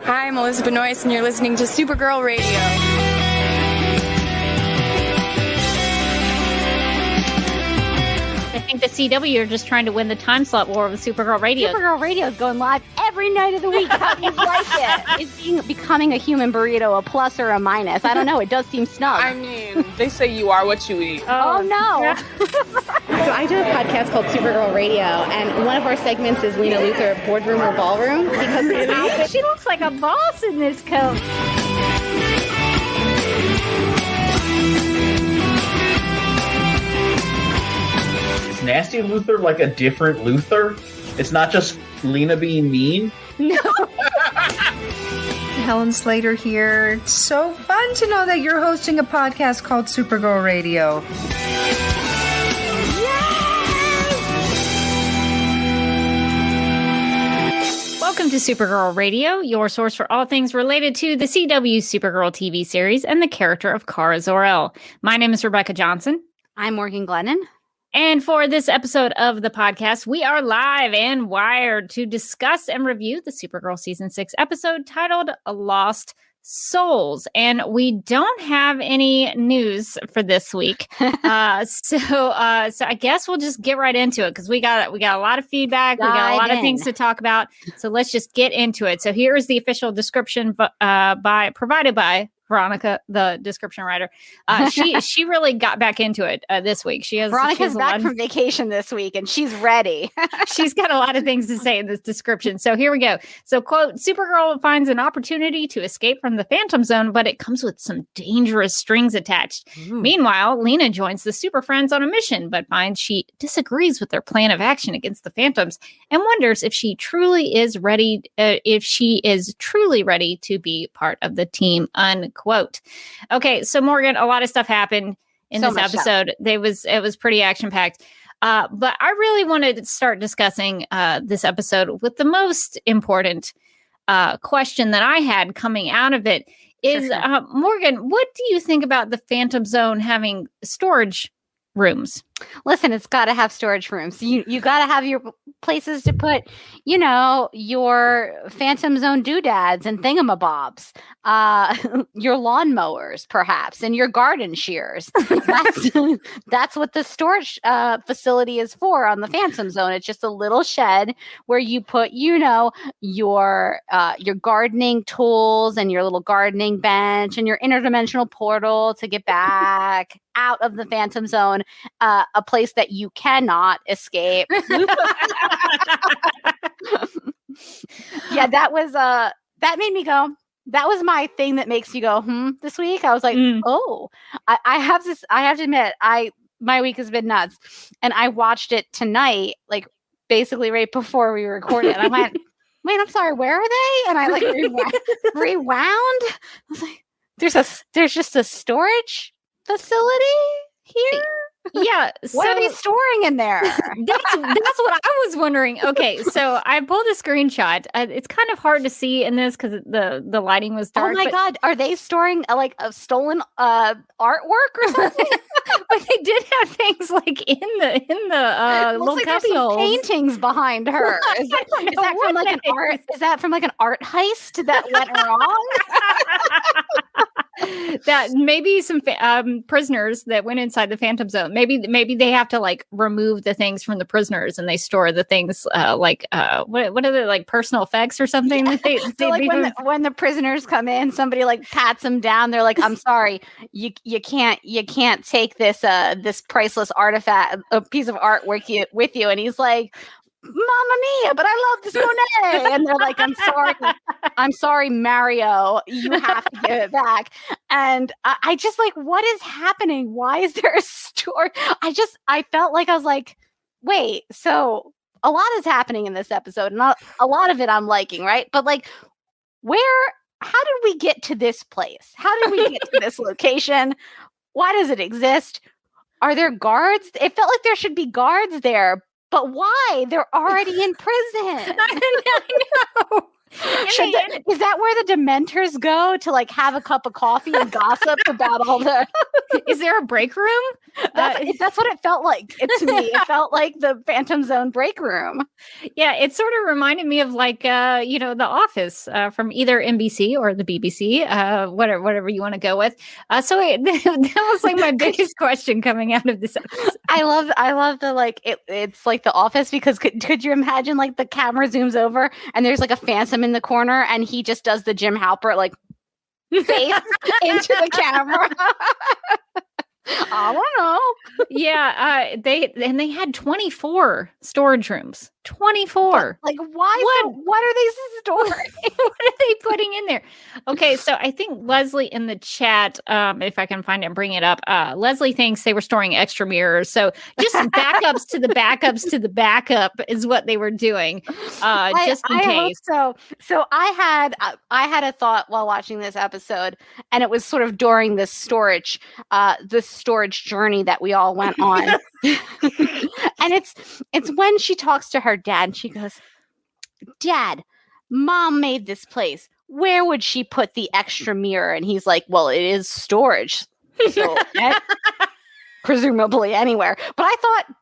Hi, I'm Elizabeth Noyce, and you're listening to Supergirl Radio. I think the CW are just trying to win the time slot war with Supergirl Radio. Supergirl Radio is going live every night of the week. How do you like it? Is becoming a human burrito a plus or a minus? I don't know. It does seem snug. I mean, they say you are what you eat. Oh no. Yeah. So I do a podcast called Supergirl Radio, and one of our segments is Lena Luthor, Boardroom or Ballroom, because Really? She looks like a boss in this coat. Is Nasty Luthor like a different Luthor? It's not just Lena being mean? No. Helen Slater here. It's so fun to know that you're hosting a podcast called Supergirl Radio. Welcome to Supergirl Radio, your source for all things related to the CW Supergirl TV series and the character of Kara Zor-El. My name is Rebecca Johnson. I'm Morgan Glennon. And for this episode of the podcast, we are live and wired to discuss and review the Supergirl Season 6 episode titled Lost Souls. And we don't have any news for this week. So I guess we'll just get right into it because we got a lot of feedback. We got a lot of things to talk about. So let's just get into it. So here is the official description provided by Veronica, the description writer. She really got back into it this week. Veronica's back from vacation this week, and she's ready. She's got a lot of things to say in this description. So here we go. So, quote, Supergirl finds an opportunity to escape from the Phantom Zone, but it comes with some dangerous strings attached. Ooh. Meanwhile, Lena joins the Super Friends on a mission, but finds she disagrees with their plan of action against the Phantoms and wonders if she truly is ready to be part of the team, unquote. Okay, so Morgan, a lot of stuff happened in this episode. It was pretty action-packed. But I really wanted to start discussing this episode with the most important question that I had coming out of it is, Morgan, what do you think about the Phantom Zone having storage rooms? Listen, it's got to have storage rooms. You got to have your places to put, your Phantom Zone doodads and thingamabobs, your lawnmowers, perhaps, and your garden shears. That's what the storage facility is for on the Phantom Zone. It's just a little shed where you put, your gardening tools and your little gardening bench and your interdimensional portal to get back out of the Phantom Zone. A place that you cannot escape. Yeah, that that made me go. That was my thing that makes you go, this week. I was like, I have to admit, my week has been nuts. And I watched it tonight, like basically right before we recorded. And I went, wait, I'm sorry, where are they? And I like rewound. I was like, there's just a storage facility here? Yeah. What are they storing in there? That's what I was wondering. Okay, so I pulled a screenshot. It's kind of hard to see in this because the lighting was dark. Oh my God. Are they storing a stolen artwork or something? But they did have things like in the little like cubby holes. Paintings behind her. Is that from like an art heist that went wrong? That maybe some prisoners that went inside the Phantom Zone. Maybe they have to like remove the things from the prisoners and they store the things what are they, like personal effects or something? Yeah. That so like when the prisoners come in, somebody like pats them down. They're like, "I'm sorry, you can't take this priceless artifact, a piece of art with you." And he's like, Mamma mia, but I love this Monet. And they're like, I'm sorry, Mario, you have to give it back. And I just like, what is happening? Why is there a store? I felt like I was like, wait, so a lot is happening in this episode and a lot of it I'm liking, right? But like, how did we get to this place? How did we get to this location? Why does it exist? Are there guards? It felt like there should be guards there. But why? They're already in prison. I know. Is that where the Dementors go to like have a cup of coffee and gossip about all the Is there a break room? That's what it felt like to me. It felt like the Phantom Zone break room. Yeah, it sort of reminded me of like, The Office from either NBC or the BBC, whatever you want to go with. So that was like my biggest question coming out of this episode. I love the like it's like The Office because could you imagine like the camera zooms over and there's like a phantom in the corner and he just does the Jim Halpert like face into the camera. I don't know. Yeah, they had 24 storage rooms. 24. Like why? What are they storing? What are they putting in there? Okay, so I think Leslie in the chat, if I can find it and bring it up, Leslie thinks they were storing extra mirrors. So just backups to the backups to the backup is what they were doing, just in case. Hope so I had a thought while watching this episode, and it was sort of during this storage journey that we all went on. And it's when she talks to her dad and she goes, Dad, Mom made this place. Where would she put the extra mirror? And he's like, well, it is storage. So presumably anywhere. But I thought,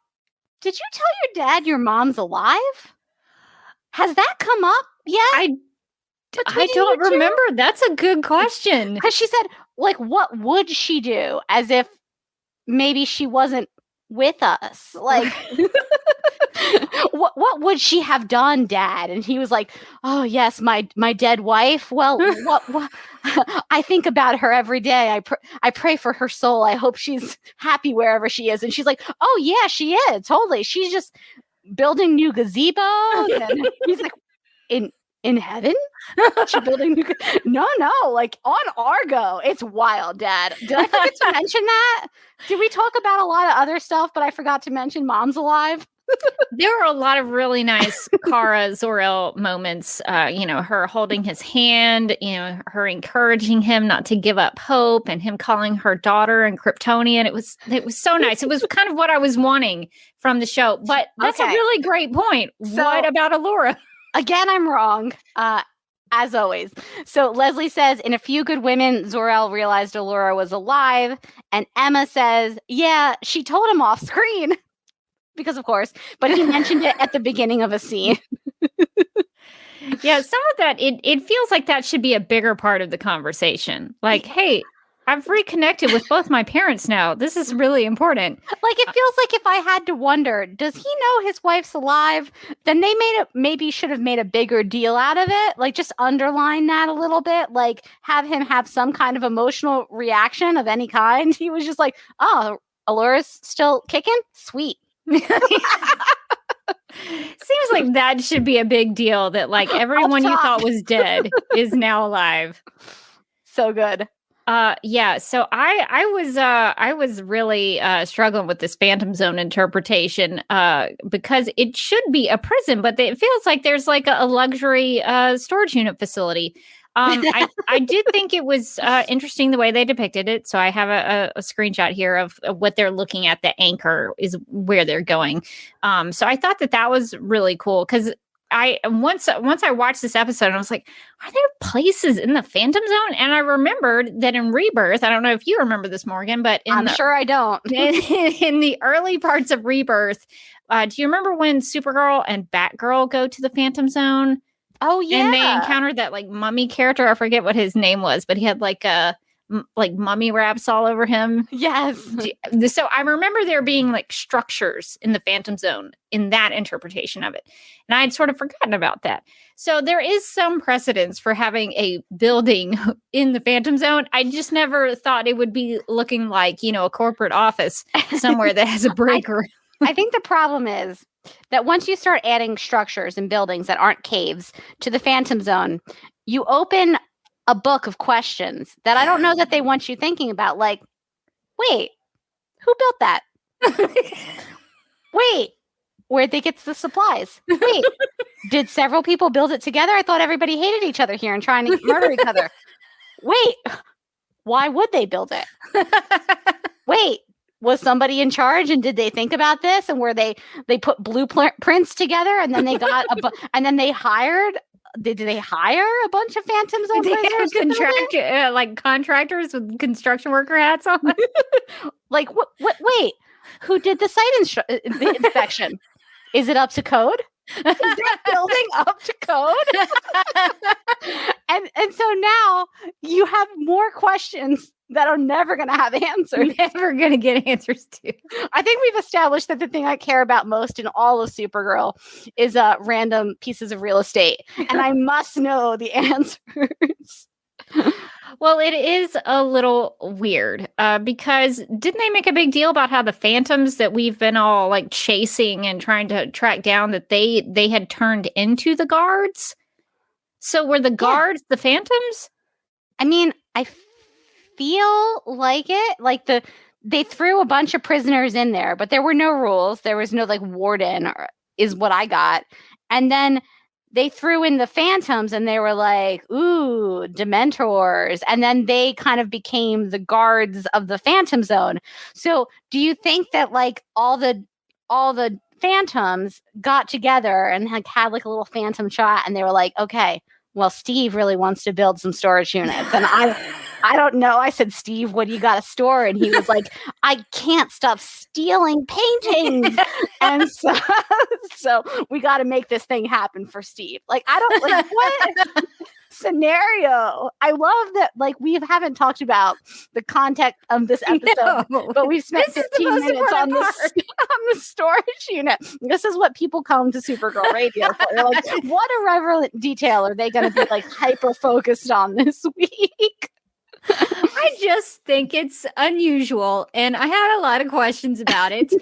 did you tell your dad your mom's alive? Has that come up yet? I don't remember. That's a good question. Because she said, like, what would she do? As if maybe she wasn't with us. Like, what would she have done, Dad? And he was like, oh, yes, my dead wife. Well, what I think about her every day. I pray for her soul. I hope she's happy wherever she is. And she's like, oh, yeah, she is. Totally. She's just building new gazebos. And he's like, in heaven? She building no, like on Argo. It's wild, Dad. Did I forget to mention that? Did we talk about a lot of other stuff, but I forgot to mention Mom's alive? There were a lot of really nice Kara Zor-El moments. Her holding his hand, her encouraging him not to give up hope, and him calling her daughter and Kryptonian. It was so nice. It was kind of what I was wanting from the show. But that's a really great point. So, what about Allura? Again, I'm wrong, as always. So Leslie says, in A Few Good Women, Zor-El realized Allura was alive. And Emma says, yeah, she told him off screen. Because, of course, but he mentioned it at the beginning of a scene. Yeah, some of that, it feels like that should be a bigger part of the conversation. Like, hey, I've reconnected with both my parents now. This is really important. Like, it feels like if I had to wonder, does he know his wife's alive? Then they maybe should have made a bigger deal out of it. Like, just underline that a little bit. Like, have him have some kind of emotional reaction of any kind. He was just like, oh, Allura's still kicking? Sweet. Seems like that should be a big deal, that like everyone you thought was dead is now alive. So good. Yeah. So I was really struggling with this Phantom Zone interpretation because it should be a prison, but it feels like there's like a luxury storage unit facility. I did think it was interesting the way they depicted it. So I have a screenshot here of what they're looking at. The anchor is where they're going. So I thought that was really cool because once I watched this episode, I was like, are there places in the Phantom Zone? And I remembered that in Rebirth, I don't know if you remember this, Morgan, but I'm sure I don't. in the early parts of Rebirth, do you remember when Supergirl and Batgirl go to the Phantom Zone? Oh, yeah. And they encountered that like mummy character. I forget what his name was, but he had like mummy wraps all over him. Yes. So I remember there being like structures in the Phantom Zone in that interpretation of it. And I had sort of forgotten about that. So there is some precedence for having a building in the Phantom Zone. I just never thought it would be looking like, a corporate office somewhere that has a break room. I think the problem is that once you start adding structures and buildings that aren't caves to the Phantom Zone, you open a book of questions that I don't know that they want you thinking about. Like, wait, who built that? Wait, where'd they get the supplies? Wait, did several people build it together? I thought everybody hated each other here and trying to murder each other. Wait, why would they build it? Wait, was somebody in charge and did they think about this? And where they put blueprints together and then they got and then they hired did they hire a bunch of Phantom Zone They prisoners? have like contractors with construction worker hats on. Like, wait, who did the site the inspection? Is it up to code? Is that building up to code? and so now you have more questions that are never going to have answers. Never going to get answers to. I think we've established that the thing I care about most in all of Supergirl is random pieces of real estate. And I must know the answers. Well, it is a little weird because didn't they make a big deal about how the Phantoms that we've been all like chasing and trying to track down, that they had turned into the guards? So were the guards the Phantoms? I mean, I feel like it. Like they threw a bunch of prisoners in there, but there were no rules. There was no like warden, is what I got. And then they threw in the Phantoms and they were like, ooh, Dementors. And then they kind of became the guards of the Phantom Zone. So do you think that like all the Phantoms got together and had like a little Phantom chat and they were like, okay, well, Steve really wants to build some storage units. And I don't know. I said, Steve, what do you got to store? And he was like, I can't stop stealing paintings. And so we got to make this thing happen for Steve. Like, I don't like what scenario. I love that. Like, we haven't talked about the context of this episode, but we've spent 15 minutes on the storage unit. This is what people come to Supergirl Radio for. They're like, what irreverent detail are they going to be like hyper focused on this week? I just think it's unusual, and I had a lot of questions about it.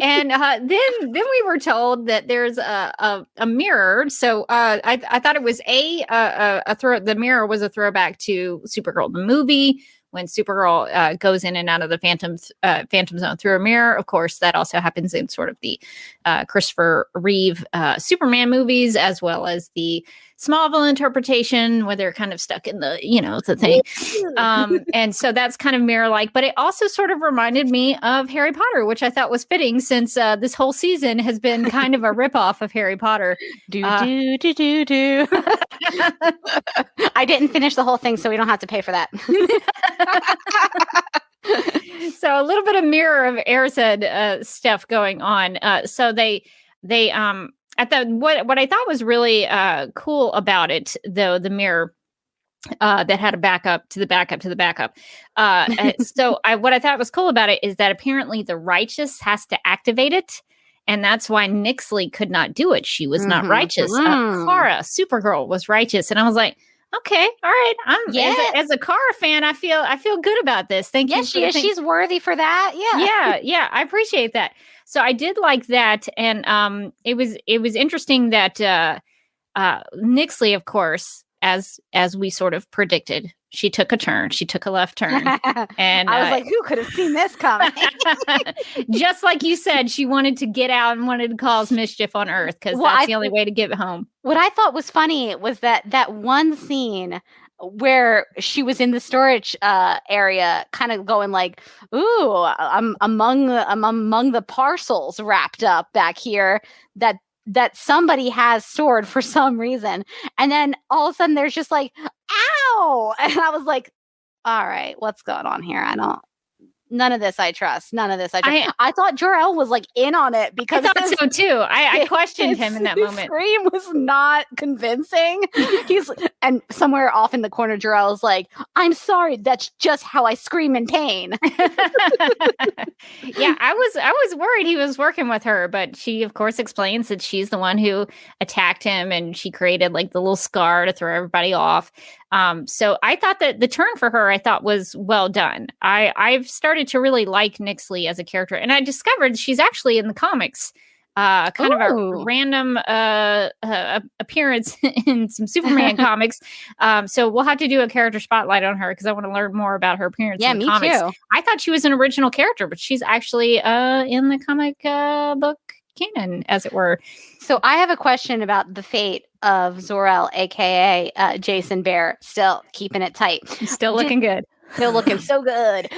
And then we were told that there's a mirror. So I thought it was the mirror was a throwback to Supergirl the movie, when Supergirl goes in and out of the Phantom Zone through a mirror. Of course, that also happens in sort of the Christopher Reeve Superman movies, as well as the Smallville interpretation where they're kind of stuck in the thing. And so that's kind of mirror-like, but it also sort of reminded me of Harry Potter, which I thought was fitting since this whole season has been kind of a ripoff of Harry Potter. Do. I didn't finish the whole thing, so we don't have to pay for that. So a little bit of Mirror of Erised stuff going on. So they at the what I thought was really cool about it, though, the mirror that had a backup to the backup to the backup. So what I thought was cool about it is that apparently the righteous has to activate it. And that's why Nixley could not do it. She was not righteous. Kara, Supergirl, was righteous. And I was like, okay, all right. As a Kara fan, I feel good about this. Thank you. Yes, she is. She's worthy for that. Yeah. I appreciate that. So I did like that, and it was interesting that Nixley, of course, as we sort of predicted, she took a turn. She took a left turn, and I was like, "Who could have seen this coming?" Just like you said, she wanted to get out and wanted to cause mischief on Earth because that's the only way to get home. What I thought was funny was that one scene where she was in the storage area, kind of going like, "Ooh, I'm among the parcels wrapped up back here that somebody has stored for some reason," and then all of a sudden there's just like, "Ow!" and I was like, "All right, what's going on here? None of this I trust. None of this I trust." I thought Jor-El was like in on it because I thought so too. I questioned him in that moment. His scream was not convincing. And somewhere off in the corner, Jor-El's like, "I'm sorry, that's just how I scream in pain." Yeah, I was worried he was working with her, but she of course explains that she's the one who attacked him, and she created like the little scar to throw everybody off. So I thought that the turn for her, I thought, was well done. I've started to really like Nixley as a character, and I discovered she's actually in the comics, kind of a random appearance in some Superman comics. So we'll have to do a character spotlight on her because I want to learn more about her appearance in the comics. Too. I thought she was an original character, but she's actually in the comic book canon, as it were. So I have a question about the fate of Zor-El, aka Jason Bear, still keeping it tight. Still looking good. They're looking so good.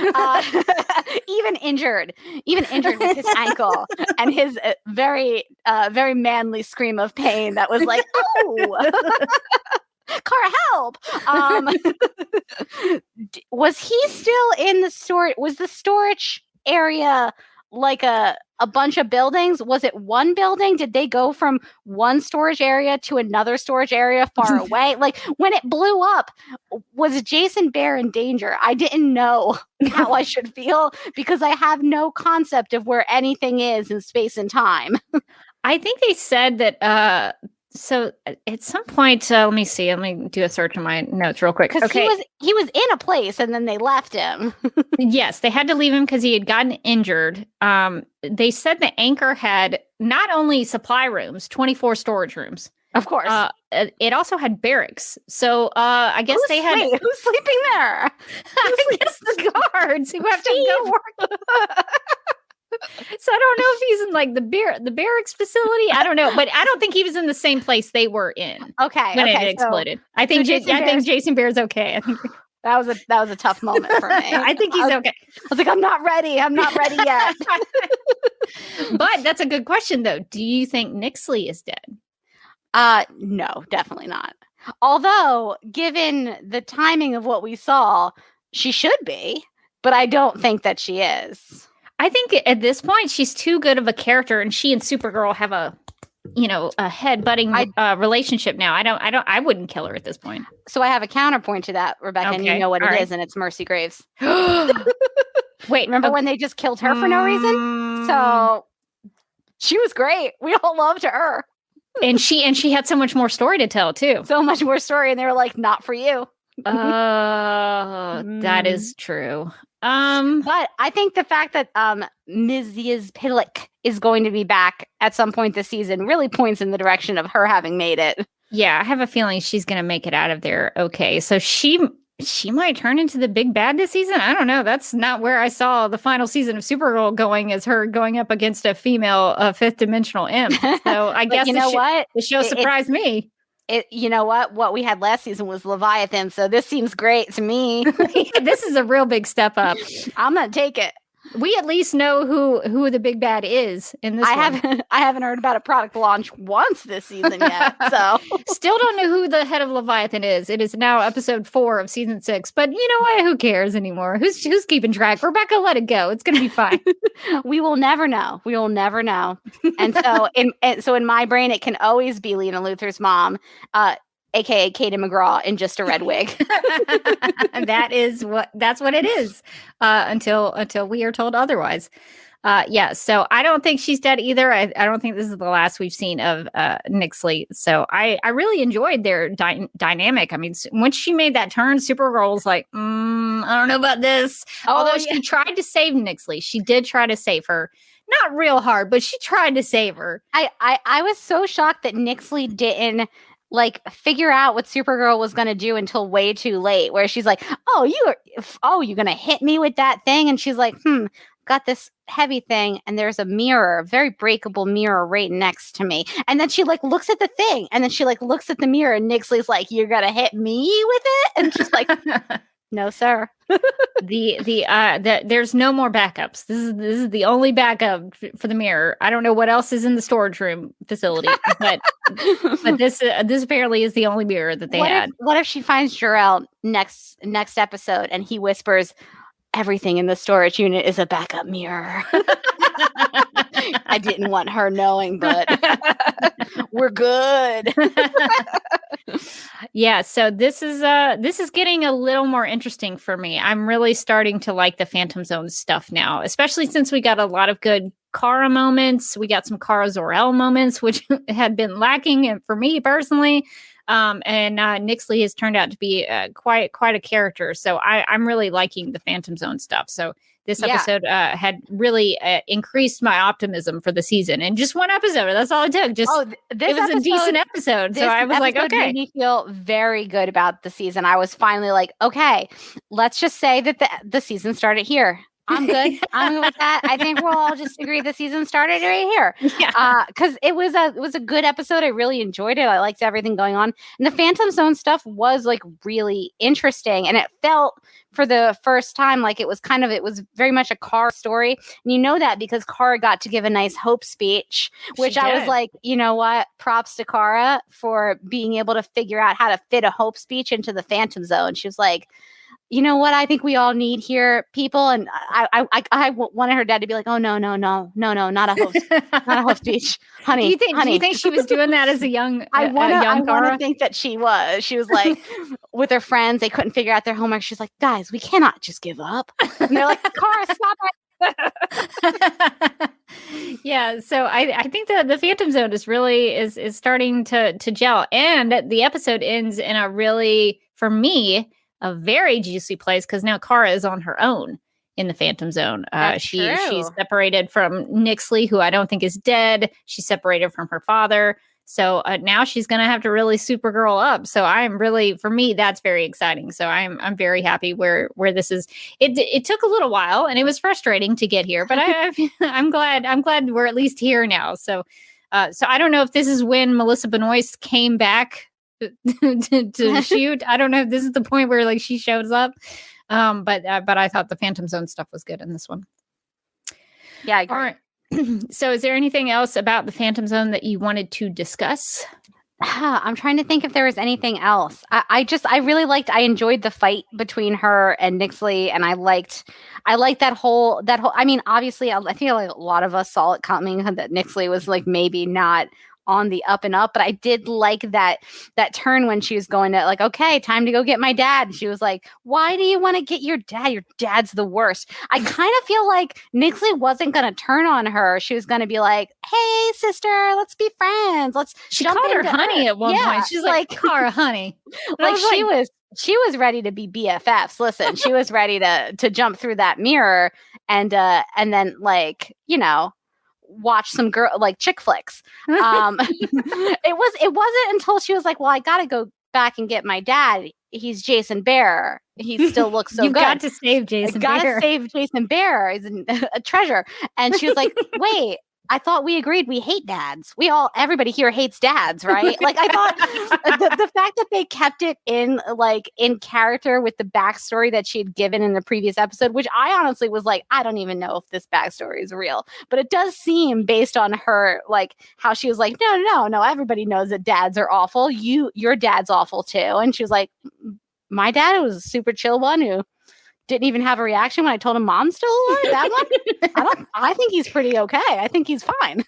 Even injured with his ankle and his very manly scream of pain that was like, oh, Cara, help. Was he still in the storage? Was the storage area like a bunch of buildings? Was it one building? Did they go from one storage area to another storage area far away? Like when it blew up, was Jason Bear in danger? I didn't know how I should feel because I have no concept of where anything is in space and time. I think they said that so at some point, let me see. Let me do a search on my notes real quick. Because he was in a place and then they left him. Yes, they had to leave him because he had gotten injured. They said the anchor had not only supply rooms, 24 storage rooms. Of course. It also had barracks. So I guess who's sleeping there? I guess the guards who have to go work. So I don't know if he's in like the barracks facility. I don't know, but I don't think he was in the same place they were in. Okay, when it exploded. I think Jason Bear's okay. I think that was a tough moment for me. I think he's okay. I was like, I'm not ready yet. But that's a good question, though. Do you think Nixley is dead? No, definitely not. Although, given the timing of what we saw, she should be. But I don't think that she is. I think at this point she's too good of a character, and she and Supergirl have a head-butting relationship now. I wouldn't kill her at this point. So I have a counterpoint to that, Rebecca, and you know what it is, and it's Mercy Graves. Wait, remember when they just killed her for no reason? So she was great. We all loved her, and she had so much more story to tell too. So much more story, and they were like, "Not for you." That is true. But I think the fact that Mrs. Pillick is going to be back at some point this season really points in the direction of her having made it. Yeah, I have a feeling she's going to make it out of there okay. So she might turn into the big bad this season. I don't know. That's not where I saw the final season of Supergirl going, as her going up against a female fifth dimensional imp. So I guess the show surprised me. You know what we had last season was Leviathan, so this seems great to me. This is a real big step up. I'm gonna take it. We at least know who the big bad is in this one. I haven't heard about a product launch once this season yet, so still don't know who the head of Leviathan is. It is now episode 4 of season 6, but you know what? Who cares anymore? Who's keeping track? Rebecca, let it go. It's gonna be fine. We will never know. We will never know. And so in my brain, it can always be Lena Luthor's mom, aka Katie McGraw, in just a red wig. That's what it is. Until we are told otherwise. So I don't think she's dead either. I don't think this is the last we've seen of Nixley. So I really enjoyed their dynamic. I mean, once she made that turn, Supergirl was like, I don't know about this. Although she tried to save Nixley. She did try to save her. Not real hard, but she tried to save her. I was so shocked that Nixley didn't figure out what Supergirl was going to do until way too late, where she's like, you're going to hit me with that thing. And she's like, got this heavy thing. And there's a mirror, a very breakable mirror right next to me. And then she looks at the thing, and then she looks at the mirror, and Nixley's like, you're going to hit me with it? And she's like, no, sir. There's no more backups. This is the only backup for the mirror. I don't know what else is in the storage room facility, but this apparently is the only mirror that they had. What if she finds Jor-El next episode, and he whispers, everything in the storage unit is a backup mirror? I didn't want her knowing, but we're good. Yeah, so this is getting a little more interesting for me. I'm really starting to like the Phantom Zone stuff now, especially since we got a lot of good Kara moments. We got some Kara Zor-El moments, which had been lacking, and for me personally. And Nixley has turned out to be quite a character. So I'm really liking the Phantom Zone stuff. So this episode had really increased my optimism for the season. And just one episode, that's all it took. It was a decent episode. So I was like, okay. Made me feel very good about the season. I was finally like, okay, let's just say that the season started here. I'm good. I'm good with that. I think we'll all just agree the season started right here. Yeah. Because it was a good episode. I really enjoyed it. I liked everything going on. And the Phantom Zone stuff was like really interesting. And it felt for the first time like it was very much a Kara story. And you know that because Kara got to give a nice hope speech, which I was like, you know what? Props to Kara for being able to figure out how to fit a hope speech into the Phantom Zone. She was like, you know what I think we all need here, people? And I wanted her dad to be like, oh, no, not a hope speech. Honey, do you think she was doing that as a young I want Kara? to think that she was like with her friends, they couldn't figure out their homework. She's like, guys, we cannot just give up. And they're like, Kara, stop it. Yeah, so I think the Phantom Zone is starting to gel, and the episode ends in a really, for me, a very juicy place because now Kara is on her own in the Phantom Zone. She's separated from Nixley, who I don't think is dead. She's separated from her father. So now she's going to have to really Supergirl up. So for me, that's very exciting. So I'm very happy where this is. It took a little while and it was frustrating to get here, but I'm glad we're at least here now. So I don't know if this is when Melissa Benoist came back to shoot. I don't know if this is the point where like she shows up. But I thought the Phantom Zone stuff was good in this one. Yeah, I agree. All right. So is there anything else about the Phantom Zone that you wanted to discuss? I'm trying to think if there was anything else. I enjoyed the fight between her and Nixley, and I liked that whole, I mean, obviously I think like a lot of us saw it coming that Nixley was like maybe not on the up and up, but I did like that turn when she was going to like, okay, time to go get my dad. She was like, why do you want to get your dad? Your dad's the worst. I kind of feel like Nixley wasn't going to turn on her. She was going to be like, hey sister, let's be friends. She called her honey at one point. She's like, Kara, honey. Like she was ready to be BFFs. Listen, she was ready to jump through that mirror and then like, you know, watch some chick flicks. It wasn't until she was like, well, I gotta go back and get my dad. He's Jason Bear. He still looks so You've good. Got to save Jason Bear. Gotta save Jason Bear. He's a treasure. And she was like, wait, I thought we agreed we hate dads. Everybody here hates dads, right? Like I thought the fact that they kept it in character with the backstory that she had given in the previous episode, which I honestly was like, I don't even know if this backstory is real, but it does seem based on her, like how she was like, no, everybody knows that dads are awful. Your dad's awful too. And she was like, my dad was a super chill one who didn't even have a reaction when I told him mom's still alive. That one? I think he's pretty okay. I think he's fine.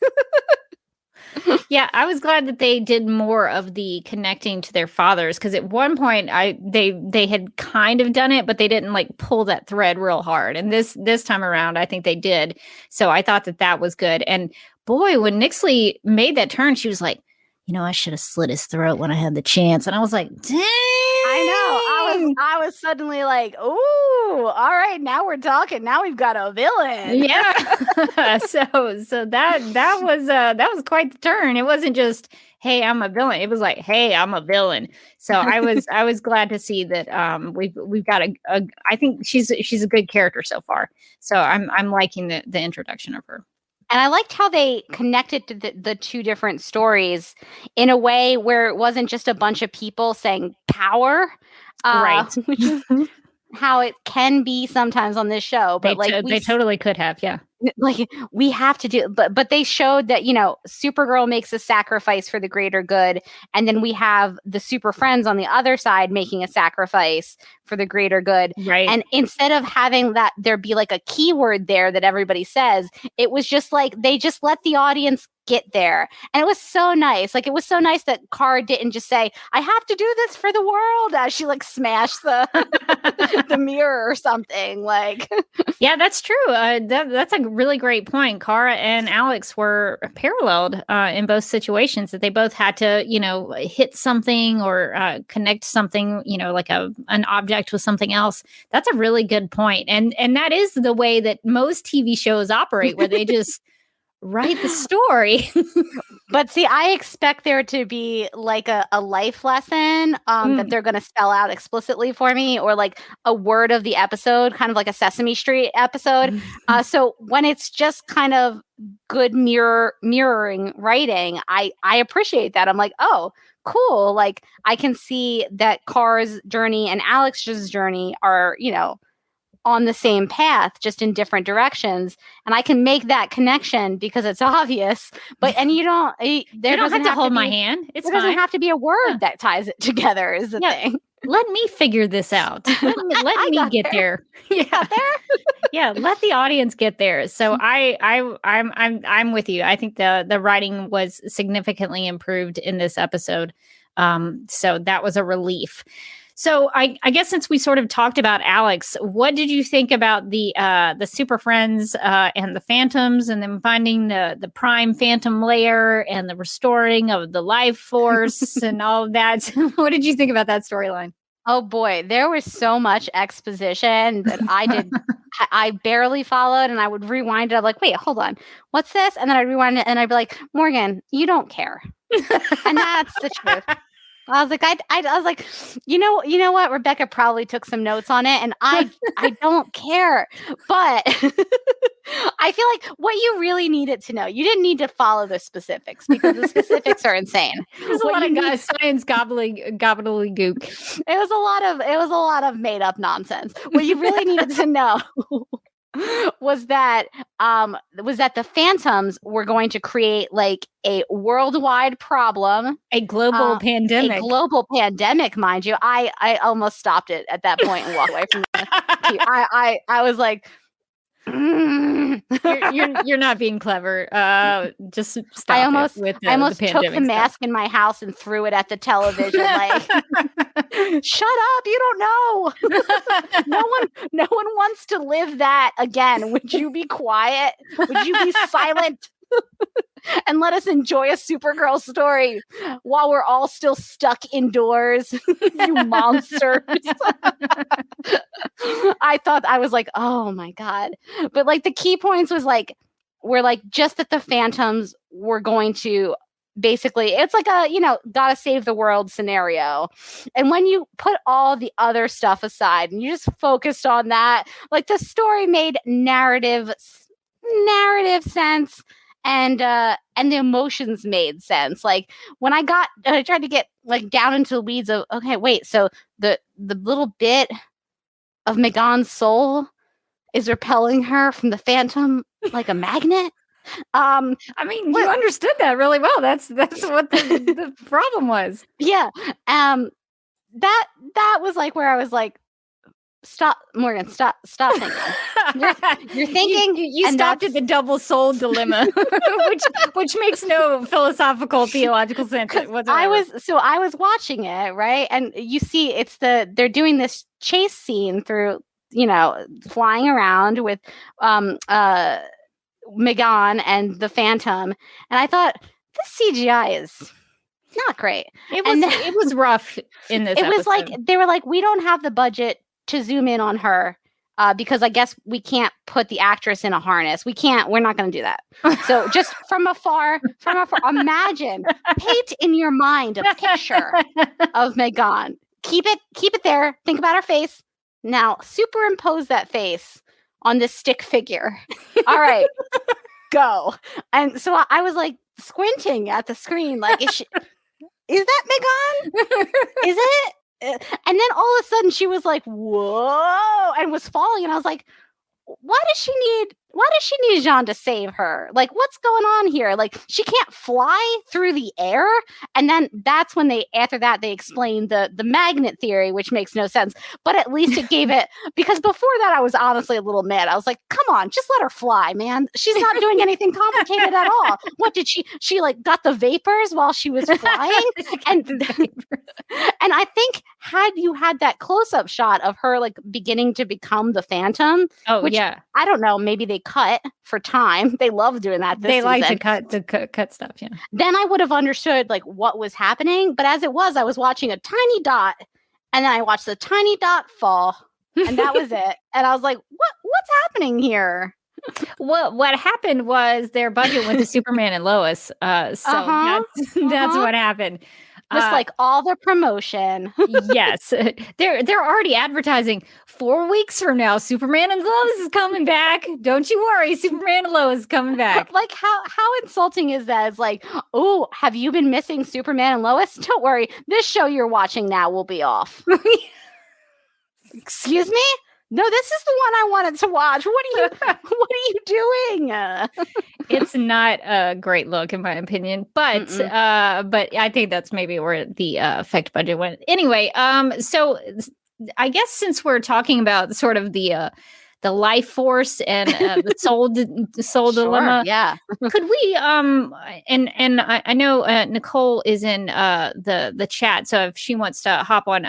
Yeah, I was glad that they did more of the connecting to their fathers because at one point they had kind of done it, but they didn't like pull that thread real hard. And this time around, I think they did. So I thought that was good. And boy, when Nixley made that turn, she was like, you know, I should have slit his throat when I had the chance. And I was like, dang. I know. I was suddenly like, ooh, all right, now we're talking. Now we've got a villain. Yeah. so that was quite the turn. It wasn't just, hey, I'm a villain. It was like, hey, I'm a villain. So I was glad to see that we've got I think she's a good character so far. So I'm liking the introduction of her. And I liked how they connected to the two different stories in a way where it wasn't just a bunch of people saying power, right? Which is how it can be sometimes on this show. But they totally could have, yeah. Like we have to do, but they showed that, you know, Supergirl makes a sacrifice for the greater good, and then we have the Super Friends on the other side making a sacrifice for the greater good. Right. And instead of having that there be like a keyword there that everybody says, it was just like they just let the audience get there. And it was so nice. Like it was so nice that Kara didn't just say, I have to do this for the world as she like smashed the mirror or something. Like yeah, that's true. That's a really great point. Kara and Alex were paralleled in both situations, that they both had to, you know, hit something or connect something, you know, like an object with something else. That's a really good point. And that is the way that most TV shows operate, where they just write the story. But see, I expect there to be like a life lesson that they're going to spell out explicitly for me, or like a word of the episode, kind of like a Sesame Street episode. So when it's just kind of good mirroring writing, I appreciate that. I'm like, oh, cool. Like I can see that Car's journey and Alex's journey are, on the same path, just in different directions, and I can make that connection because it's obvious. But you don't have to hold my hand. There doesn't have to be a word that ties it together. Is the thing. Let me figure this out. Let me get there. Yeah, yeah. Let the audience get there. So I'm with you. I think the writing was significantly improved in this episode. So that was a relief. So I guess since we sort of talked about Alex, what did you think about the Super Friends and the Phantoms, and then finding the Prime Phantom layer and the restoring of the life force and all of that? What did you think about that storyline? Oh boy, there was so much exposition that I barely followed, and I would rewind it. I'm like, wait, hold on, what's this? And then I'd rewind it, and I'd be like, Morgan, you don't care, and that's the truth. I was like, I was like, you know what? Rebecca probably took some notes on it, and I don't care. But I feel like what you really needed to know, you didn't need to follow the specifics, because the specifics are insane. There's a lot of science gobbledygook. It was a lot of made up nonsense. What you really needed to know was that the Phantoms were going to create like a worldwide problem, a global pandemic, mind you. I almost stopped it at that point and walked away from it. I was like, you're not being clever. Just stop. I almost the took the mask in my house and threw it at the television. Like, shut up! You don't know. No one wants to live that again. Would you be quiet? Would you be silent? And let us enjoy a Supergirl story while we're all still stuck indoors. You monsters. I was like, oh my God. But like the key points were just that the Phantoms were going to basically, it's like a, gotta save the world scenario. And when you put all the other stuff aside and you just focused on that, like the story made narrative sense. And the emotions made sense. Like when I tried to get like down into the weeds of, okay, wait, so the little bit of Megan's soul is repelling her from the Phantom like a magnet. I mean, you understood that really well. That's what the problem was. Yeah. That was like where I was like, stop, Morgan, stop thinking. You're thinking. You stopped at the double soul dilemma, which makes no philosophical, theological sense whatsoever. I was watching it, right? And you see they're doing this chase scene through, flying around with Megan and the Phantom. And I thought, this CGI is not great. It was rough in this episode. Was like, they were like, we don't have the budget to zoom in on her because I guess we can't put the actress in a harness. We're not going to do that. So just from afar, imagine, paint in your mind a picture of Megan. Keep it there. Think about her face. Now superimpose that face on this stick figure. All right, go. And so I was like squinting at the screen, like, is that Megan? Is it? And then all of a sudden she was like, whoa, and was falling. And I was like, why does she need Jean to save her? Like, what's going on here? Like, she can't fly through the air. And then that's when after that they explained the magnet theory, which makes no sense. But at least it gave it, because before that I was honestly a little mad. I was like, come on, just let her fly, man. She's not doing anything complicated at all. What did she like got the vapors while she was flying? And I think had you had that close-up shot of her like beginning to become the Phantom, yeah, I don't know, maybe they cut for time. They love doing that. They like to cut stuff. Yeah. Then I would have understood like what was happening. But as it was, I was watching a tiny dot, and then I watched the tiny dot fall, and that was it. And I was like, what's happening here? What happened was their budget went to Superman and Lois. So that's what happened. Just like all the promotion. Yes, they're already advertising 4 weeks from now. Superman and Lois is coming back. Don't you worry, Superman and Lois is coming back. Like how insulting is that? It's like, oh, have you been missing Superman and Lois? Don't worry, this show you're watching now will be off. Excuse me? No, this is the one I wanted to watch. What are you doing? It's not a great look, in my opinion, but I think that's maybe where the effect budget went. Anyway, so I guess since we're talking about sort of the life force and the soul dilemma, yeah, could we and I know Nicole is in the chat, so if she wants to hop on,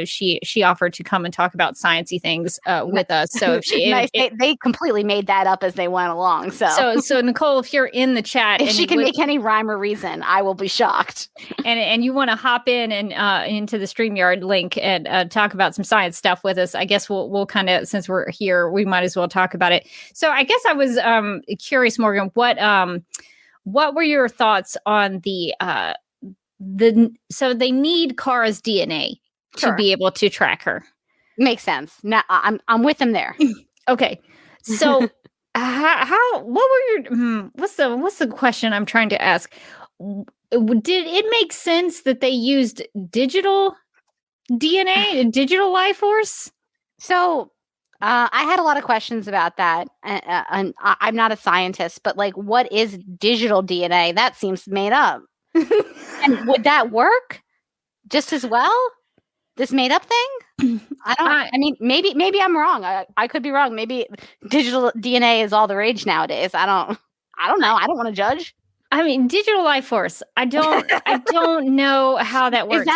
she offered to come and talk about sciencey things with us. So if she nice. They completely made that up as they went along. So Nicole, if you're in the chat, if she can make any rhyme or reason, I will be shocked. And you want to hop in and into the StreamYard link and talk about some science stuff with us, I guess we'll kind of, since we're here, we might as well talk about it. So I guess I was curious, Morgan, what were your thoughts on so they need Kara's DNA to be able to track her? Makes sense. Now I'm with them there. Okay. So what's the question I'm trying to ask? Did it make sense that they used digital DNA, digital life force? So I had a lot of questions about that, and I'm not a scientist, but like, what is digital DNA? That seems made up. And would that work just as well? This made up thing? I mean, maybe I'm wrong. I could be wrong. Maybe digital DNA is all the rage nowadays. I don't know. I don't want to judge. I mean, digital life force. I don't know how that works.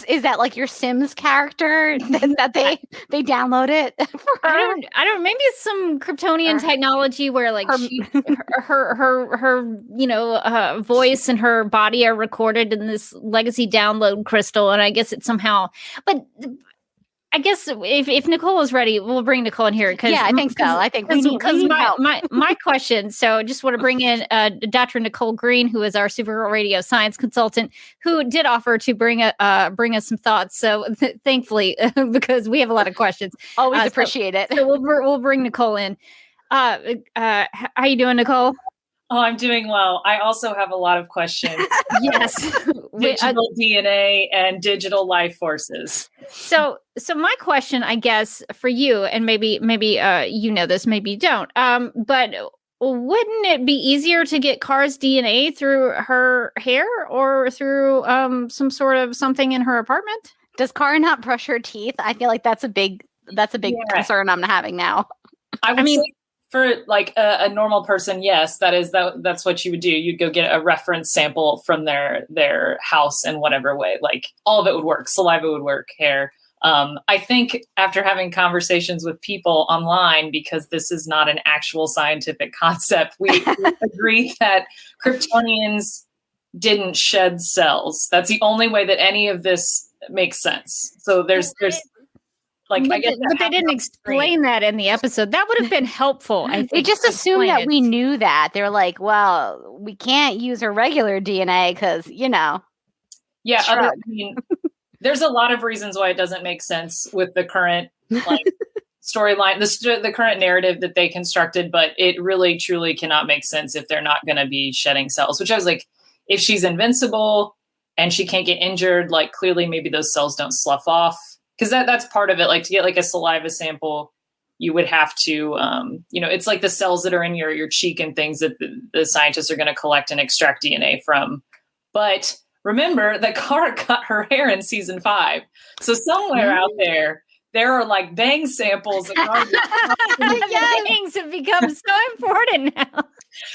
Is that like your Sims character that they download it? I don't. Maybe it's some Kryptonian technology where like her voice and her body are recorded in this legacy download crystal, and I guess it's somehow. But I guess if Nicole is ready, we'll bring Nicole in here. Yeah, I think so. I think because my question. So just want to bring in Dr. Nicole Green, who is our Supergirl Radio science consultant, who did offer to bring us some thoughts. So thankfully, because we have a lot of questions, always appreciate it. So we'll bring Nicole in. How you doing, Nicole? Oh, I'm doing well. I also have a lot of questions. Yes. Digital DNA and digital life forces. So my question, I guess, for you, and maybe you know this, maybe you don't, but wouldn't it be easier to get Kara's DNA through her hair or through some sort of something in her apartment? Does Kara not brush her teeth? I feel like that's a big concern I'm having now. I mean, for like a normal person, yes, that's what you would do. You'd go get a reference sample from their house in whatever way. Like all of it would work. Saliva would work, hair. I think after having conversations with people online, because this is not an actual scientific concept, we agree that Kryptonians didn't shed cells. That's the only way that any of this makes sense. So there's like, but they didn't explain that in the episode. That would have been helpful. I think they just assumed that we knew that. They're like, well, we can't use her regular DNA because, Yeah. I mean, there's a lot of reasons why it doesn't make sense with the current storyline, the current narrative that they constructed, but it really, truly cannot make sense if they're not going to be shedding cells, which I was like, if she's invincible and she can't get injured, like clearly maybe those cells don't slough off. Because that's part of it. Like to get like a saliva sample, you would have to, it's like the cells that are in your cheek and things that the scientists are going to collect and extract DNA from. But remember that Kara cut her hair in season 5. So somewhere out there are like bang samples. Bangs have become so important now.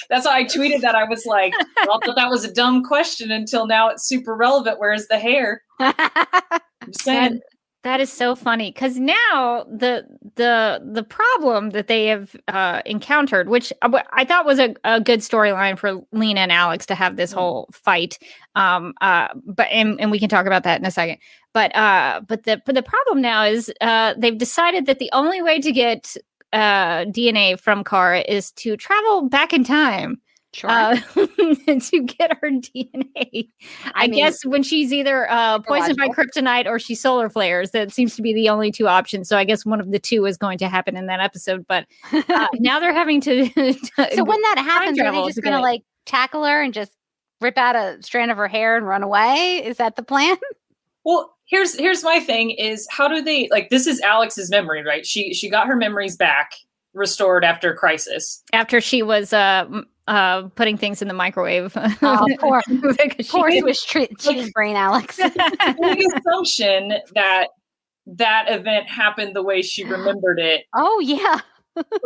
That's why I tweeted that. I was like, well, I thought that was a dumb question until now it's super relevant. Where's the hair? I'm saying. That is so funny because now the problem that they have encountered, which I thought was a good storyline for Lena and Alex to have this whole fight, but we can talk about that in a second. But the problem now is they've decided that the only way to get DNA from Kara is to travel back in time. Sure. To get her DNA. I mean, guess when she's either poisoned by kryptonite or she solar flares, that seems to be the only two options. So I guess one of the two is going to happen in that episode. But now they're having to. So when that happens, are they just going to like tackle her and just rip out a strand of her hair and run away? Is that the plan? Well, here's my thing: is how do they like? This is Alex's memory, right? She got her memories back, restored after Crisis. After she was putting things in the microwave. Oh, poor cheese brain Alex. The assumption that event happened the way she remembered it. Oh yeah.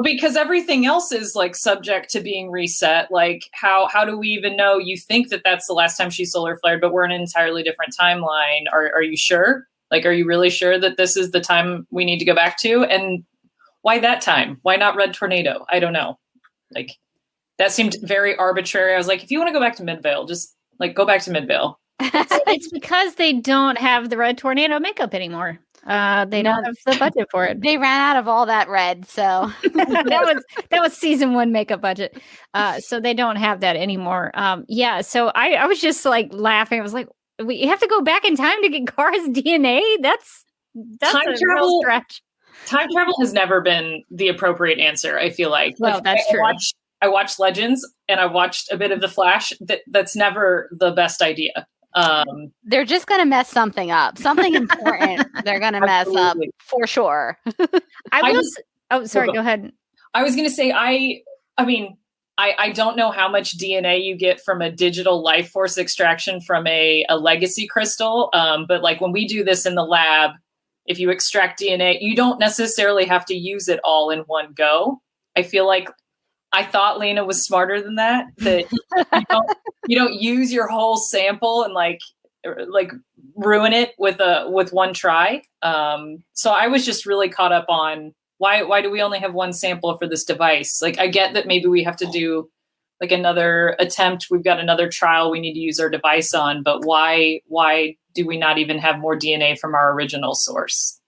Because everything else is like subject to being reset. Like how do we even know? You think that that's the last time she solar flared, but we're in an entirely different timeline. Are you sure? Like, are you really sure that this is the time we need to go back to? And why that time? Why not Red Tornado? I don't know. Like, that seemed very arbitrary. I was like, if you want to go back to Midvale, just like go back to Midvale. It's because they don't have the Red Tornado makeup anymore. They don't have the budget for it. They ran out of all that red, so that was season 1 makeup budget. So they don't have that anymore. So I was just like laughing. I was like, we have to go back in time to get Kara's DNA. That's time a travel real stretch. Time travel has never been the appropriate answer. I feel like. Well, that's true. I watched Legends and I watched a bit of The Flash. That's never the best idea. They're just going to mess something up. Something important they're going to mess up for sure. Go ahead. I was going to say, I don't know how much DNA you get from a digital life force extraction from a legacy crystal. But like when we do this in the lab, if you extract DNA, you don't necessarily have to use it all in one go. I feel like I thought Lena was smarter than that. That you don't use your whole sample and like ruin it with one try. So I was just really caught up on why do we only have one sample for this device? Like I get that maybe we have to do like another attempt. We've got another trial we need to use our device on, but why do we not even have more DNA from our original source?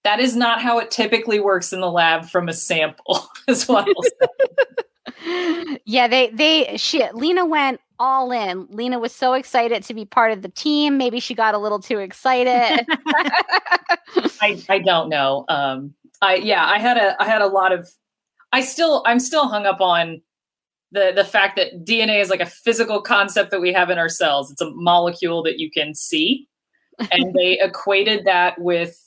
That is not how it typically works in the lab from a sample, is what I'll say. Yeah, Lena went all in. Lena was so excited to be part of the team. Maybe she got a little too excited. I don't know. I had a lot of. I'm still hung up on the fact that DNA is like a physical concept that we have in our cells. It's a molecule that you can see, and they equated that with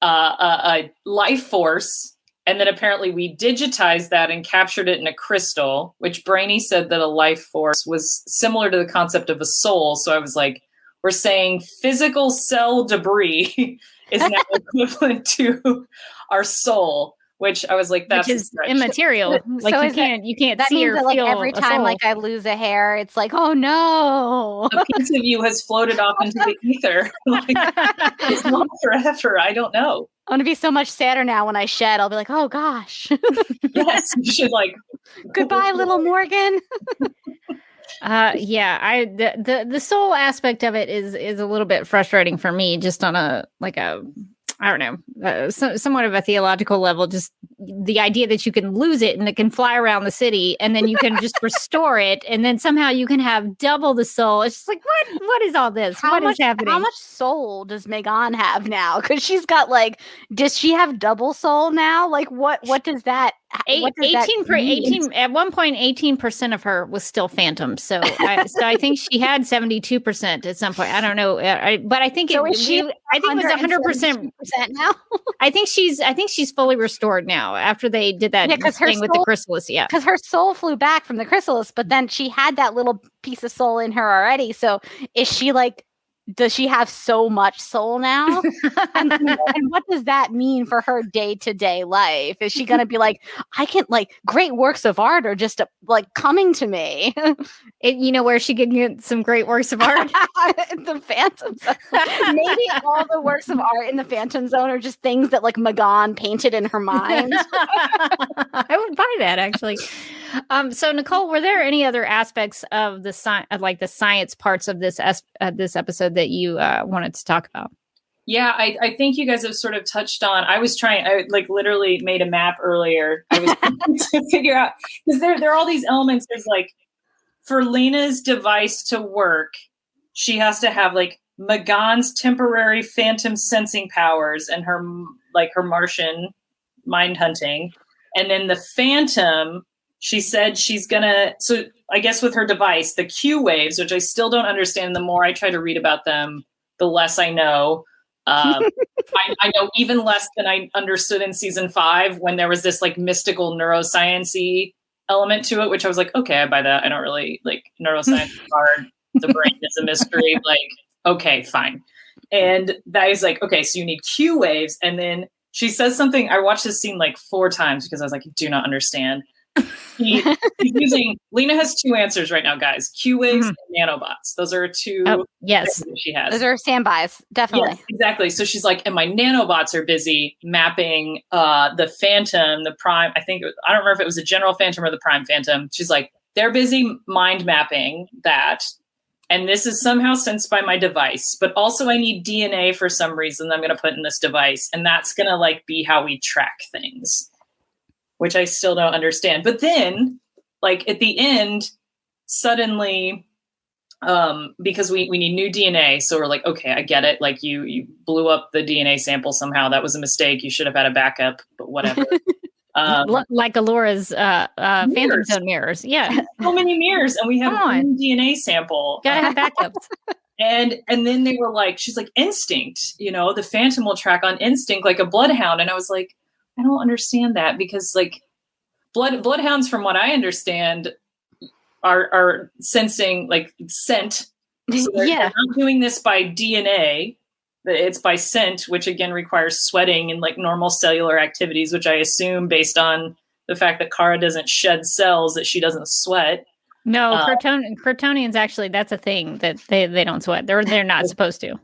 a life force, and then apparently we digitized that and captured it in a crystal, which Brainy said that a life force was similar to the concept of a soul. So I was like, we're saying physical cell debris is now equivalent to our soul, which I was like, that's immaterial. Like so you can't that see means or that, like, feel every time like I lose a hair, it's like, oh no, a piece of you has floated off into the ether. Like, it's not forever. I don't know. I'm gonna be so much sadder now when I shed. I'll be like, oh gosh. Yes, you should like goodbye, little Morgan. The soul aspect of it is a little bit frustrating for me, just on a I don't know, somewhat of a theological level, just the idea that you can lose it and it can fly around the city and then you can just restore it and then somehow you can have double the soul. It's just like, what is all this? What is happening? How much soul does Megan have now? Because she's got does she have double soul now? Like what does that 18 at one point 18% of her was still phantom, so I think she had 72% at some point. I don't know, but I think it was 100% now. I think she's fully restored now after they did that thing with the chrysalis. Yeah, because her soul flew back from the chrysalis, but then she had that little piece of soul in her already. So is she does she have so much soul now? and what does that mean for her day-to-day life? Is she going to be like, I can great works of art are just coming to me? Where she can get some great works of art? The Phantom Zone. Maybe all the works of art in the Phantom Zone are just things that Megan painted in her mind. I would buy that, actually. So Nicole, were there any other aspects of the science parts of this episode that you wanted to talk about? Yeah, I think you guys have sort of touched on. I like literally made a map earlier. I was trying to figure out, because there are all these elements. There's like, for Lena's device to work, she has to have like Magan's temporary phantom sensing powers and her Martian mind hunting. And then the Phantom, she said she's gonna, so I guess with her device, the Q waves, which I still don't understand. The more I try to read about them, the less I know. I know even less than I understood in season 5, when there was this like mystical neuroscience-y element to it, which I was like, okay, I buy that. I don't really like neuroscience is hard. The brain is a mystery. Like, okay, fine. And that is like, okay, so you need Q waves. And then she says something. I watched this scene like 4 times because I was like, I do not understand. He's using, Lena has 2 answers right now, guys. Q waves and nanobots. Those are 2 yes. that she has. Those are standbys, definitely. Yes, exactly. So she's like, and my nanobots are busy mapping the Phantom, the Prime. I don't remember if it was the General Phantom or the Prime Phantom. She's like, they're busy mind mapping that. And this is somehow sensed by my device, but also I need DNA for some reason that I'm going to put in this device. And that's going to like be how we track things, which I still don't understand. But then like at the end, suddenly, because we need new DNA. So we're like, okay, I get it. Like you blew up the DNA sample somehow. That was a mistake. You should have had a backup, but whatever. Like Alora's Phantom Zone mirrors. Yeah. So many mirrors, and we have one DNA sample. Gotta have backups. And then they were like, she's like, instinct, the Phantom will track on instinct like a bloodhound. And I was like, I don't understand that, because like bloodhounds, from what I understand, are sensing like scent. So they're not doing this by DNA. It's by scent, which again requires sweating and like normal cellular activities, which I assume based on the fact that Kara doesn't shed cells, that she doesn't sweat. No, Kryptonians actually, that's a thing that they don't sweat. They're not supposed to.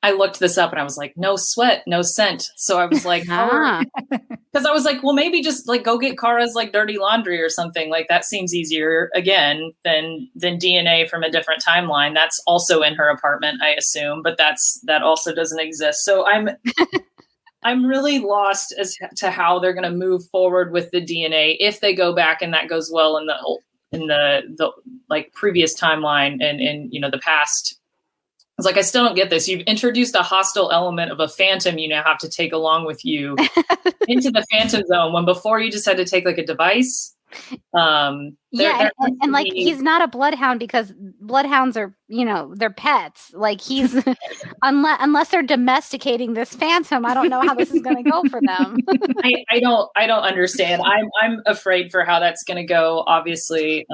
I looked this up and I was like, no sweat, no scent. So I was like, because I was like, well, maybe just like go get Kara's like dirty laundry or something. Like that seems easier again than DNA from a different timeline. That's also in her apartment, I assume, but that also doesn't exist. So I'm really lost as to how they're going to move forward with the DNA if they go back and that goes well in the like previous timeline and in the past. I was like, I still don't get this. You've introduced a hostile element of a Phantom you now have to take along with you into the Phantom Zone, when before you just had to take like a device. And like he's not a bloodhound, because bloodhounds are, they're pets. Like he's unless they're domesticating this Phantom, I don't know how this is going to go for them. I don't understand. I'm afraid for how that's going to go. Obviously,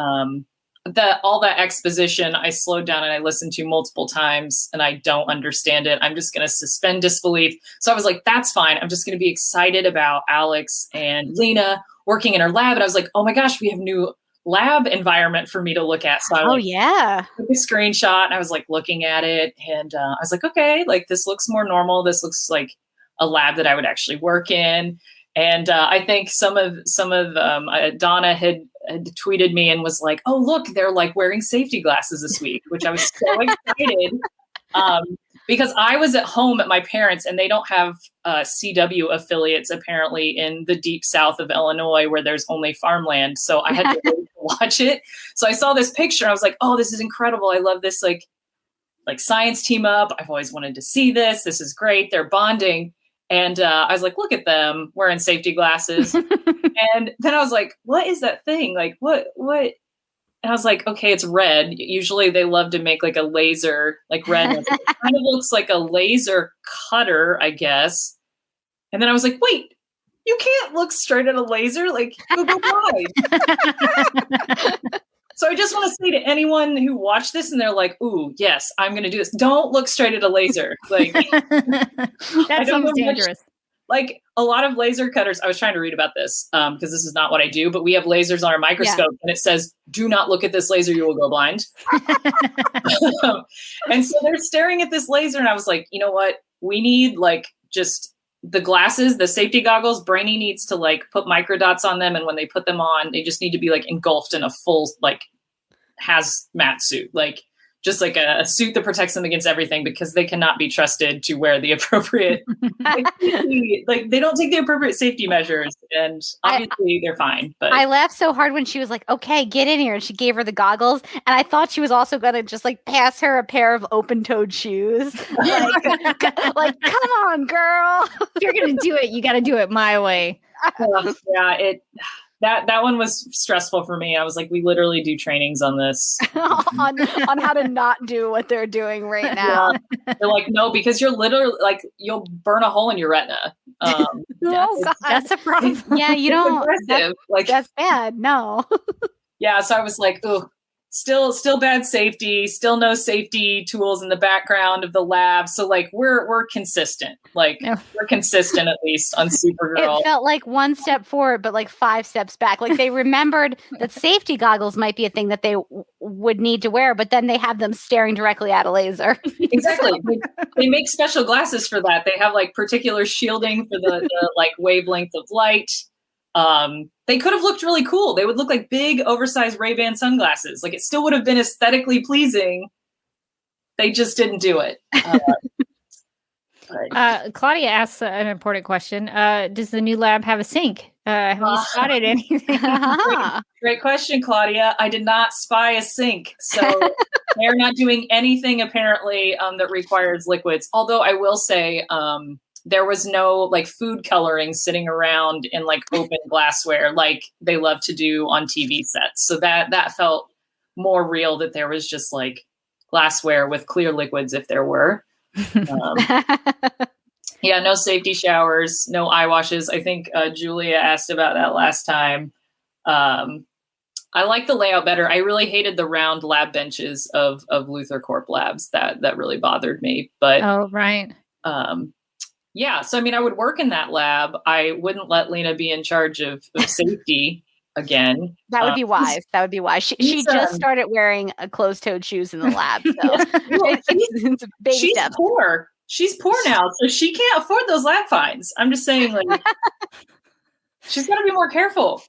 all that exposition I slowed down and I listened to multiple times, and I don't understand it. I'm just going to suspend disbelief. So I was like, that's fine. I'm just going to be excited about Alex and Lena working in her lab. And I was like, oh my gosh, we have new lab environment for me to look at. So I took a screenshot and I was like looking at it, and I was like, okay, like this looks more normal. This looks like a lab that I would actually work in. And I think some of Donna had tweeted me and was like, oh, look, they're like wearing safety glasses this week, which I was so excited because I was at home at my parents' and they don't have CW affiliates apparently in the deep south of Illinois where there's only farmland. So I had to watch it. So I saw this picture and I was like, oh, this is incredible. I love this like science team up. I've always wanted to see this. This is great. They're bonding. And I was like, look at them wearing safety glasses. And then I was like, what is that thing? Like, what? And I was like, okay, it's red. Usually they love to make like a laser, like red. It kind of looks like a laser cutter, I guess. And then I was like, wait, you can't look straight at a laser. Like, go wide. So I just want to say to anyone who watched this and they're like, ooh, yes, I'm going to do this. Don't look straight at a laser. Like that sounds dangerous. Like a lot of laser cutters. I was trying to read about this because this is not what I do, but we have lasers on our microscope and it says, do not look at this laser. You will go blind. And so they're staring at this laser. And I was like, you know what? We need like just the glasses, the safety goggles. Brainy needs to like put microdots on them. And when they put them on, they just need to be like engulfed in a full like hazmat suit. Like just like a suit that protects them against everything, because they cannot be trusted to wear the appropriate, like they don't take the appropriate safety measures, and obviously they're fine. But I laughed so hard when she was like, "Okay, get in here," and she gave her the goggles, and I thought she was also gonna just like pass her a pair of open-toed shoes. Like, come on, girl. If you're gonna do it, you got to do it my way. That one was stressful for me. I was like, we literally do trainings on this. on how to not do what they're doing right now. Yeah. They're like, no, because you're literally like, you'll burn a hole in your retina. That's a problem. Yeah, you don't. That's bad. No. Yeah, so I was like, oh, still bad safety, still no safety tools in the background of the lab. So like we're consistent. Like we're consistent at least on Supergirl. It felt like one step forward, but like 5 steps back. Like they remembered that safety goggles might be a thing that they would need to wear, but then they have them staring directly at a laser. Exactly. They make special glasses for that. They have like particular shielding for the like wavelength of light. They could have looked really cool. They would look like big, oversized Ray-Ban sunglasses. Like it still would have been aesthetically pleasing. They just didn't do it. Claudia asks an important question. Does the new lab have a sink? Have you spotted anything? Great question, Claudia. I did not spy a sink. So they're not doing anything apparently that requires liquids. Although I will say, there was no like food coloring sitting around in like open glassware like they love to do on TV sets. So that felt more real, that there was just like glassware with clear liquids if there were. Yeah, no safety showers, no eye washes. I think Julia asked about that last time. I like the layout better. I really hated the round lab benches of Luthor Corp labs. That really bothered me. But oh, right. Yeah, so I mean, I would work in that lab. I wouldn't let Lena be in charge of safety again. That would be wise. That would be wise. She just started wearing closed-toed shoes in the lab. So it's a baby she's step. Poor. She's poor now, so she can't afford those lab fines. I'm just saying, like, she's got to be more careful.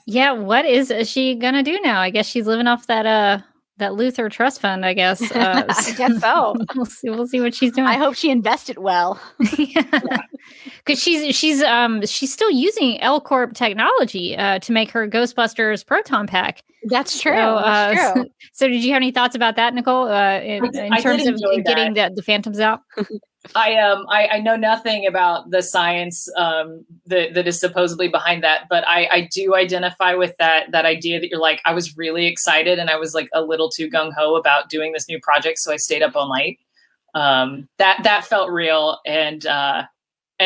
Yeah, what is she gonna do now? I guess she's living off that Luthor trust fund, I guess. I guess so. We'll see what she's doing. I hope she invested well. Because she's still using L Corp technology to make her Ghostbusters proton pack. That's true. That's true. So did you have any thoughts about that, Nicole? In terms of getting the Phantoms out? I know nothing about the science that is supposedly behind that, but I do identify with that idea that you're like, I was really excited and I was like a little too gung-ho about doing this new project, so I stayed up all night. That felt real, and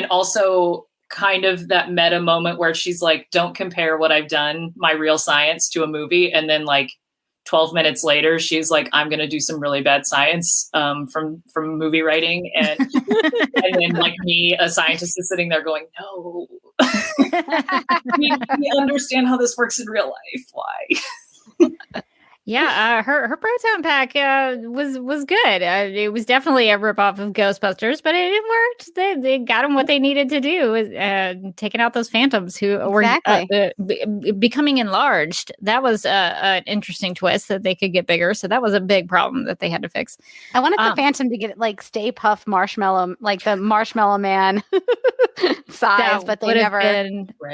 also kind of that meta moment where she's like, don't compare what I've done, my real science, to a movie, and then like 12 minutes later, she's like, I'm going to do some really bad science from movie writing. And then like me, a scientist, is sitting there going, no, we understand how this works in real life. Why? Yeah, her proton pack was good. It was definitely a ripoff of Ghostbusters, but it worked. They got them what they needed to do, taking out those Phantoms who were becoming enlarged. That was an interesting twist, that they could get bigger. So that was a big problem that they had to fix. I wanted the Phantom to get like Stay Puft Marshmallow, like the Marshmallow Man size, but they never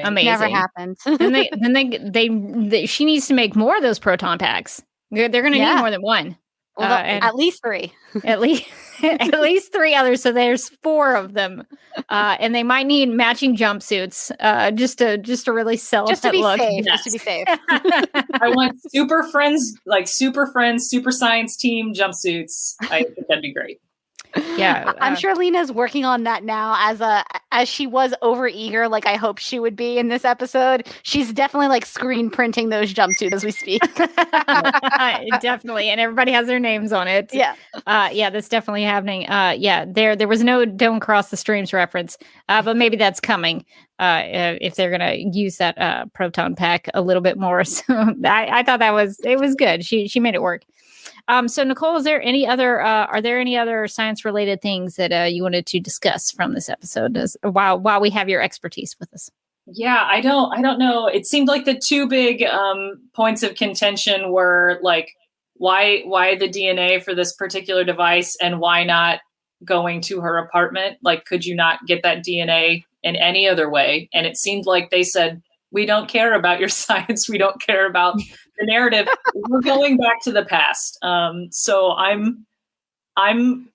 amazing. Never happened. and she needs to make more of those proton packs. They're going to need more than one. Well, at least 3. At least 3 others. So there's 4 of them, and they might need matching jumpsuits just to really sell just that to be look. safe. Yes. Just to be safe. I want Super Friends, Super Science Team jumpsuits. I think that'd be great. Yeah, I'm sure Lena's working on that now as she was overeager, like I hope she would be in this episode. She's definitely like screen printing those jumpsuits as we speak. Definitely, and everybody has their names on it. Yeah, that's definitely happening. There was no "Don't Cross the Streams" reference, but maybe that's coming if they're gonna use that proton pack a little bit more. So I thought it was good. She made it work. So Nicole, are there any other science related things that you wanted to discuss from this episode while we have your expertise with us? Yeah, I don't know. It seemed like the 2 big points of contention were like why the DNA for this particular device, and why not going to her apartment? Like, could you not get that DNA in any other way? And it seemed like they said, we don't care about your science. We don't care about the narrative. We're going back to the past. So I'm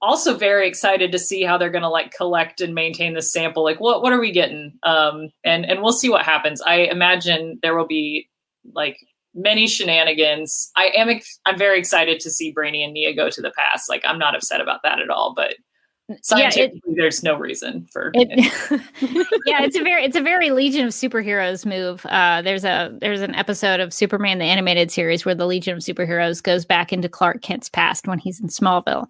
also very excited to see how they're going to like collect and maintain this sample. Like, what are we getting? And we'll see what happens. I imagine there will be like many shenanigans. I'm very excited to see Brainy and Nia go to the past. Like, I'm not upset about that at all, but scientifically, there's no reason for it. Yeah, it's a very Legion of Superheroes move. There's an episode of Superman the animated series where the Legion of Superheroes goes back into Clark Kent's past when he's in Smallville.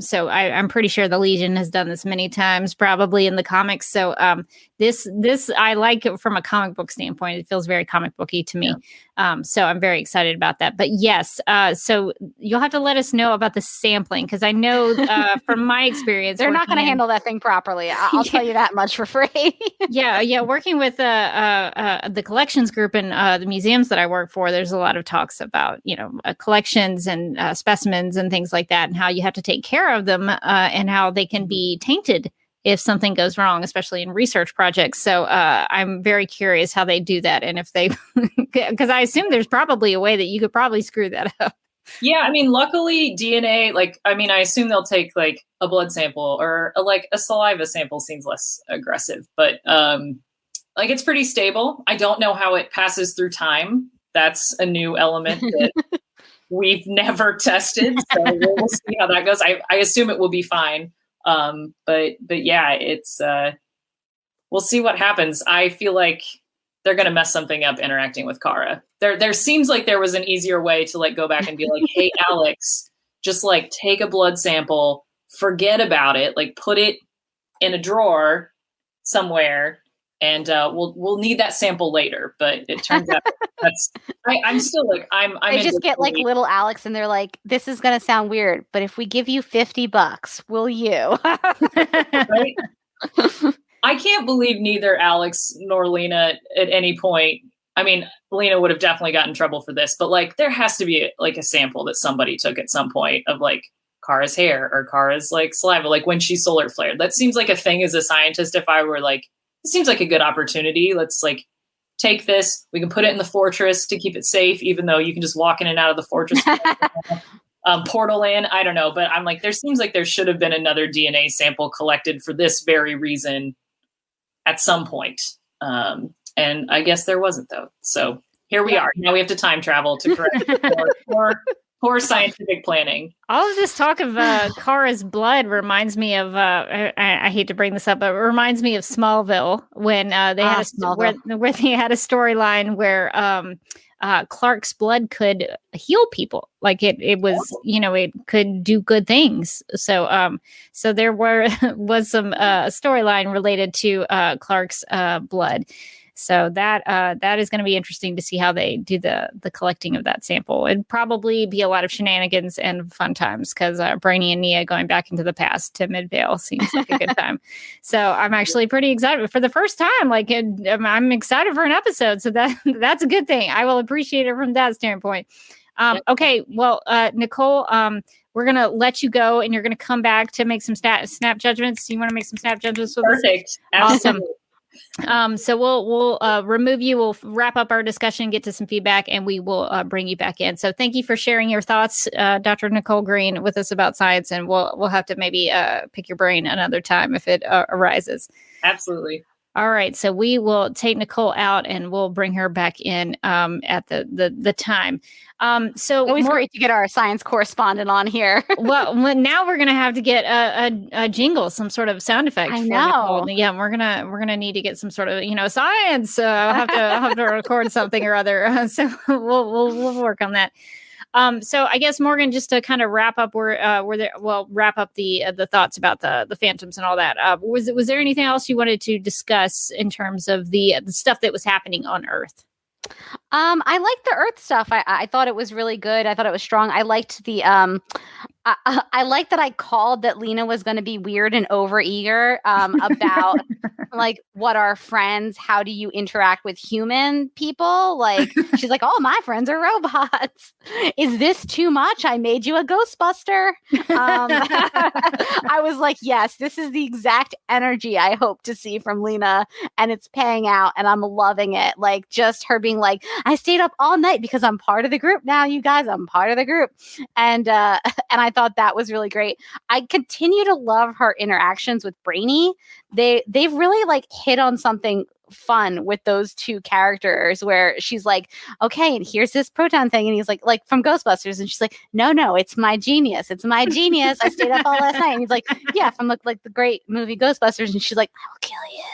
So I'm pretty sure the Legion has done this many times, probably in the comics. So this I like it from a comic book standpoint. It feels very comic booky to me. So I'm very excited about that. But yes, so you'll have to let us know about the sampling, because I know from my experience, they're not going to handle that thing properly. I'll tell you that much for free. Yeah. Working with the collections group and the museums that I work for, there's a lot of talks about, collections and specimens and things like that, and how you have to take care of them and how they can be tainted if something goes wrong, especially in research projects. So I'm very curious how they do that. And if they, because I assume there's probably a way that you could probably screw that up. Yeah, I mean, luckily DNA, I assume they'll take like a blood sample or a saliva sample. Seems less aggressive, but it's pretty stable. I don't know how it passes through time. That's a new element that we've never tested. So we'll see how that goes. I assume it will be fine. But yeah, it's we'll see what happens. I feel like they're going to mess something up interacting with Kara. There seems like there was an easier way to like go back and be like, hey, Alex, just like take a blood sample, forget about it, like put it in a drawer somewhere, and we'll need that sample later. But it turns out I'm still like They just get like little Alex, and they're like, this is going to sound weird, but if we give you $50, will you? Right? I can't believe neither Alex nor Lena at any point. I mean, Lena would have definitely gotten in trouble for this, but like there has to be like a sample that somebody took at some point of like Kara's hair or Kara's like saliva, like when she solar flared. That seems like a thing as a scientist. If I were like, it seems like a good opportunity. Let's like take this. We can put it in the fortress to keep it safe, even though you can just walk in and out of the fortress. Portal in. I don't know, but I'm like, there seems like there should have been another DNA sample collected for this very reason at some point. And I guess there wasn't, though. So here we are. Now we have to time travel to correct poor scientific planning. All of this talk of Kara's blood reminds me of, I hate to bring this up, but it reminds me of Smallville when they had where they had a storyline where Clark's blood could heal people. Like it was, it could do good things. So, so there was some storyline related to Clark's blood. So that is going to be interesting to see how they do the collecting of that sample. It'd probably be a lot of shenanigans and fun times because Brainy and Nia going back into the past to Midvale seems like a good time. So I'm actually pretty excited for the first time. Like I'm excited for an episode. So that's a good thing. I will appreciate it from that standpoint. Okay, well, Nicole, we're going to let you go and you're going to come back to make some snap judgments. You want to make some snap judgments with Perfect. us? Awesome. So we'll remove you. We'll wrap up our discussion, get to some feedback, and we will bring you back in. So thank you for sharing your thoughts, Dr. Nicole Green, with us about science, and we'll have to maybe pick your brain another time if it arises. Absolutely. All right. So we will take Nicole out and we'll bring her back in at the time. So always great to get our science correspondent on here. well, now we're gonna have to get a jingle, some sort of sound effect. I know. Yeah, we're gonna need to get some sort of science. I'll have to record something or other. So we'll work on that. So I guess Morgan, just to kind of wrap up wrap up the thoughts about the Phantoms and all that. Was there anything else you wanted to discuss in terms of the stuff that was happening on Earth? I liked the Earth stuff. I thought it was really good. I thought it was strong. I liked the I liked that I called that Lena was going to be weird and overeager about like, what are friends? How do you interact with human people? Like, she's like, all my friends are robots. Is this too much? I made you a Ghostbuster. I was like, yes, this is the exact energy I hope to see from Lena, and it's paying out, and I'm loving it. Like, just her being like, I stayed up all night because I'm part of the group now, you guys. I'm part of the group. And I thought that was really great. I continue to love her interactions with Brainy. They've really like hit on something fun with those two characters where she's like, okay, and here's this proton thing, and he's like from Ghostbusters, and she's like, no, it's my genius, I stayed up all last night, and he's like, yeah, from like the great movie Ghostbusters, and she's like, I will kill you.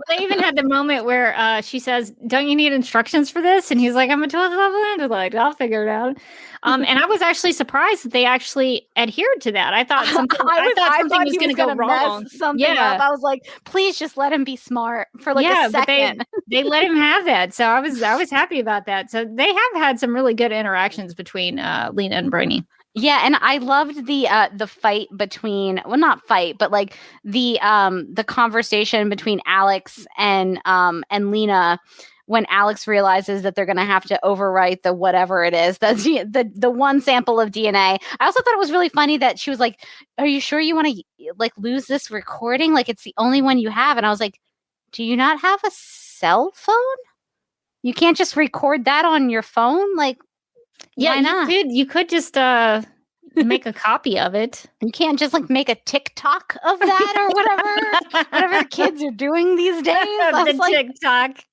They even had the moment where she says, don't you need instructions for this? And he's like, I'm a 12th level android, I'll figure it out. And I was actually surprised that they actually adhered to that. I thought something was going to go wrong. Up. I was like, please just let him be smart for like a second. But they let him have that. So I was happy about that. So they have had some really good interactions between Lena and Brainy. Yeah, and I loved the fight between, well, not fight, but like the conversation between Alex and Lena when Alex realizes that they're going to have to overwrite the whatever it is, the one sample of DNA. I also thought it was really funny that she was like, "Are you sure you want to like lose this recording? Like it's the only one you have." And I was like, "Do you not have a cell phone? You can't just record that on your phone? Like, yeah, why not? You could just make a copy of it. You can't just like make a TikTok of that or whatever kids are doing these days." TikTok.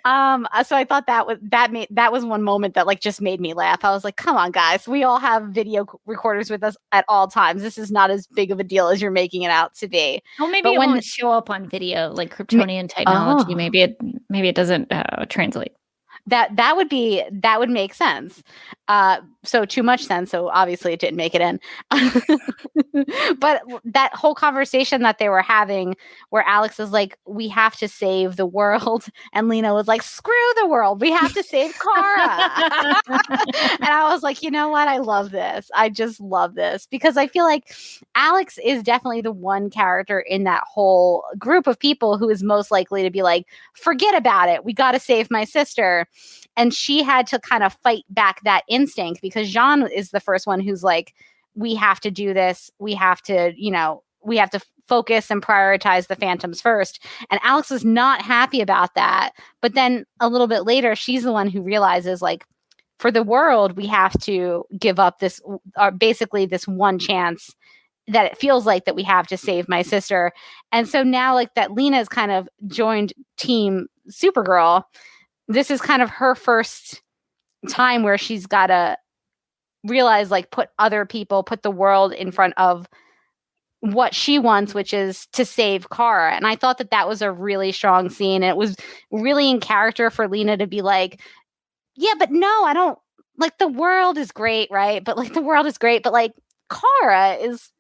So I thought that was one moment that like just made me laugh. I was like, come on guys, we all have video recorders with us at all times. This is not as big of a deal as you're making it out to be. Well, maybe it won't show up on video like Kryptonian technology. Oh. Maybe it doesn't translate. That would make sense. So too much sense. So obviously it didn't make it in. But that whole conversation that they were having where Alex is like, we have to save the world. And Lena was like, screw the world. We have to save Kara. And I was like, you know what? I love this. I just love this because I feel like Alex is definitely the one character in that whole group of people who is most likely to be like, forget about it. We got to save my sister. And she had to kind of fight back that instinct because Jean is the first one who's like, we have to do this. We have to focus and prioritize the Phantoms first. And Alex was not happy about that. But then a little bit later, she's the one who realizes like, for the world, we have to give up this, basically this one chance that it feels like that we have to save my sister. And so now like that Lena's kind of joined Team Supergirl. This is kind of her first time where she's got to realize, like, put the world in front of what she wants, which is to save Kara. And I thought that was a really strong scene. And it was really in character for Lena to be like, yeah, but no, I don't, like, the world is great, right? But, like, the world is great, but, like, Kara is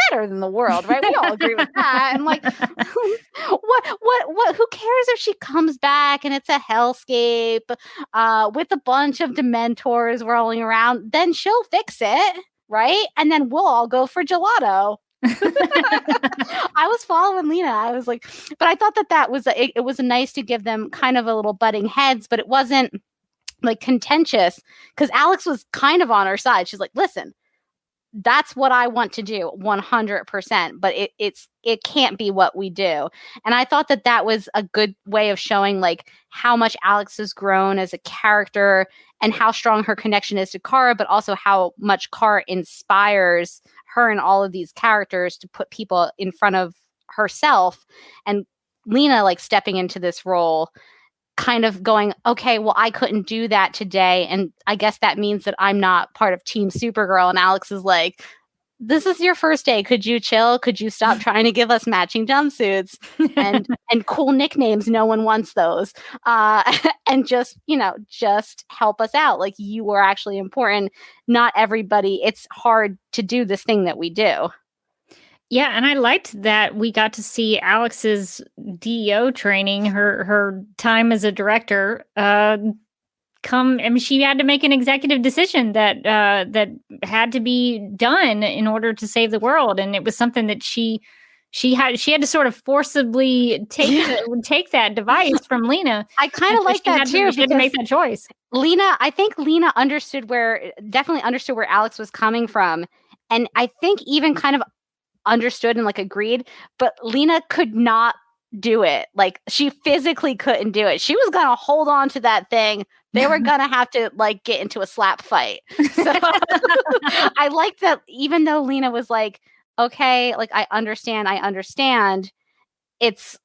better than the world, right? We all agree with that. And like, what, who cares if she comes back and it's a hellscape with a bunch of Dementors rolling around, then she'll fix it, right? And then we'll all go for gelato. I was following Lena. I was like, but I thought that was, it was nice to give them kind of a little butting heads, but it wasn't like contentious because Alex was kind of on her side. She's like, listen, that's what I want to do 100%, but it can't be what we do. And I thought that was a good way of showing like how much Alex has grown as a character and how strong her connection is to Kara, but also how much Kara inspires her and all of these characters to put people in front of herself. And Lena like stepping into this role, kind of going, okay, well, I couldn't do that today. And I guess that means that I'm not part of Team Supergirl. And Alex is like, this is your first day. Could you chill? Could you stop trying to give us matching jumpsuits and cool nicknames? No one wants those. And just help us out. Like, you were actually important. Not everybody. It's hard to do this thing that we do. Yeah, and I liked that we got to see Alex's DEO training, her time as a director, come. I mean, she had to make an executive decision that had to be done in order to save the world, and it was something that she she had to sort of forcibly take that device from Lena. I kind of like that too. She had to make that choice. I think Lena definitely understood where Alex was coming from. And I think even kind of understood and like agreed, but Lena could not do it. Like she physically couldn't do it. She was going to hold on to that thing. They were going to have to like get into a slap fight. So I like that even though Lena was like, okay, like I understand. It's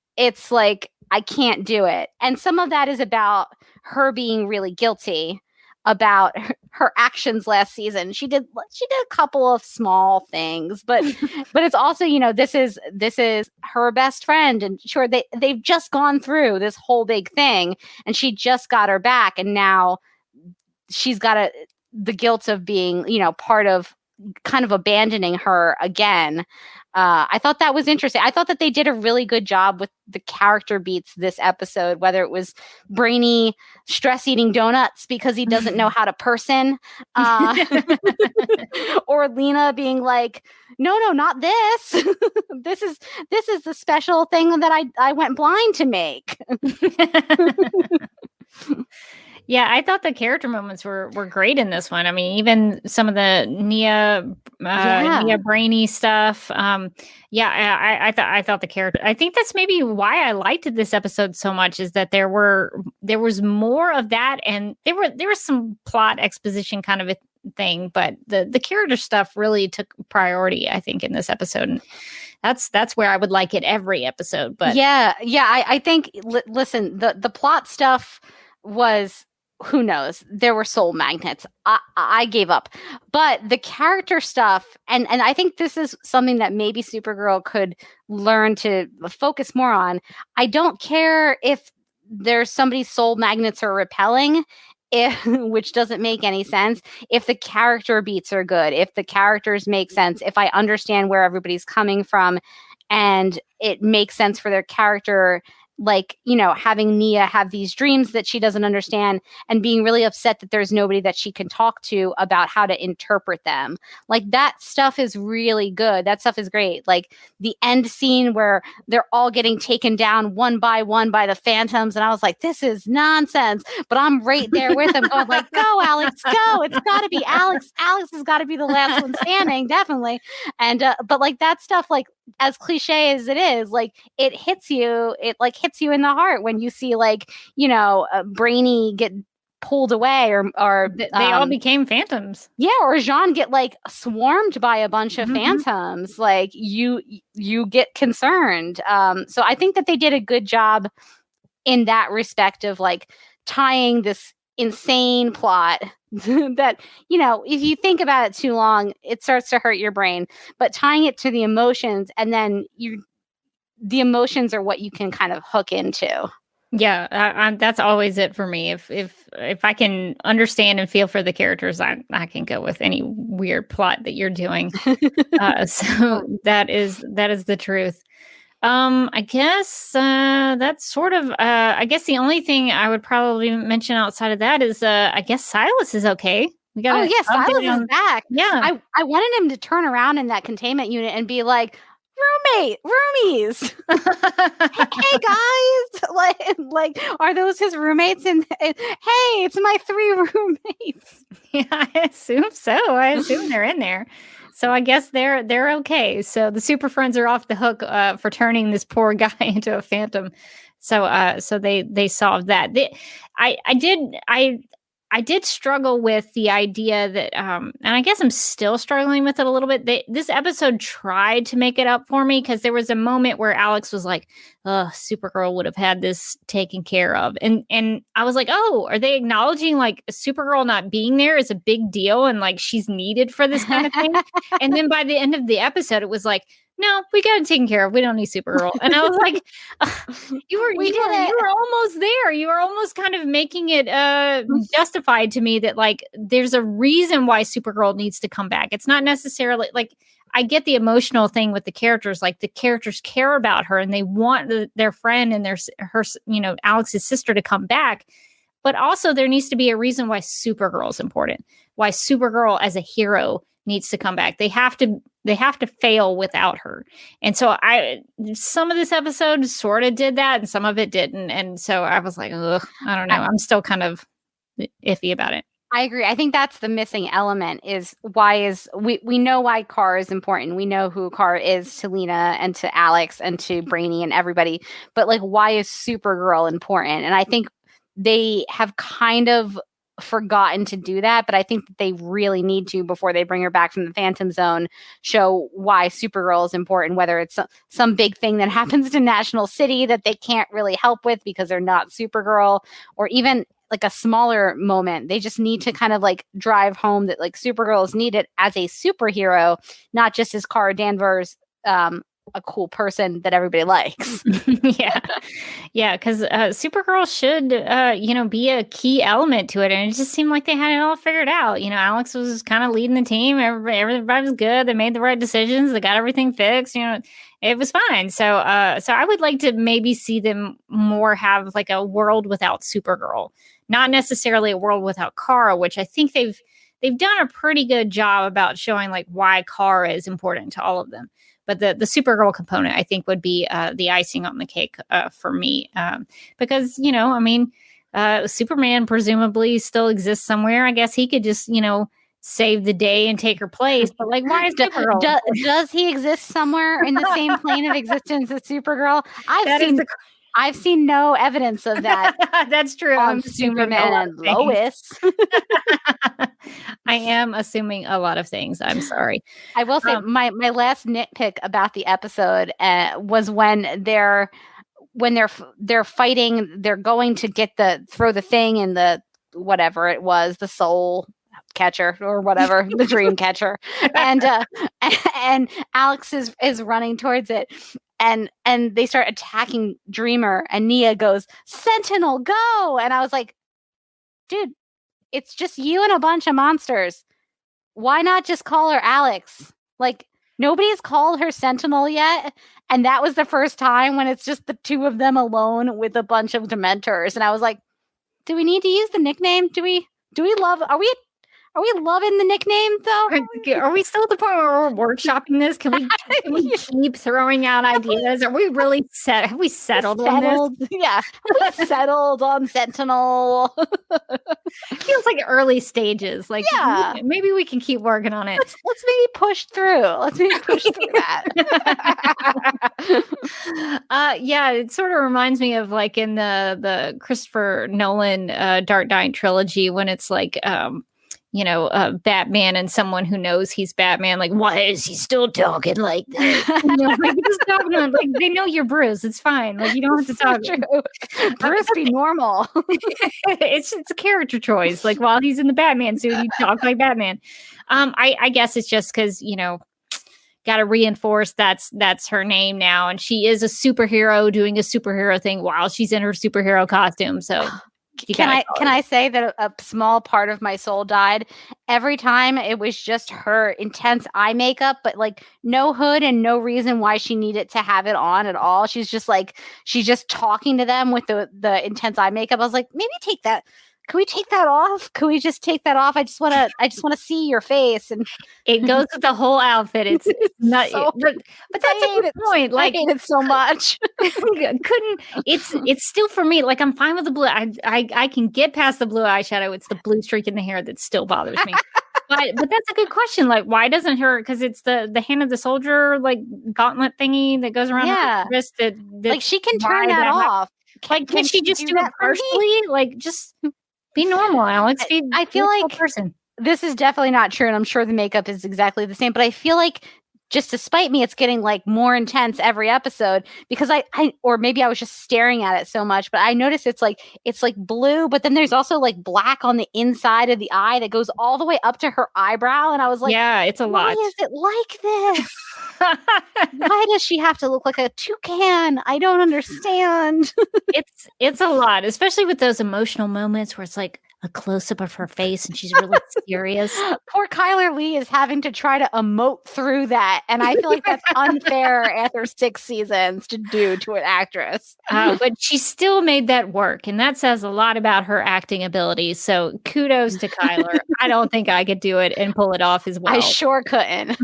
like, I can't do it. And some of that is about her being really guilty about her actions last season. She did a couple of small things, but it's also, this is her best friend, and sure they've just gone through this whole big thing, and she just got her back, and now she's got the guilt of being, part of kind of abandoning her again. I thought that was interesting. I thought that they did a really good job with the character beats this episode, whether it was Brainy stress eating donuts because he doesn't know how to person, or Lena being like, no, not this. This is the special thing that I went blind to make. Yeah, I thought the character moments were great in this one. I mean, even some of the Nia Brainy stuff. I thought the character. I think that's maybe why I liked this episode so much, is that there was more of that, and there was some plot exposition kind of a thing, but the character stuff really took priority, I think, in this episode. And that's where I would like it every episode. But I think listen, the plot stuff was, who knows? There were soul magnets. I gave up. But the character stuff, and I think this is something that maybe Supergirl could learn to focus more on. I don't care if there's somebody's soul magnets are repelling, which doesn't make any sense. If the character beats are good, if the characters make sense, if I understand where everybody's coming from, and it makes sense for their character, like, having Nia have these dreams that she doesn't understand and being really upset that there's nobody that she can talk to about how to interpret them. Like, that stuff is really good. That stuff is great. Like the end scene where they're all getting taken down one by one by the phantoms. And I was like, this is nonsense. But I'm right there with them going like, go, Alex, go. It's got to be Alex. Alex has got to be the last one standing. Definitely. And, but like that stuff, like, as cliche as it is, like it hits you in the heart when you see like, Brainy get pulled away or they all became phantoms. Yeah. Or Jean get like swarmed by a bunch of phantoms. Like you get concerned. So I think that they did a good job in that respect of like tying this insane plot that, if you think about it too long, it starts to hurt your brain, but tying it to the emotions, and then the emotions are what you can kind of hook into. Yeah, that's always it for me. If I can understand and feel for the characters, I can go with any weird plot that you're doing. So that is the truth. I guess that's sort of. I guess the only thing I would probably mention outside of that is, I guess Silas is okay. Silas is back. Yeah, I wanted him to turn around in that containment unit and be like, roomies. Hey guys, like, are those his roommates? And hey, it's my 3 roommates. Yeah, I assume so. I assume they're in there. So I guess they're okay. So the Super Friends are off the hook for turning this poor guy into a phantom. So they solved that. I did struggle with the idea that, and I guess I'm still struggling with it a little bit. This episode tried to make it up for me, because there was a moment where Alex was like, "Oh, Supergirl would have had this taken care of," and I was like, "Oh, are they acknowledging like Supergirl not being there is a big deal and like she's needed for this kind of thing?" And then by the end of the episode, it was like, "No, we got it taken care of. We don't need Supergirl." And I was like, you were almost there. You were almost kind of making it justified to me that like there's a reason why Supergirl needs to come back. It's not necessarily like, I get the emotional thing with the characters. Like the characters care about her and they want their friend and her Alex's sister to come back. But also there needs to be a reason why Supergirl is important. Why Supergirl as a hero needs to come back. They have to they have to fail without her. And so some of this episode sort of did that and some of it didn't. And so I was like, ugh, I don't know. I'm still kind of iffy about it. I agree. I think that's the missing element is we know why Car is important. We know who Car is to Lena and to Alex and to Brainy and everybody. But like, why is Supergirl important? And I think they have kind of forgotten to do that, but I think that they really need to before they bring her back from the Phantom Zone, show why Supergirl is important, whether it's some big thing that happens to National City that they can't really help with because they're not Supergirl, or even like a smaller moment. They just need to kind of like drive home that like Supergirl is needed as a superhero, not just as Kara Danvers, a cool person that everybody likes. Yeah, because Supergirl should be a key element to it, and it just seemed like they had it all figured out. Alex was kind of leading the team. Everybody was good. They made the right decisions. They got everything fixed. It was fine. So I would like to maybe see them more have like a world without Supergirl, not necessarily a world without Kara, which I think they've done a pretty good job about showing like why Kara is important to all of them. But the Supergirl component, I think, would be the icing on the cake for me. Because, Superman presumably still exists somewhere. I guess he could just, save the day and take her place. But, like, why is Supergirl? Does he exist somewhere in the same plane of existence as Supergirl? I've seen no evidence of that. That's true. On Superman and Lois. I am assuming a lot of things. I'm sorry. I will say my last nitpick about the episode was when they're fighting. They're going to throw the thing in the whatever it was, the soul catcher or whatever, the dream catcher, and Alex is running towards it. And they start attacking Dreamer, and Nia goes, "Sentinel, go!" And I was like, dude, it's just you and a bunch of monsters. Why not just call her Alex? Like, nobody's called her Sentinel yet. And that was the first time when it's just the two of them alone with a bunch of Dementors. And I was like, do we need to use the nickname? Are we loving the nickname though? Are we still at the point where we're workshopping this? Can we keep throwing out ideas? Are we really have we settled on this? Yeah. We settled on Sentinel. Feels like early stages. Like, yeah, maybe we can keep working on it. Let's maybe push through. That. Yeah, it sort of reminds me of like in the Christopher Nolan Dark Knight trilogy when it's like Batman and someone who knows he's Batman, like, why is he still talking like that? Like, he's talking to him, like, they know you're Bruce. It's fine. Like, you don't have to talk. Bruce be normal. It's a character choice. Like, while he's in the Batman suit, he talks like Batman. I guess it's just because, got to reinforce that's her name now. And she is a superhero doing a superhero thing while she's in her superhero costume. So... Can I say that a small part of my soul died every time it was just her intense eye makeup, but like no hood and no reason why she needed to have it on at all. She's just talking to them with the intense eye makeup. I was like, maybe take that. Can we take that off? Can we just take that off? I just want to see your face. And it goes with the whole outfit. It's not, but that's a good point. Like, I hate it so much. It's still for me. Like, I'm fine with the blue. I can get past the blue eyeshadow. It's the blue streak in the hair that still bothers me. But that's a good question. Like, why doesn't her? Because it's the hand of the soldier, like gauntlet thingy that goes around her wrist. That like she can turn that off. Like, can she just do it partially? Like, just. Be normal, Alex. I feel like this is definitely not true, and I'm sure the makeup is exactly the same, but I feel like just to spite me, it's getting like more intense every episode because I or maybe I was just staring at it so much, but I noticed it's like blue, but then there's also like black on the inside of the eye that goes all the way up to her eyebrow, and I was like, yeah, it's a lot. Why is it like this? Why does she have to look like a toucan? I don't understand. It's a lot, especially with those emotional moments where it's like, a close-up of her face and she's really serious. Poor Kyler Lee is having to try to emote through that. And I feel like that's unfair after 6 seasons to do to an actress. But she still made that work. And that says a lot about her acting abilities. So kudos to Kyler. I don't think I could do it and pull it off as well. I sure couldn't.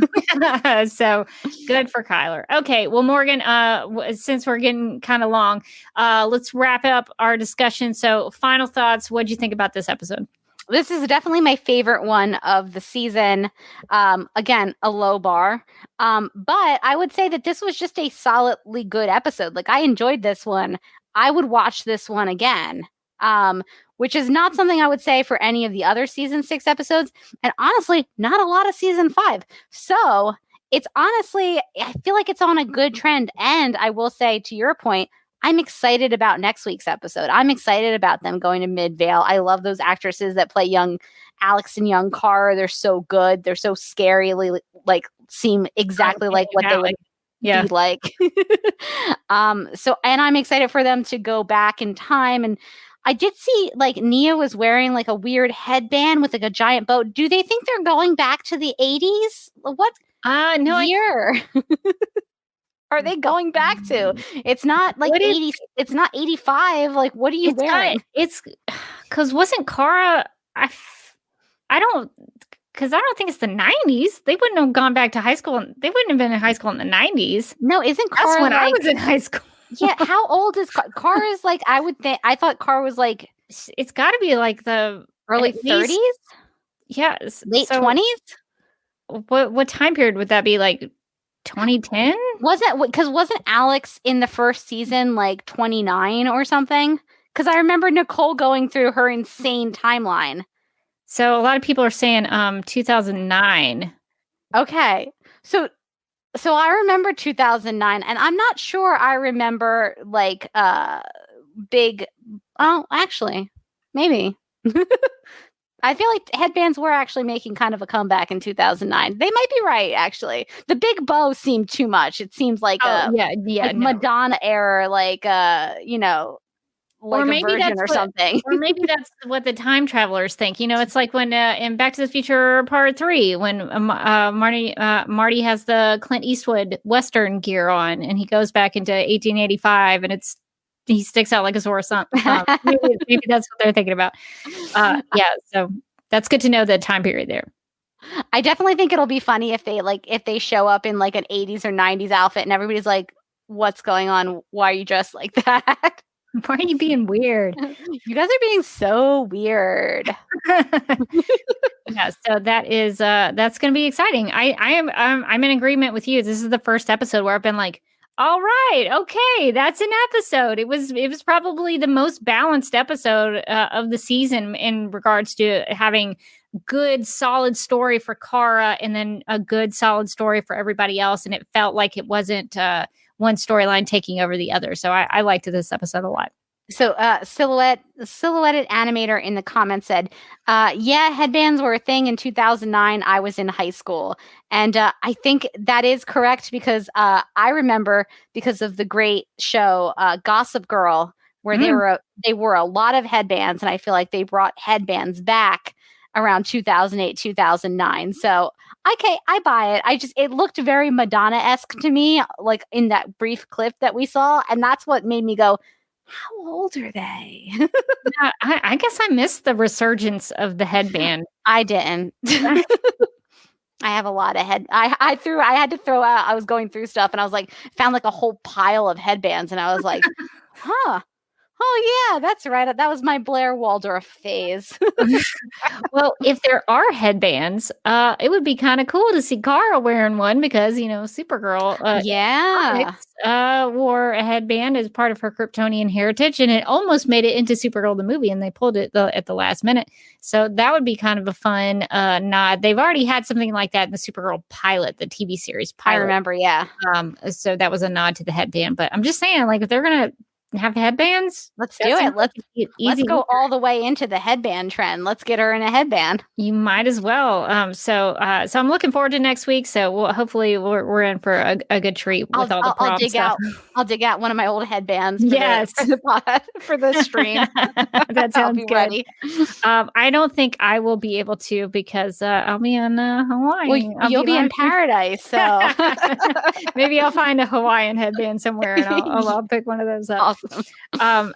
So good for Kyler. Okay. Well, Morgan, since we're getting kind of long, let's wrap up our discussion. So final thoughts. What'd you think about this episode? This is definitely my favorite one of the season. Again, a low bar. But I would say that this was just a solidly good episode. Like, I enjoyed this one. I would watch this one again. Which is not something I would say for any of the other season 6 episodes. And honestly, not a lot of season 5. So it's honestly, I feel like it's on a good trend. And I will say, to your point, I'm excited about next week's episode. I'm excited about them going to Midvale. I love those actresses that play young Alex and young Cara. They're so good. They're so scarily seem exactly like what they would be like. So, and I'm excited for them to go back in time. And I did see Nia was wearing a weird headband with a giant bow. Do they think they're going back to the 80s? What no year? Are they going back to? It's not 80. It's not 85. What are you wearing? It's because wasn't Cara? I don't think it's the 90s. They wouldn't have gone back to high school. They wouldn't have been in high school in the 90s. No, isn't Cara? That's when I was in high school. Yeah, how old is Cara? Is I would think. I thought Cara was it's got to be the early 30s. Yes, late 20s. What time period would that be? 2010? Wasn't Alex in the first season 29 or something? Because I remember Nicole going through her insane timeline. So a lot of people are saying 2009. Okay. So I remember 2009, and I'm not sure I remember big. Oh, actually, maybe. I feel like headbands were actually making kind of a comeback in 2009. They might be right, actually. The big bow seemed too much. It seems Madonna era, or maybe that's something. Or maybe that's what the time travelers think. It's like when in Back to the Future Part 3, when Marty has the Clint Eastwood Western gear on, and he goes back into 1885, and he sticks out like a sore thumb. Maybe that's what they're thinking about. So that's good to know the time period there. I definitely think it'll be funny if they show up in an 80s or 90s outfit, and everybody's like, "What's going on? Why are you dressed like that? Why are you being weird? You guys are being so weird." Yeah, so that's going to be exciting. I'm in agreement with you. This is the first episode where I've been like, all right, okay, that's an episode. It was probably the most balanced episode of the season in regards to having good, solid story for Cara and then a good, solid story for everybody else. And it felt like it wasn't one storyline taking over the other. So I liked this episode a lot. So silhouetted animator in the comments said, yeah, headbands were a thing in 2009. I was in high school. And I think that is correct because I remember because of the great show Gossip Girl, where they wore a lot of headbands. And I feel like they brought headbands back around 2008, 2009. So okay, I buy it. It looked very Madonna-esque to me, like in that brief clip that we saw. And that's what made me go, how old are they? Yeah, I guess I missed the resurgence of the headband. I didn't. I have a lot of I had to throw out. I was going through stuff and I was found a whole pile of headbands and I was like, huh. Oh, yeah, that's right. That was my Blair Waldorf phase. Well, if there are headbands, it would be kind of cool to see Cara wearing one because, Supergirl wore a headband as part of her Kryptonian heritage, and it almost made it into Supergirl the movie, and they pulled it at the last minute. So that would be kind of a fun nod. They've already had something like that in the Supergirl pilot, the TV series pilot. I remember, yeah. So that was a nod to the headband. But I'm just saying, if they're going to have headbands? Let's do it. Let's easy. go all the way into the headband trend. Let's get her in a headband. You might as well. So I'm looking forward to next week. So hopefully we're in for a good treat with all the prom stuff. I'll dig out one of my old headbands. Yes, for the stream. That sounds good. Ready. I don't think I will be able to because I'll be in Hawaii. Well, you'll be in paradise. So maybe I'll find a Hawaiian headband somewhere and I'll pick one of those up. Awesome.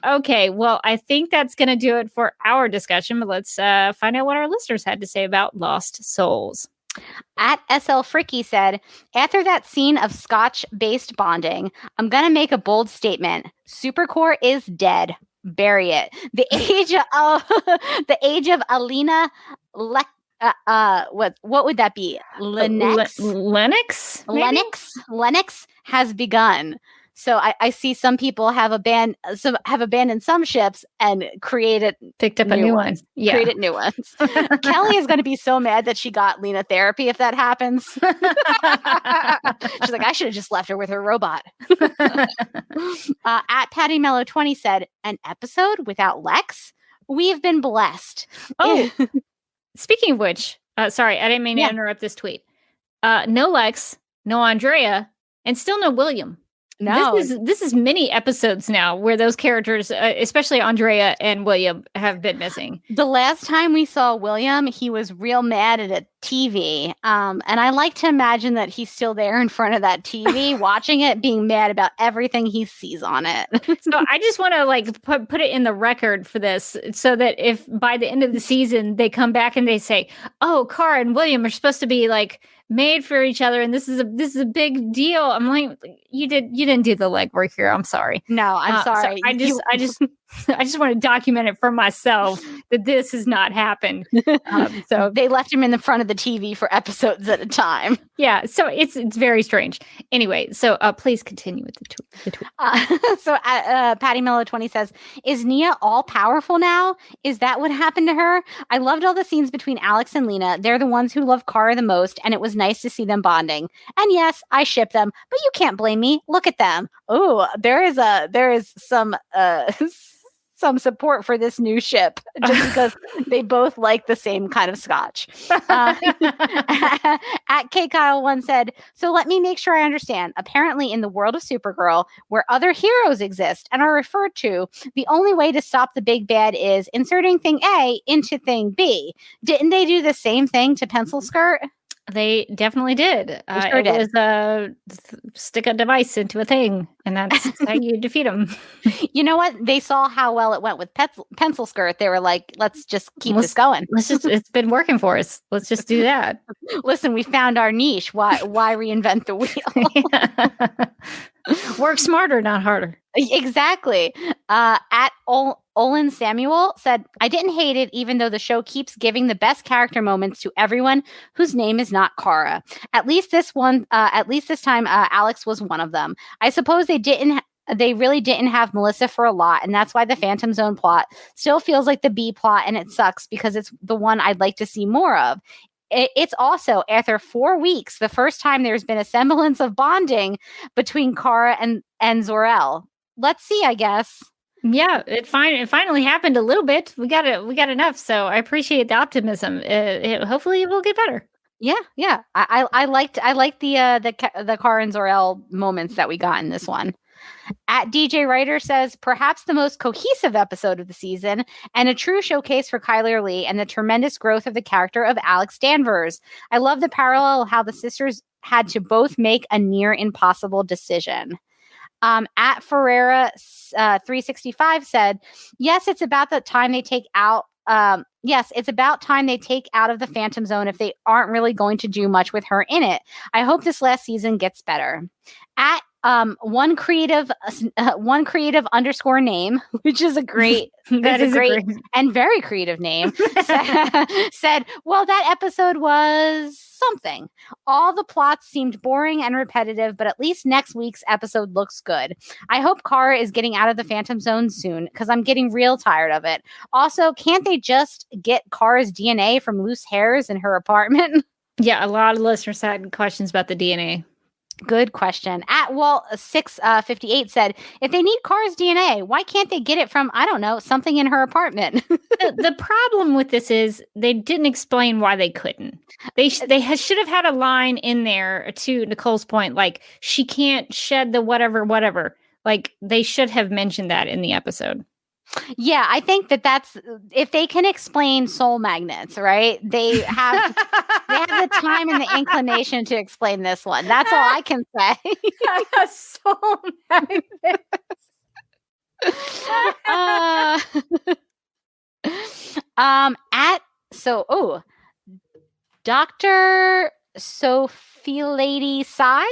Okay. Well, I think that's going to do it for our discussion, but let's find out what our listeners had to say about Lost Souls. At SL Fricky said, after that scene of Scotch-based bonding, I'm going to make a bold statement. Supercore is dead. Bury it. The age of Alina what would that be? Lennox has begun. So I see some people have abandoned some ships and picked up a new one. Yeah. Created new ones. Kelly is going to be so mad that she got Lena therapy if that happens. She's like, I should have just left her with her robot. At Patty Mello 20 said, an episode without Lex? We've been blessed. Oh, speaking of which, sorry, I didn't mean to interrupt this tweet. No Lex, no Andrea, and still no William. No, this is many episodes now where those characters, especially Andrea and William, have been missing. The last time we saw William, he was real mad at a TV, and I like to imagine that he's still there in front of that TV, watching it, being mad about everything he sees on it. So I just want to put it in the record for this, so that if by the end of the season they come back and they say, "Oh, Cara and William are supposed to be made for each other, and this is a big deal," I'm like, you didn't do the legwork here. I'm sorry. No, I'm sorry. So I just want to document it for myself that this has not happened. So they left him in the front of the TV for episodes at a time. Yeah, so it's very strange. Anyway, so please continue with the tweet. So Patty Mello 20 says, is Nia all powerful now? Is that what happened to her? I loved all the scenes between Alex and Lena. They're the ones who love Cara the most, and it was nice to see them bonding. And yes, I ship them, but you can't blame me. Look at them. Oh, there is some support for this new ship just because they both like the same kind of scotch. At K Kyle 1 said, so let me make sure I understand. Apparently in the world of Supergirl, where other heroes exist and are referred to, the only way to stop the big bad is inserting thing A into thing B. Didn't they do the same thing to Pencil Skirt? They definitely did. Sure did. Was stick a device into a thing, and that's how you defeat them. You know what? They saw how well it went with Pencil Skirt. They were like, let's just keep this going. It's been working for us. Let's just do that. Listen, we found our niche. Why reinvent the wheel? Work smarter, not harder. Exactly. At Olin Samuel said, I didn't hate it, even though the show keeps giving the best character moments to everyone whose name is not Cara. At least this time, Alex was one of them. I suppose they really didn't have Melissa for a lot, and that's why the Phantom Zone plot still feels like the B plot, and it sucks because it's the one I'd like to see more of. It's also, after 4 weeks, the first time there's been a semblance of bonding between Cara and Zor-El. Let's see, I guess. Yeah, it finally happened a little bit. We got enough, so I appreciate the optimism. Hopefully it will get better. Yeah. I liked the Cara and Zor-El moments that we got in this one. At DJ Writer says, perhaps the most cohesive episode of the season and a true showcase for Kyler Lee and the tremendous growth of the character of Alex Danvers. I love the parallel how the sisters had to both make a near impossible decision. At Ferreira 365 said, yes, it's about the time they take out. Yes, it's about time they take out of the Phantom Zone if they aren't really going to do much with her in it. I hope this last season gets better. At one creative underscore name, which is a great and very creative name, said, well, that episode was something. All the plots seemed boring and repetitive, but at least next week's episode looks good. I hope Cara is getting out of the Phantom Zone soon because I'm getting real tired of it. Also, can't they just get Cara's DNA from loose hairs in her apartment? Yeah, a lot of listeners had questions about the DNA. Good question. At Walt 658 said, if they need Kara's DNA, why can't they get it from, I don't know, something in her apartment? The problem with this is they didn't explain why they couldn't. They should have had a line in there, to Nicole's point, like, she can't shed the whatever. Like, they should have mentioned that in the episode. Yeah, I think that's if they can explain soul magnets, right? They have the time and the inclination to explain this one. That's all I can say. Soul magnets. Dr. Sophie Lady Sai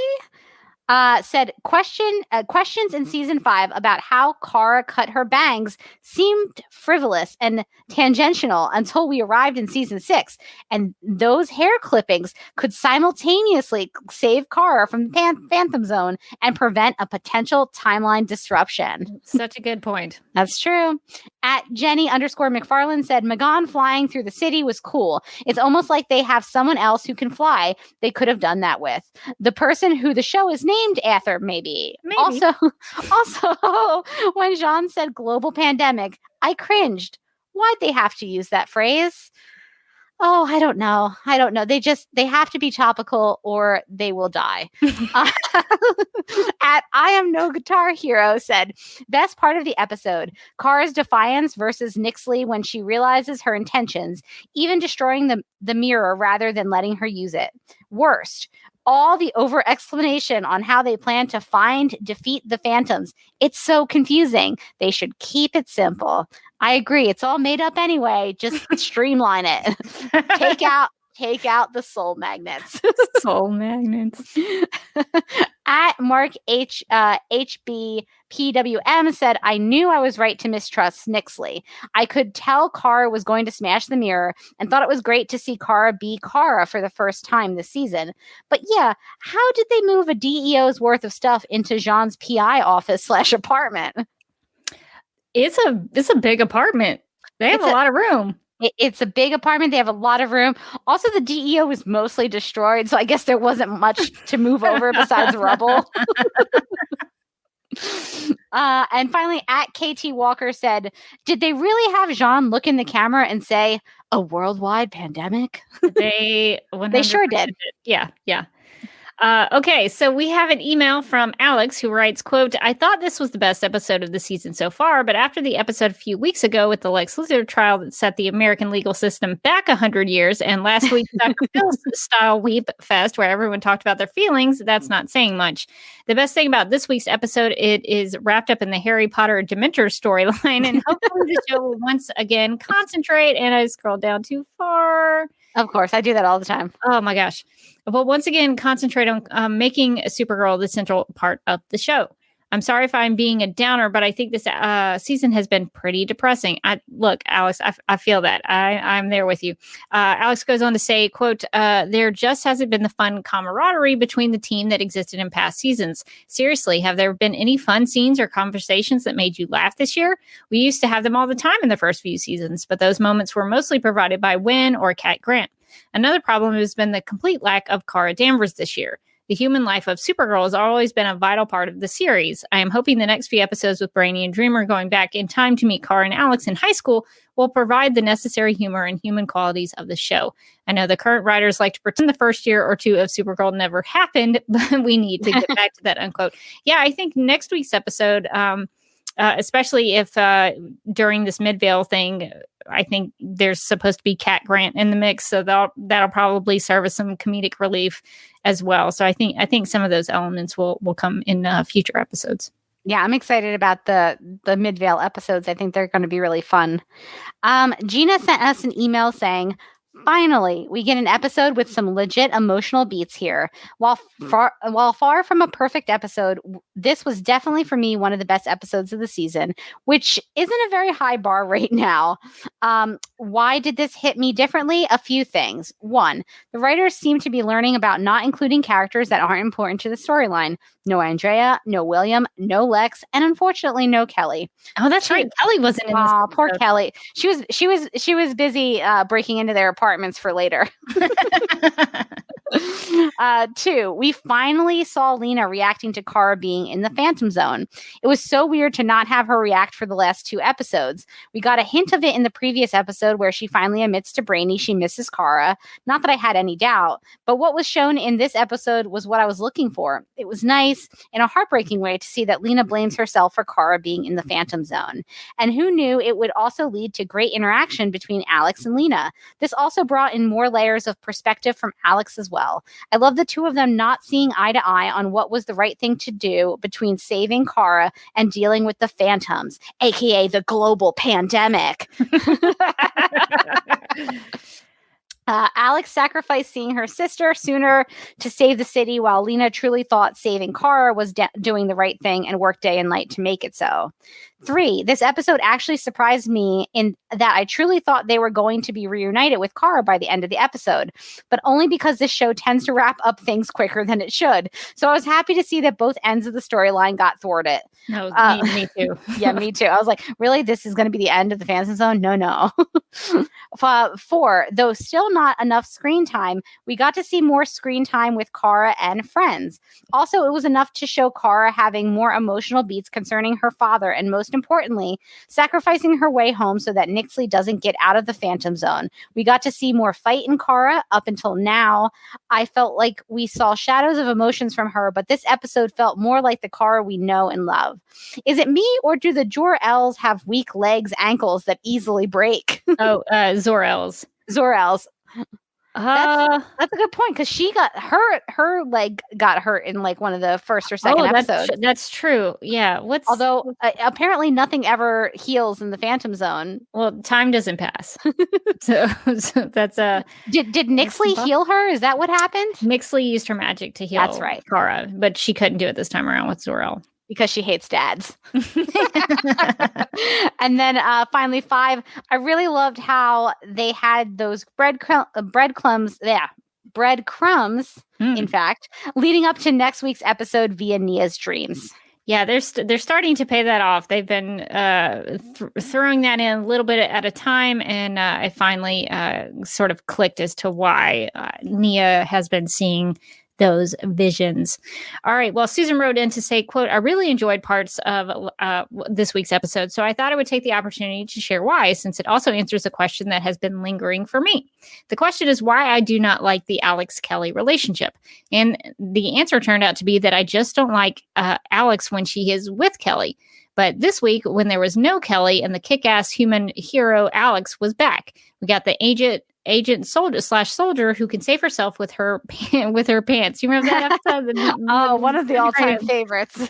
said questions in season 5 about how Kara cut her bangs seemed frivolous and tangential until we arrived in season 6, and those hair clippings could simultaneously save Kara from the Phantom Zone and prevent a potential timeline disruption. Such a good point. That's true. At Jenny_McFarland said, Magon flying through the city was cool. It's almost like they have someone else who can fly they could have done that with. The person who the show is named after, maybe. Also, when Jean said global pandemic, I cringed. Why'd they have to use that phrase? Oh, I don't know. They have to be topical or they will die. At I Am No Guitar Hero said, best part of the episode, Kara's defiance versus Nixley when she realizes her intentions, even destroying the mirror rather than letting her use it. Worst, all the over explanation on how they plan to defeat the Phantoms. It's so confusing. They should keep it simple. I agree. It's all made up anyway. Just streamline it. Take out the soul magnets. Soul magnets. At Mark HBPWM said, I knew I was right to mistrust Nixley. I could tell Kara was going to smash the mirror and thought it was great to see Kara be Kara for the first time this season. But yeah, how did they move a DEO's worth of stuff into Jean's PI office / apartment? It's a big apartment. They have a lot of room. It's a big apartment. They have a lot of room. Also, the DEO was mostly destroyed, so I guess there wasn't much to move over besides rubble. And finally, at KT Walker said, did they really have Jean look in the camera and say, a worldwide pandemic? They sure did. Yeah. Okay, so we have an email from Alex who writes, quote, I thought this was the best episode of the season so far, but after the episode a few weeks ago with the Lex Luthor trial that set the American legal system back 100 years, and last week's Dr. Phil's style weep fest where everyone talked about their feelings, that's not saying much. The best thing about this week's episode, it is wrapped up in the Harry Potter Dementor storyline, and hopefully the show will once again concentrate, and I scrolled down too far. Of course, I do that all the time. Oh my gosh. Well, once again, concentrate on making Supergirl the central part of the show. I'm sorry if I'm being a downer, but I think this season has been pretty depressing. Look, Alex, I feel that. I'm there with you. Alex goes on to say, quote, there just hasn't been the fun camaraderie between the team that existed in past seasons. Seriously, have there been any fun scenes or conversations that made you laugh this year? We used to have them all the time in the first few seasons, but those moments were mostly provided by Wynn or Cat Grant. Another problem has been the complete lack of Kara Danvers this year. The human life of Supergirl has always been a vital part of the series. I am hoping the next few episodes with Brainy and Dreamer going back in time to meet Kara and Alex in high school will provide the necessary humor and human qualities of the show. I know the current writers like to pretend the first year or two of Supergirl never happened, but we need to get back to that, unquote. Yeah, I think next week's episode, especially if during this Midvale thing, I think there's supposed to be Cat Grant in the mix, so that'll probably serve as some comedic relief as well. So I think some of those elements will come in future episodes. Yeah, I'm excited about the Midvale episodes. I think they're going to be really fun. Gina sent us an email saying, finally, we get an episode with some legit emotional beats here. While far from a perfect episode, this was definitely for me one of the best episodes of the season, which isn't a very high bar right now. Why did this hit me differently? A few things. One, the writers seem to be learning about not including characters that aren't important to the storyline. No Andrea, no William, no Lex, and unfortunately no Kelly. Oh, that's right. Kelly wasn't in this episode. Poor Kelly. She was busy breaking into their apartments for later. 2, we finally saw Lena reacting to Kara being in the Phantom Zone. It was so weird to not have her react for the last 2 episodes. We got a hint of it in the previous episode where she finally admits to Brainy she misses Kara. Not that I had any doubt, but what was shown in this episode was what I was looking for. It was nice in a heartbreaking way to see that Lena blames herself for Kara being in the Phantom Zone. And who knew it would also lead to great interaction between Alex and Lena. This also brought in more layers of perspective from Alex as well. I love the two of them not seeing eye to eye on what was the right thing to do between saving Kara and dealing with the Phantoms, aka the global pandemic. Alex sacrificed seeing her sister sooner to save the city, while Lena truly thought saving Kara was doing the right thing and worked day and night to make it so. 3, this episode actually surprised me in that I truly thought they were going to be reunited with Kara by the end of the episode, but only because this show tends to wrap up things quicker than it should. So I was happy to see that both ends of the storyline got thwarted. No, me too. Yeah, me too. I was like, really? This is going to be the end of the Phantom Zone? No. 4, though still not enough screen time, we got to see more screen time with Kara and friends. Also, it was enough to show Kara having more emotional beats concerning her father, and most importantly, sacrificing her way home so that Nixley doesn't get out of the Phantom Zone. We got to see more fight in Kara. Up until now, I felt like we saw shadows of emotions from her, but this episode felt more like the Kara we know and love. Is it me, or do the Jor-Els have weak legs, ankles that easily break? Zor-Els. Zor-Els. That's a good point, because she got her leg got hurt in like one of the first or second episodes. That's true. Yeah. Although apparently nothing ever heals in the Phantom Zone. Well, time doesn't pass. so that's Did Nixley heal her? Is that what happened? Nixley used her magic to heal. That's right, Kara, but she couldn't do it this time around with Zor-El. Because she hates dads. And then finally 5, I really loved how they had those breadcrumbs, in fact, leading up to next week's episode via Nia's dreams. Yeah, they're starting to pay that off. They've been throwing that in a little bit at a time, and I finally sort of clicked as to why Nia has been seeing those visions. All right. Well, Susan wrote in to say, quote, I really enjoyed parts of this week's episode, so I thought I would take the opportunity to share why, since it also answers a question that has been lingering for me. The question is why I do not like the Alex-Kelly relationship. And the answer turned out to be that I just don't like Alex when she is with Kelly. But this week, when there was no Kelly and the kick-ass human hero Alex was back, we got the agent soldier who can save herself with her pants. You remember that episode? One of the all-time favorites.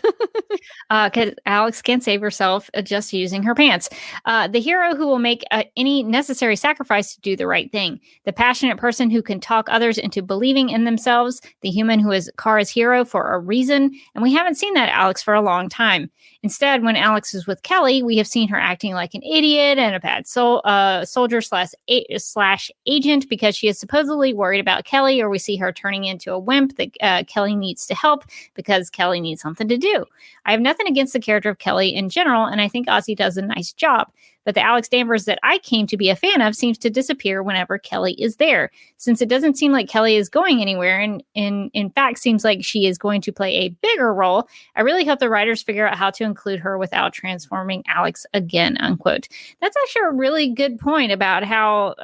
Because Alex can save herself just using her pants. The hero who will make any necessary sacrifice to do the right thing. The passionate person who can talk others into believing in themselves. The human who is Kara's hero for a reason. And we haven't seen that Alex for a long time. Instead, when Alex is with Kelly, we have seen her acting like an idiot and a bad soldier slash agent because she is supposedly worried about Kelly, or we see her turning into a wimp that Kelly needs to help because Kelly needs something to do. I have nothing against the character of Kelly in general, and I think Ozzy does a nice job. But the Alex Danvers that I came to be a fan of seems to disappear whenever Kelly is there. Since it doesn't seem like Kelly is going anywhere, and in fact seems like she is going to play a bigger role, I really hope the writers figure out how to include her without transforming Alex again, unquote. That's actually a really good point about how,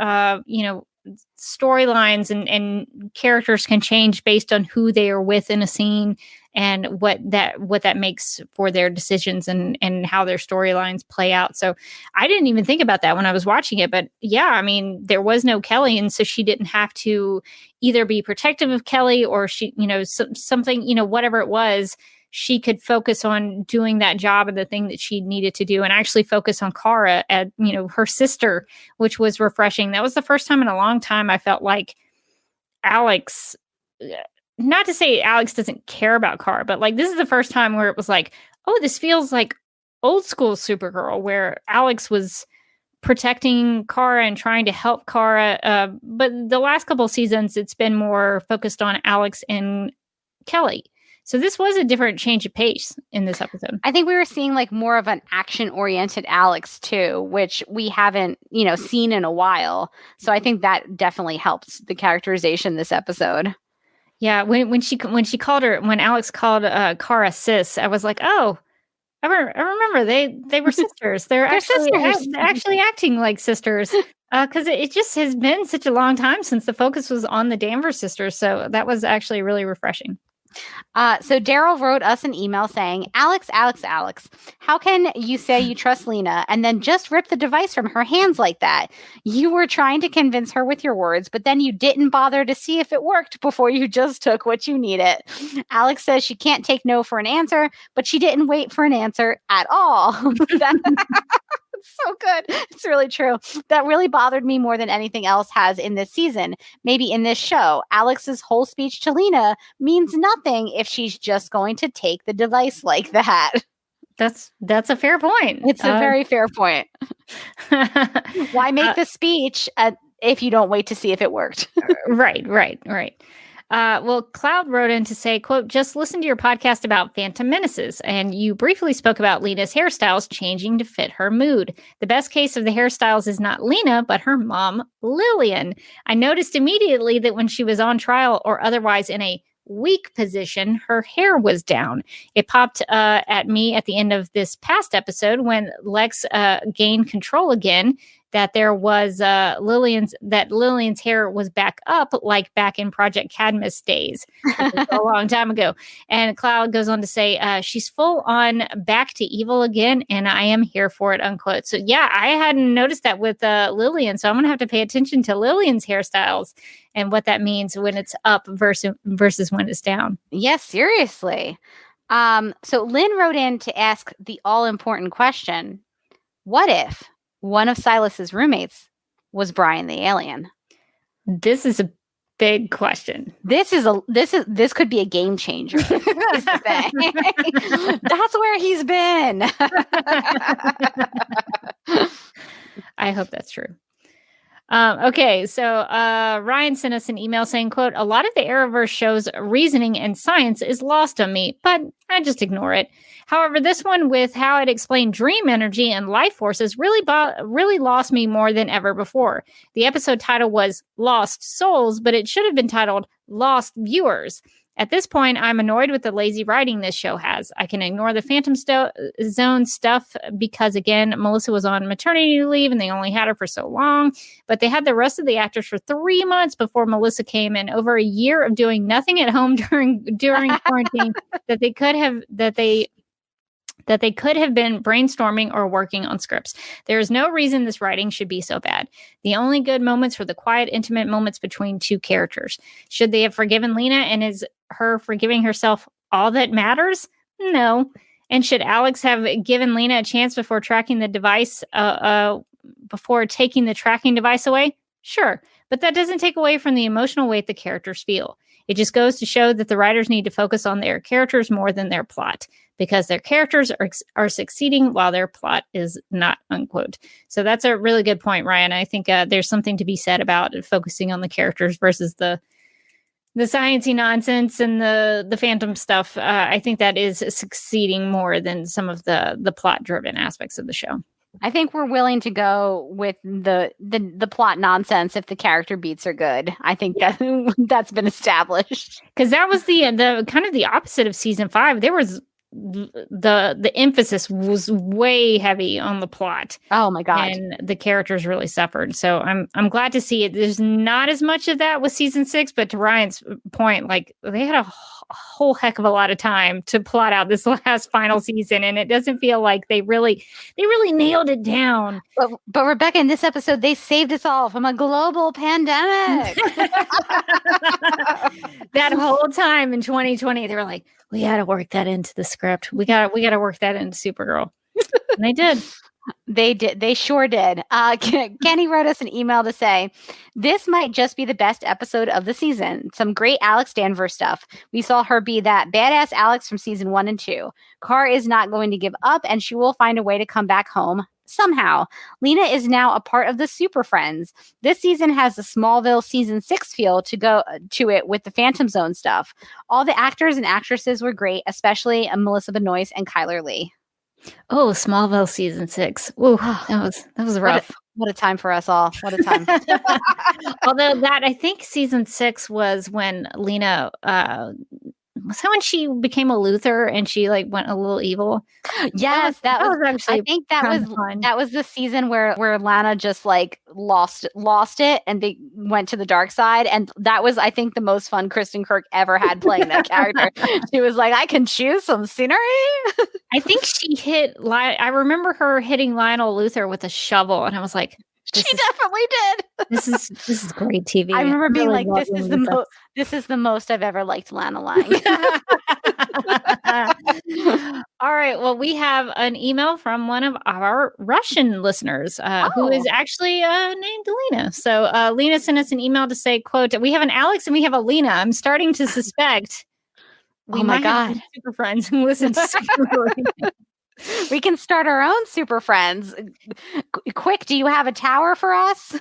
storylines and characters can change based on who they are with in a scene and what that makes for their decisions and how their storylines play out. So I didn't even think about that when I was watching it, but yeah, I mean, there was no Kelly. And so she didn't have to either be protective of Kelly or she, something, whatever it was, she could focus on doing that job and the thing that she needed to do and actually focus on Kara at, her sister, which was refreshing. That was the first time in a long time I felt like Alex, not to say Alex doesn't care about Kara, but like this is the first time where it was like, oh, this feels like old school Supergirl, where Alex was protecting Kara and trying to help Kara. But the last couple of seasons, it's been more focused on Alex and Kelly. So this was a different change of pace in this episode. I think we were seeing like more of an action-oriented Alex too, which we haven't, seen in a while. So I think that definitely helps the characterization this episode. Yeah, when Alex called Kara sis, I was like, oh, I remember they were sisters. They're actually acting like sisters. Because it just has been such a long time since the focus was on the Danvers sisters. So that was actually really refreshing. So Daryl wrote us an email saying, Alex, how can you say you trust Lena and then just rip the device from her hands like that? You were trying to convince her with your words, but then you didn't bother to see if it worked before you just took what you needed. Alex says she can't take no for an answer, but she didn't wait for an answer at all. It's so good. It's really true. That really bothered me more than anything else has in this season. Maybe in this show, Alex's whole speech to Lena means nothing if she's just going to take the device like that. That's a fair point. It's a very fair point. Why make the speech if you don't wait to see if it worked? Right. Well, Cloud wrote in to say, quote, just listen to your podcast about Phantom Menaces, and you briefly spoke about Lena's hairstyles changing to fit her mood. The best case of the hairstyles is not Lena, but her mom, Lillian. I noticed immediately that when she was on trial or otherwise in a weak position, her hair was down. It popped at me at the end of this past episode when Lex gained control again, that there was Lillian's hair was back up, like back in Project Cadmus days, a long time ago. And Cloud goes on to say, she's full on back to evil again, and I am here for it, unquote. So yeah, I hadn't noticed that with Lillian, so I'm gonna have to pay attention to Lillian's hairstyles and what that means when it's up versus when it's down. Yes, seriously. So Lynn wrote in to ask the all-important question: what if one of Silas's roommates was Brian the alien? This is a big question. This could be a game changer. Is the thing. That's where he's been. I hope that's true. Okay, so Ryan sent us an email saying, quote, a lot of the Arrowverse show's reasoning and science is lost on me, but I just ignore it. However, this one with how it explained dream energy and life forces really lost me more than ever before. The episode title was Lost Souls, but it should have been titled Lost Viewers. At this point, I'm annoyed with the lazy writing this show has. I can ignore the Phantom Zone stuff because, again, Melissa was on maternity leave and they only had her for so long. But they had the rest of the actors for 3 months before Melissa came in. Over a year of doing nothing at home during quarantine that they could have been brainstorming or working on scripts. There is no reason this writing should be so bad. The only good moments were the quiet, intimate moments between two characters. Should they have forgiven Lena, and is her forgiving herself all that matters? No. And should Alex have given Lena a chance before tracking the device, before taking the tracking device away? Sure. But that doesn't take away from the emotional weight the characters feel. It just goes to show that the writers need to focus on their characters more than their plot, because their characters are succeeding while their plot is not, unquote. So that's a really good point, Ryan. I think there's something to be said about focusing on the characters versus the sciencey nonsense and the Phantom stuff. I think that is succeeding more than some of the plot-driven aspects of the show. I think we're willing to go with the plot nonsense if the character beats are good. I think that's been established. Because that was the kind of the opposite of season 5. There was the emphasis was way heavy on the plot. Oh my god. And the characters really suffered. So I'm glad to see it. There's not as much of that with season 6, but to Ryan's point, like they had a whole heck of a lot of time to plot out this last final season, and it doesn't feel like they really nailed it down. But Rebecca, in this episode, they saved us all from a global pandemic. That whole time in 2020, they were like, we got to work that into the script. We got to work that into Supergirl. And they did. They did. They sure did. Kenny wrote us an email to say, this might just be the best episode of the season. Some great Alex Danvers stuff. We saw her be that badass Alex from season 1 and 2. Car is not going to give up, and she will find a way to come back home somehow. Lena is now a part of the Super Friends. This season has the Smallville season 6 feel to go to it with the Phantom Zone stuff. All the actors and actresses were great, especially Melissa Benoist and Kyler Lee. Oh, Smallville season 6. Ooh, that was rough. What a time for us all. What a time. Although that, I think season 6 was when Lena, was that when she became a Luther and she like went a little evil? Yes, that was actually. I think that was the season where Lana just like lost it and they went to the dark side, and that was, I think, the most fun Kristen Kirk ever had playing that character. She was like, I can choose some scenery. I think she hit. I remember her hitting Lionel Luther with a shovel, and I was like, she definitely did. This is great TV. I remember being really like, this is the most I've ever liked Lana lying. All right. Well, we have an email from one of our Russian listeners who is actually named Lena. So Lena sent us an email to say, quote, we have an Alex and we have a Lena. I'm starting to suspect we might have some super friends who listen to Super Radio. We can start our own super friends. Quick, do you have a tower for us?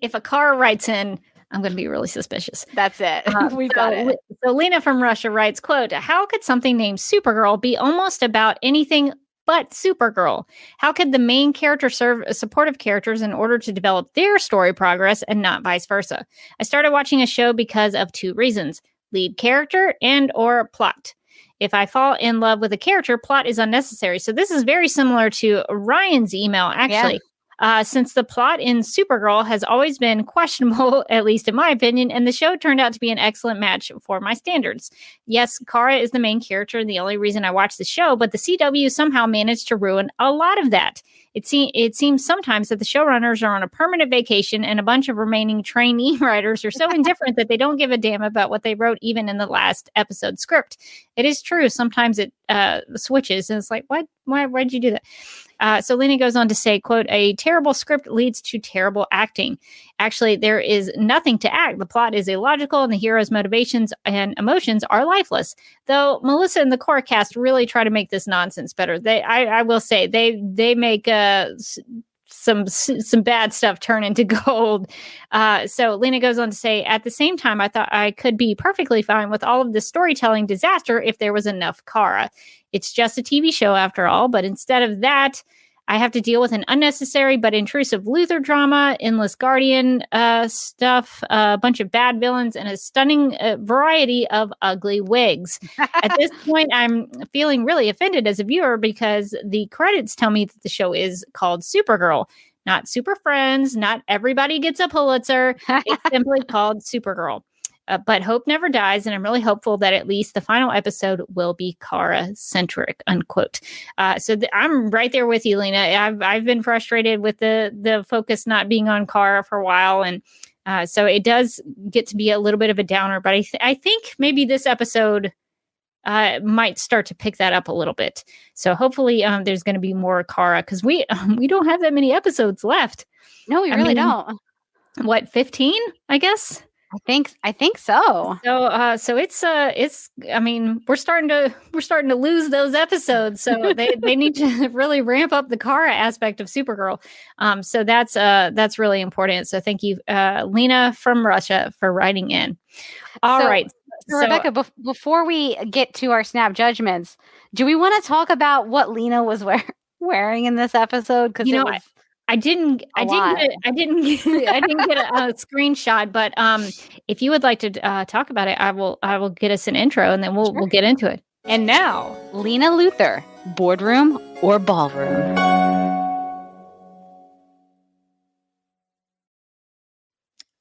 If a car writes in, I'm going to be really suspicious. That's it. We've got it. So Lena from Russia writes, quote, how could something named Supergirl be almost about anything but Supergirl? How could the main character serve as supportive characters in order to develop their story progress and not vice versa? I started watching a show because of 2 reasons: lead character and or plot. If I fall in love with a character, plot is unnecessary. So this is very similar to Ryan's email, actually. Since the plot in Supergirl has always been questionable, at least in my opinion, and the show turned out to be an excellent match for my standards. Yes, Kara is the main character and the only reason I watch the show, but the CW somehow managed to ruin a lot of that. It seems sometimes that the showrunners are on a permanent vacation and a bunch of remaining trainee writers are so indifferent that they don't give a damn about what they wrote even in the last episode script. It is true. Sometimes it switches and it's like, why'd you do that? So Lena goes on to say, quote, a terrible script leads to terrible acting. Actually, there is nothing to act. The plot is illogical and the hero's motivations and emotions are lifeless. Though Melissa and the core cast really try to make this nonsense better. I will say, they make some bad stuff turn into gold. So Lena goes on to say, at the same time, I thought I could be perfectly fine with all of this storytelling disaster if there was enough Kara. It's just a TV show after all, but instead of that, I have to deal with an unnecessary but intrusive Luther drama, endless Guardian stuff, a bunch of bad villains, and a stunning variety of ugly wigs. At this point, I'm feeling really offended as a viewer because the credits tell me that the show is called Supergirl, not Super Friends, not Everybody Gets a Pulitzer. It's simply called Supergirl. But hope never dies, and I'm really hopeful that at least the final episode will be Kara-centric, unquote. So I'm right there with you, Lena. I've been frustrated with the focus not being on Kara for a while, and so it does get to be a little bit of a downer. But I think maybe this episode might start to pick that up a little bit. So hopefully there's going to be more Kara, because we don't have that many episodes left. No, we really don't. What, 15, I guess? I think so. So it's I mean, we're starting to lose those episodes. So they need to really ramp up the Kara aspect of Supergirl. So that's really important. So thank you, Lena from Russia, for writing in. All right. So Rebecca, before we get to our snap judgments, do we want to talk about what Lena was wearing in this episode? Because I didn't get a screenshot, but if you would like to talk about it, I will get us an intro and then we'll get into it. And now, Lena Luthor, boardroom or ballroom?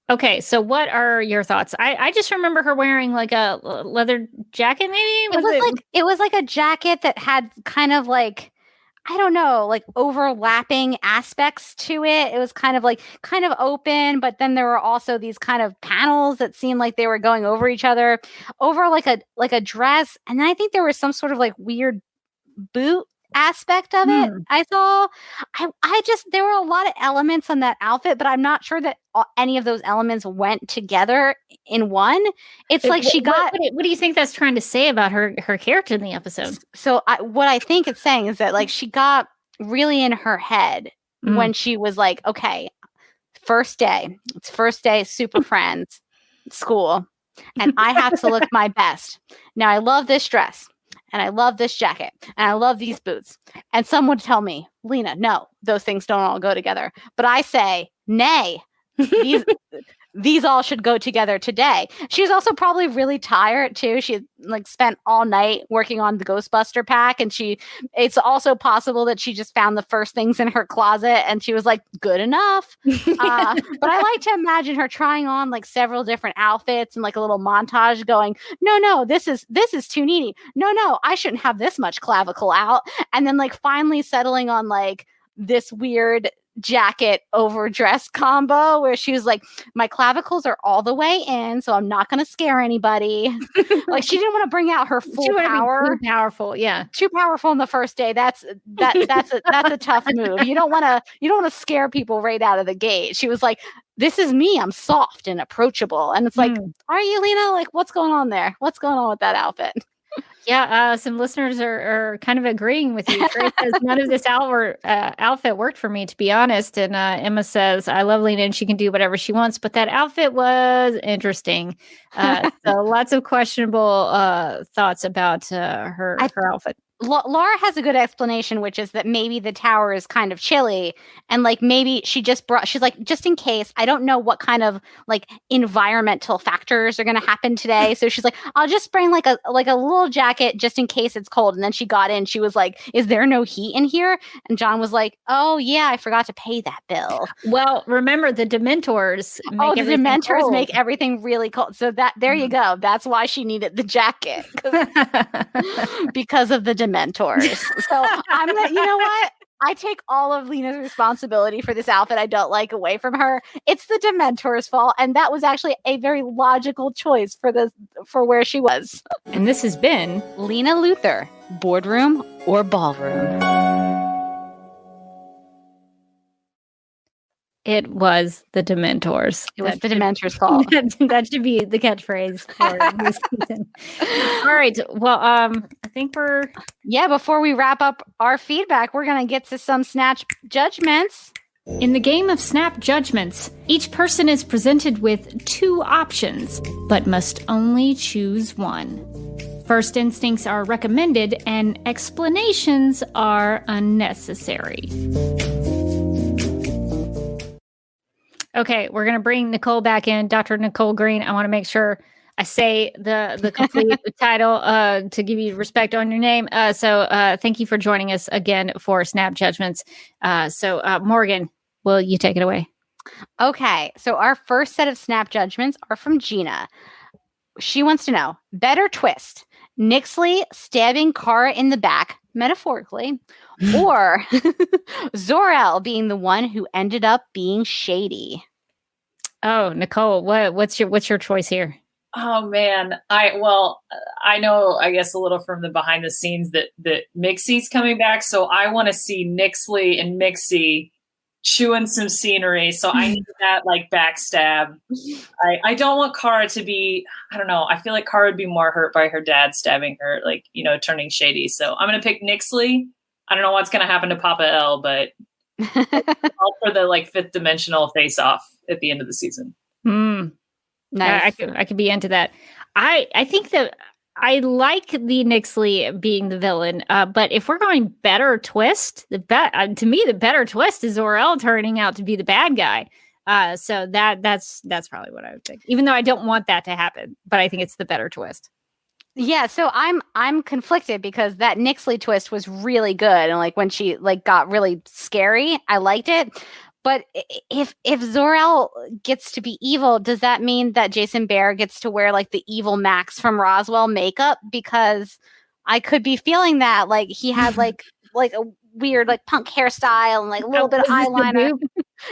Okay, so what are your thoughts? I just remember her wearing like a leather jacket, maybe? It was like a jacket that had kind of like, I don't know, like overlapping aspects to it. It was kind of open, but then there were also these kind of panels that seemed like they were going over each other, over like a dress. And then I think there was some sort of like weird boot aspect of it. I saw, there were a lot of elements on that outfit, but I'm not sure that any of those elements went together in one. It's like she got. What do you think that's trying to say about her character in the episode? So what I think it's saying is that like she got really in her head when she was like, okay, it's first day, Super Friends, school, and I have to look my best. Now I love this dress. and I love this jacket, and I love these boots. And some would tell me, Lena, no, those things don't all go together. But I say, nay, these all should go together today. She was also probably really tired too. She had like spent all night working on the Ghostbuster pack, and it's also possible that she just found the first things in her closet and she was like, good enough. But I like to imagine her trying on like several different outfits and like a little montage going, no, this is too needy. No, I shouldn't have this much clavicle out. And then like finally settling on like this weird jacket overdress combo where she was like, my clavicles are all the way in, so I'm not going to scare anybody. Like she didn't want to bring out her full power. Too powerful, yeah. Too powerful on the first day. That's a tough move. You don't want to scare people right out of the gate. She was like, this is me. I'm soft and approachable. And it's like, are you, Lena? Like, what's going on there? What's going on with that outfit? Yeah, some listeners are kind of agreeing with you. Grace says, none of this outfit worked for me, to be honest. And Emma says, I love Lena and she can do whatever she wants, but that outfit was interesting. So lots of questionable thoughts about her outfit. Laura has a good explanation, which is that maybe the tower is kind of chilly, and like maybe she's like, just in case, I don't know what kind of like environmental factors are going to happen today. So she's like, I'll just bring like a little jacket just in case it's cold. And then she got in, she was like, is there no heat in here? And John was like, oh yeah, I forgot to pay that bill. Well, remember the Dementors make everything really cold. So there you go. That's why she needed the jacket because of the Dementors. So you know what? I take all of Lena's responsibility for this outfit I don't like away from her. It's the Dementors' fault, and that was actually a very logical choice for where she was. And this has been Lena Luthor, Boardroom or Ballroom. It was the Dementors. It was the Dementors' fault. That should be the catchphrase for this season. All right. Well, I think before we wrap up our feedback, we're going to get to some Snatch judgments. In the game of Snap Judgments, each person is presented with 2 options, but must only choose one. First instincts are recommended and explanations are unnecessary. Okay, we're going to bring Nicole back in. Dr. Nicole Green, I want to make sure I say the complete title to give you respect on your name. So thank you for joining us again for Snap Judgments. So Morgan, will you take it away? Okay, so our first set of Snap Judgments are from Gina. She wants to know, better twist, Nixley stabbing Cara in the back, metaphorically, or Zor-El being the one who ended up being shady. Oh, Nicole, what's your choice here? Oh man, I know, I guess a little from the behind the scenes that Mixie's coming back, so I want to see Nixley and Mixie chewing some scenery. So I need that like backstab. I don't want Cara to be, I don't know, I feel like Cara would be more hurt by her dad stabbing her, like, turning shady. So I'm gonna pick Nixley. I don't know what's gonna happen to Papa L, but all for the like 5th dimensional face off at the end of the season. Nice. I could be into that. I think that I like the Nixley being the villain, but if we're going better twist, to me the better twist is Zor-El turning out to be the bad guy. So that's probably what I would think. Even though I don't want that to happen, but I think it's the better twist. Yeah, so I'm conflicted because that Nixley twist was really good, and like when she like got really scary, I liked it. But if Zor-El gets to be evil, does that mean that Jason Behr gets to wear like the evil Max from Roswell makeup? Because I could be feeling that like he had like a weird like punk hairstyle and like a little bit of eyeliner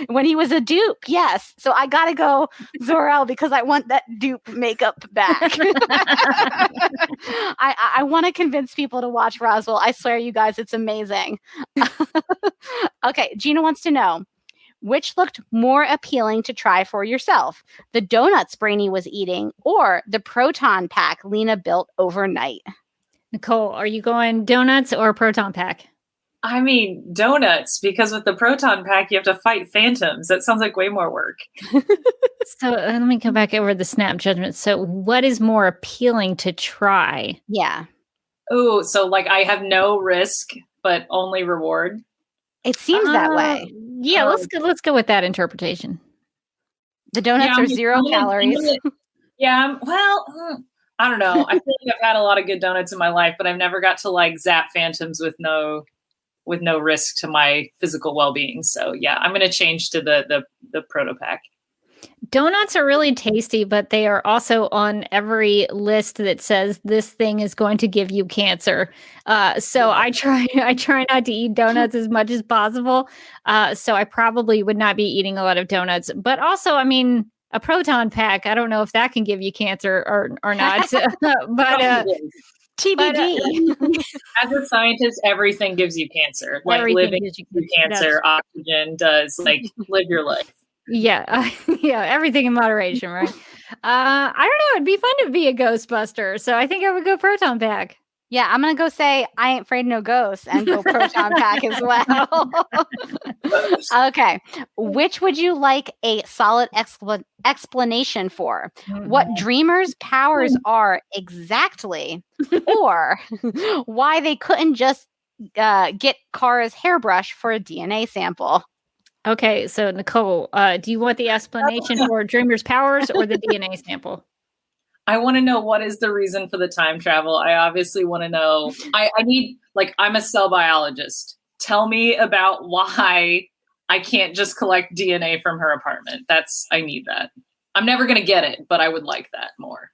when he was a dupe. Yes, so I gotta go Zor-El because I want that dupe makeup back. I want to convince people to watch Roswell. I swear, you guys, it's amazing. Okay, Gina wants to know, which looked more appealing to try for yourself? The donuts Brainy was eating or the proton pack Lena built overnight? Nicole, are you going donuts or proton pack? I mean, donuts, because with the proton pack, you have to fight phantoms. That sounds like way more work. So let me come back over the Snap Judgment. So what is more appealing to try? Yeah. Oh, so like I have no risk, but only reward. It seems that way. Yeah, let's go with that interpretation. The donuts are 0 calories. Well, I don't know. I feel like I've had a lot of good donuts in my life, but I've never got to like zap phantoms with no risk to my physical well-being. So yeah, I'm going to change to the proto pack. Donuts are really tasty, but they are also on every list that says this thing is going to give you cancer. So I try not to eat donuts as much as possible. So I probably would not be eating a lot of donuts. But also, I mean, a proton pack, I don't know if that can give you cancer or not. But TBD. But, as a scientist, everything gives you cancer. Like living gives you cancer, oxygen does. Like live your life. Yeah, everything in moderation, right? I don't know. It'd be fun to be a Ghostbuster, so I think I would go proton pack. Yeah, I'm gonna go say I ain't afraid of no ghosts and go proton pack as well. Okay, which would you like a solid explanation for? What dreamers' powers are exactly, or why they couldn't just get Kara's hairbrush for a DNA sample? Okay, so Nicole, do you want the explanation for Dreamer's powers or the DNA sample? I want to know what is the reason for the time travel. I obviously want to know. I need, like, I'm a cell biologist. Tell me about why I can't just collect DNA from her apartment. I need that. I'm never going to get it, but I would like that more.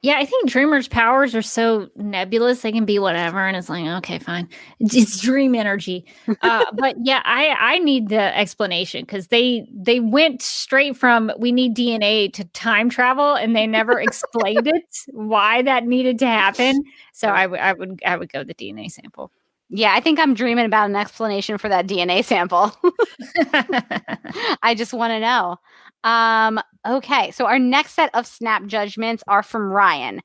Yeah, I think Dreamer's powers are so nebulous. They can be whatever. And it's like, okay, fine. It's dream energy. But yeah, I need the explanation because they went straight from we need DNA to time travel and they never explained it, why that needed to happen. So I would go the DNA sample. Yeah, I think I'm dreaming about an explanation for that DNA sample. I just want to know. Okay, so our next set of snap judgments are from Ryan.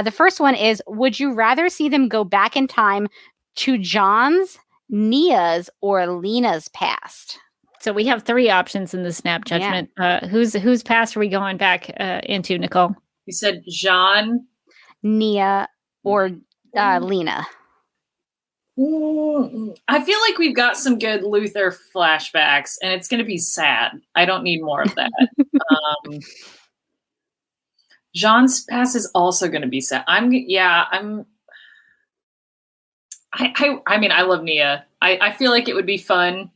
The first one is, would you rather see them go back in time to John's, Nia's, or Lena's past? So we have 3 options in the snap judgment. Yeah. Whose past are we going back into, Nicole? You said Jean, Nia, or Lena. I feel like we've got some good Luther flashbacks, and it's going to be sad. I don't need more of that. Jean's past is also going to be sad. I mean, I love Nia. I feel like it would be fun,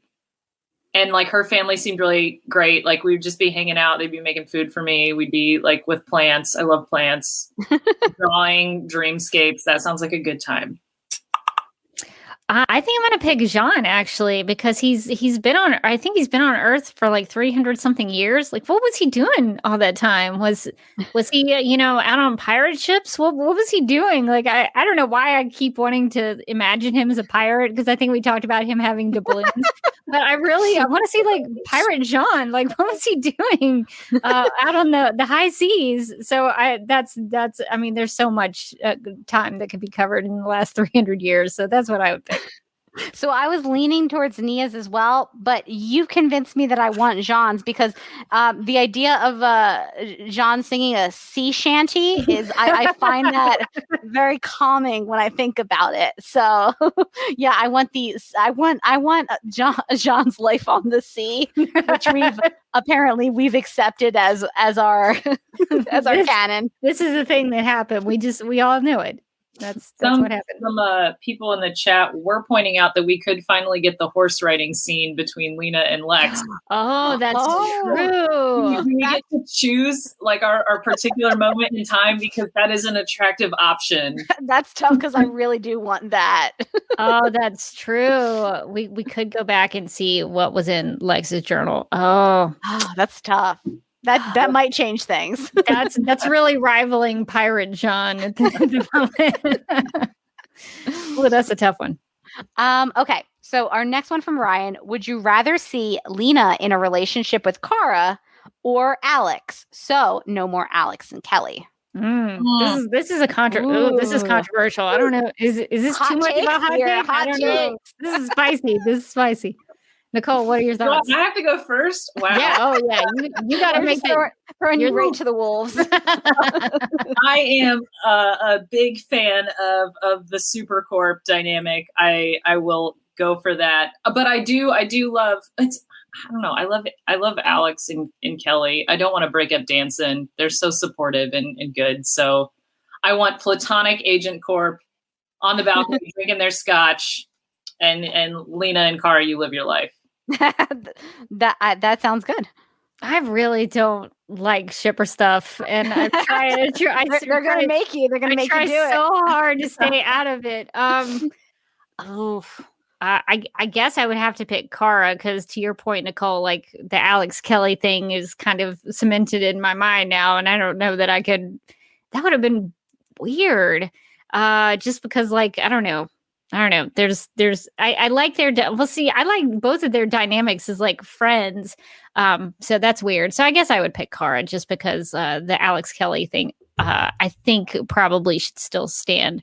and like her family seemed really great. Like we'd just be hanging out. They'd be making food for me. We'd be like with plants. I love plants. Drawing dreamscapes. That sounds like a good time. I think I'm going to pick Jean actually because he's been on Earth for like 300 something years. Like, what was he doing all that time? Was he out on pirate ships? What was he doing? Like, I don't know why I keep wanting to imagine him as a pirate because I think we talked about him having doubloons. But I want to see like Pirate Jean. Like, what was he doing out on the high seas? So that's I mean, there's so much time that could be covered in the last 300 years. So that's what I would pick. So I was leaning towards Nia's as well, but you convinced me that I want Jean's because the idea of Jean singing a sea shanty is I find that very calming when I think about it. So yeah, I want Jean's life on the sea, which we've accepted as our canon. This is the thing that happened. We all knew it. That's what happened. Some people in the chat were pointing out that we could finally get the horse riding scene between Lena and Lex. Oh, that's true. We get to choose like our particular moment in time because that is an attractive option. That's tough because I really do want that. Oh, that's true. We could go back and see what was in Lex's journal. Oh, that's tough. That might change things. That's really rivaling Pirate Jean at the moment. Well, that's a tough one. Okay, so our next one from Ryan. Would you rather see Lena in a relationship with Kara or Alex? So no more Alex and Kelly. This is controversial. I don't know. Is this too much of a hot take? I don't know. This is spicy. Nicole, what are your Well, thoughts? I have to go first. Wow. Yeah. Oh, yeah. You got to make it. Throwing you You're right to the wolves. I am a big fan of the Supercorp dynamic. I will go for that. But I do love it's. I don't know. I love Alex and Kelly. I don't want to break up Danson. They're so supportive and good. So I want platonic Agent Corp on the balcony drinking their scotch, and Lena and Cara, you live your life. That sounds good. I really don't like shipper stuff, and I'm trying to try. They're going to make you. They're going to make you do it. So hard to stay out of it. I guess I would have to pick Cara because, to your point, Nicole, like the Alex Kelly thing is kind of cemented in my mind now, and I don't know that I could. That would have been weird. Just because, like, I don't know. I like their. Well, see, I like both of their dynamics as like friends. So that's weird. So I guess I would pick Cara just because the Alex Kelly thing, I think probably should still stand.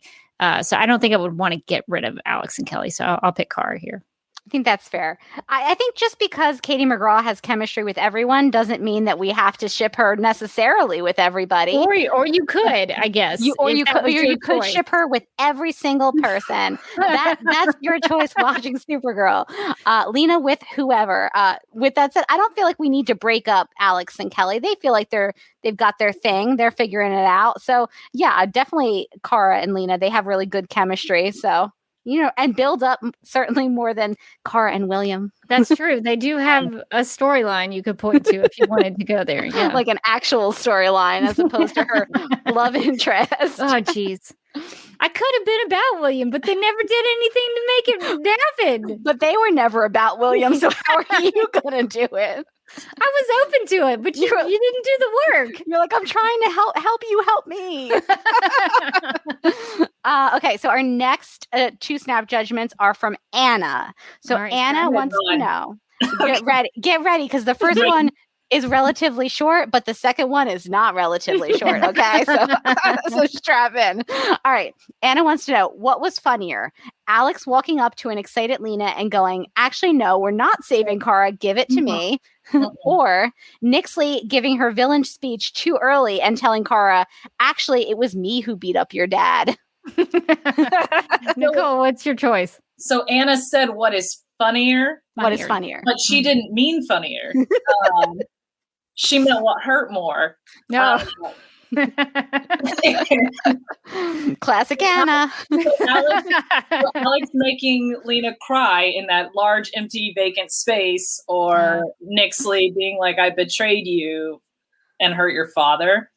So I don't think I would want to get rid of Alex and Kelly. So I'll pick Cara here. I think that's fair. I think just because Katie McGraw has chemistry with everyone doesn't mean that we have to ship her necessarily with everybody. Or you could, I guess. You could ship her with every single person. That's your choice watching Supergirl. Lena with whoever. With that said, I don't feel like we need to break up Alex and Kelly. They feel like they've got their thing. They're figuring it out. So yeah, definitely Cara and Lena. They have really good chemistry. So. And build up certainly more than Cara and William. That's true. They do have a storyline you could point to if you wanted to go there. Yeah. Like an actual storyline as opposed to her love interest. Oh, jeez. I could have been about William, but they never did anything to make it happen. But they were never about William, so how are you going to do it? I was open to it, but you didn't do the work. You're like, I'm trying to help you help me. Okay, so our next two snap judgments are from Anna. So right, Anna wants to know. Get ready, because the first one is relatively short, but the second one is not relatively short. Okay, so strap in. All right, Anna wants to know, what was funnier? Alex walking up to an excited Lena and going, "Actually, no, we're not saving Cara. Give it to me." Or Nixley giving her villain speech too early and telling Cara, "Actually, it was me who beat up your dad." Nicole, what's your choice? So Anna said, "What is funnier?" What is funnier? But she didn't mean funnier. She meant what hurt more. No. Classic Anna. Alex making Lena cry in that large, empty, vacant space, or Nixley being like, "I betrayed you and hurt your father."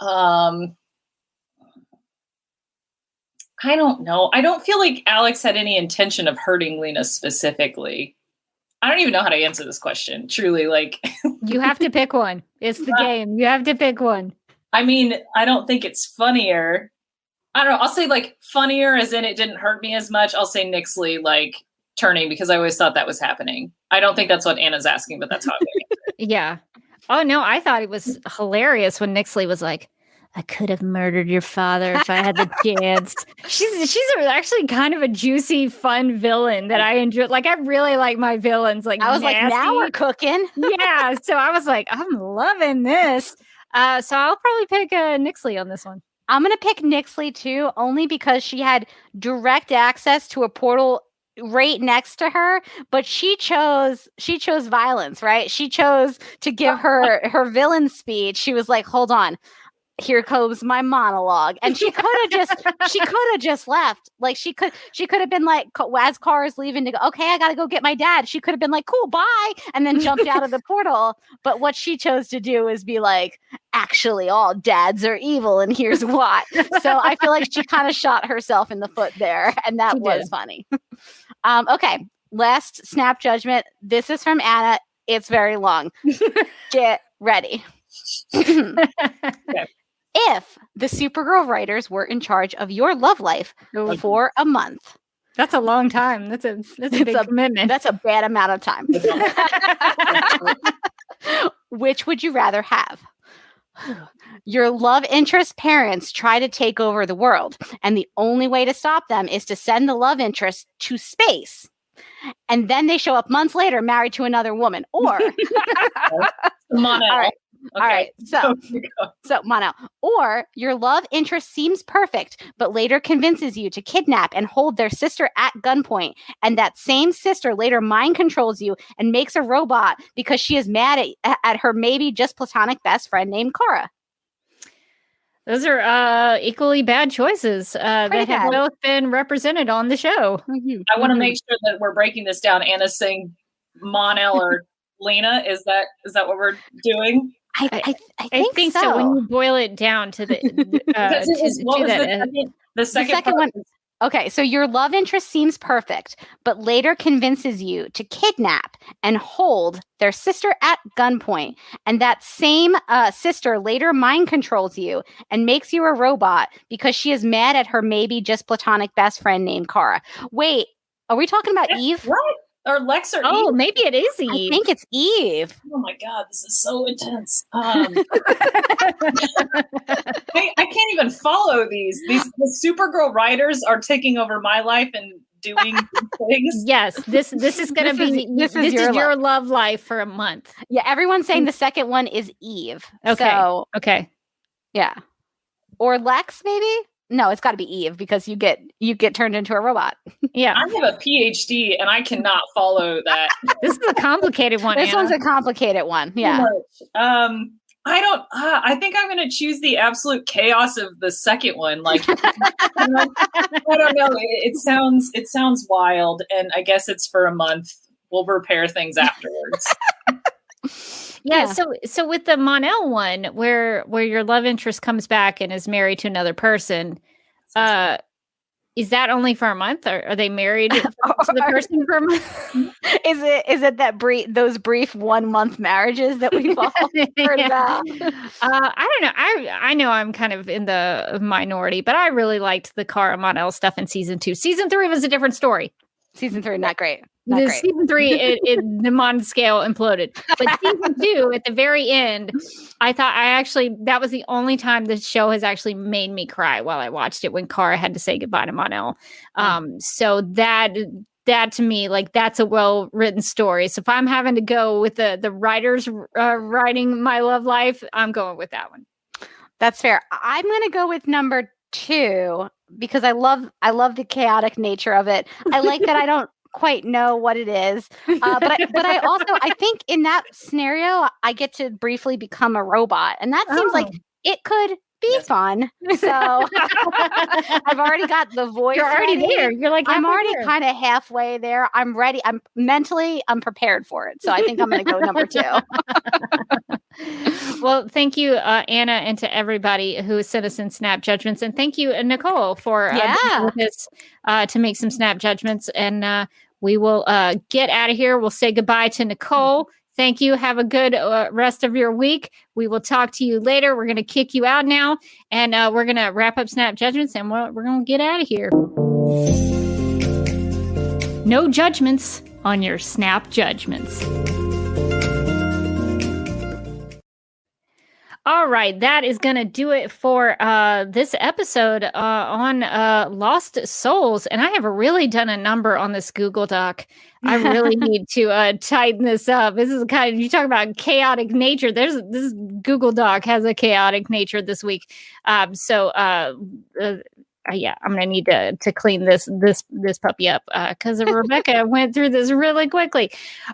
I don't know. I don't feel like Alex had any intention of hurting Lena specifically. I don't even know how to answer this question. Truly, like you have to pick one. It's the game. You have to pick one. I mean, I don't think it's funnier. I don't know. I'll say like funnier as in it didn't hurt me as much. I'll say Nixley like turning, because I always thought that was happening. I don't think that's what Anna's asking, but that's how I answer it. Yeah. Oh no, I thought it was hilarious when Nixley was like, "I could have murdered your father if I had the chance." She's actually kind of a juicy, fun villain that I enjoy. Like, I really like my villains. Like, I was nasty. Like, now we're cooking. Yeah. So I was like, I'm loving this. So I'll probably pick Nixley on this one. I'm going to pick Nixley too, only because she had direct access to a portal right next to her, but she chose violence, right? She chose to give her villain speech. She was like, "Hold on. Here comes my monologue," and she could have just left. Like she could have been like, as Cara's leaving to go, "Okay, I gotta go get my dad." She could have been like, "Cool, bye," and then jumped out of the portal. But what she chose to do is be like, "Actually, all dads are evil, and here's why." So I feel like she kind of shot herself in the foot there, and that was funny. Okay, last snap judgment. This is from Anna. It's very long. Get ready. Okay. If the Supergirl writers were in charge of your love life for a month. That's a long time. That's a big commitment. That's a bad amount of time. Which would you rather have? Your love interest parents try to take over the world, and the only way to stop them is to send the love interest to space. And then they show up months later married to another woman. Or Monel. All right. Okay. All right. So Monel. Or your love interest seems perfect, but later convinces you to kidnap and hold their sister at gunpoint. And that same sister later mind controls you and makes a robot because she is mad at her maybe just platonic best friend named Cara. Those are equally bad choices that have bad. both been represented on the show. Mm-hmm. I want to make sure that we're breaking this down. Anna's saying Monel or Lena. Is that what we're doing? I think so. When you boil it down to the the second one. Okay, so your love interest seems perfect, but later convinces you to kidnap and hold their sister at gunpoint. And that same sister later mind controls you and makes you a robot because she is mad at her maybe just platonic best friend named Cara. Wait, are we talking about Eve? What? Or Lex or Oh, Eve? maybe it is Eve. I think it's Eve. Oh my God, this is so intense. I can't even follow these. The Supergirl writers are taking over my life and doing things. Yes, this is going to be this is your love life for a month. Yeah, everyone's saying the second one is Eve. Okay. So, okay. Yeah. Or Lex, maybe? No, it's got to be Eve because you get turned into a robot. Yeah. I have a PhD and I cannot follow that. This is a complicated one. This Anna. one's a complicated one. Yeah. I think I'm going to choose the absolute chaos of the second one. Like, I don't know. It sounds wild, and I guess it's for a month. We'll repair things afterwards. Yeah. So with the Monel one, where your love interest comes back and is married to another person, is that only for a month, or are they married to the person for a month? Is it that those brief 1 month marriages that we've all heard about? I don't know. I know I'm kind of in the minority, but I really liked the Cara Monel stuff in season 2. Season 3 was a different story. Season 3, not great. Season 3, the Mon scale imploded. But season 2, at the very end, I thought that was the only time the show has actually made me cry while I watched it, when Cara had to say goodbye to Monel. So that to me, like, that's a well-written story. So if I'm having to go with the writers writing my love life, I'm going with that one. That's fair. I'm going to go with number 2 because I love the chaotic nature of it. I like that I don't quite know what it is, but I also I think in that scenario I get to briefly become a robot, and that seems like it could be fun. So I've already got the voice. You're already ready. there. You're like, I'm already kind of halfway there. I'm ready. I'm prepared for it. So I think I'm going to go number 2. Well, thank you, Anna, and to everybody who sent us in snap judgments, and thank you, Nicole, for being with us to make some snap judgments. And we will get out of here. We'll say goodbye to Nicole. Thank you. Have a good rest of your week. We will talk to you later. We're going to kick you out now, and we're going to wrap up snap judgments, and we're going to get out of here. No judgments on your snap judgments. All right, that is going to do it for this episode on Lost Souls. And I have really done a number on this Google Doc. I really need to tighten this up. This is kind of, you talk about chaotic nature. This Google Doc has a chaotic nature this week. Yeah, I'm going to need to clean this puppy up because Rebecca went through this really quickly.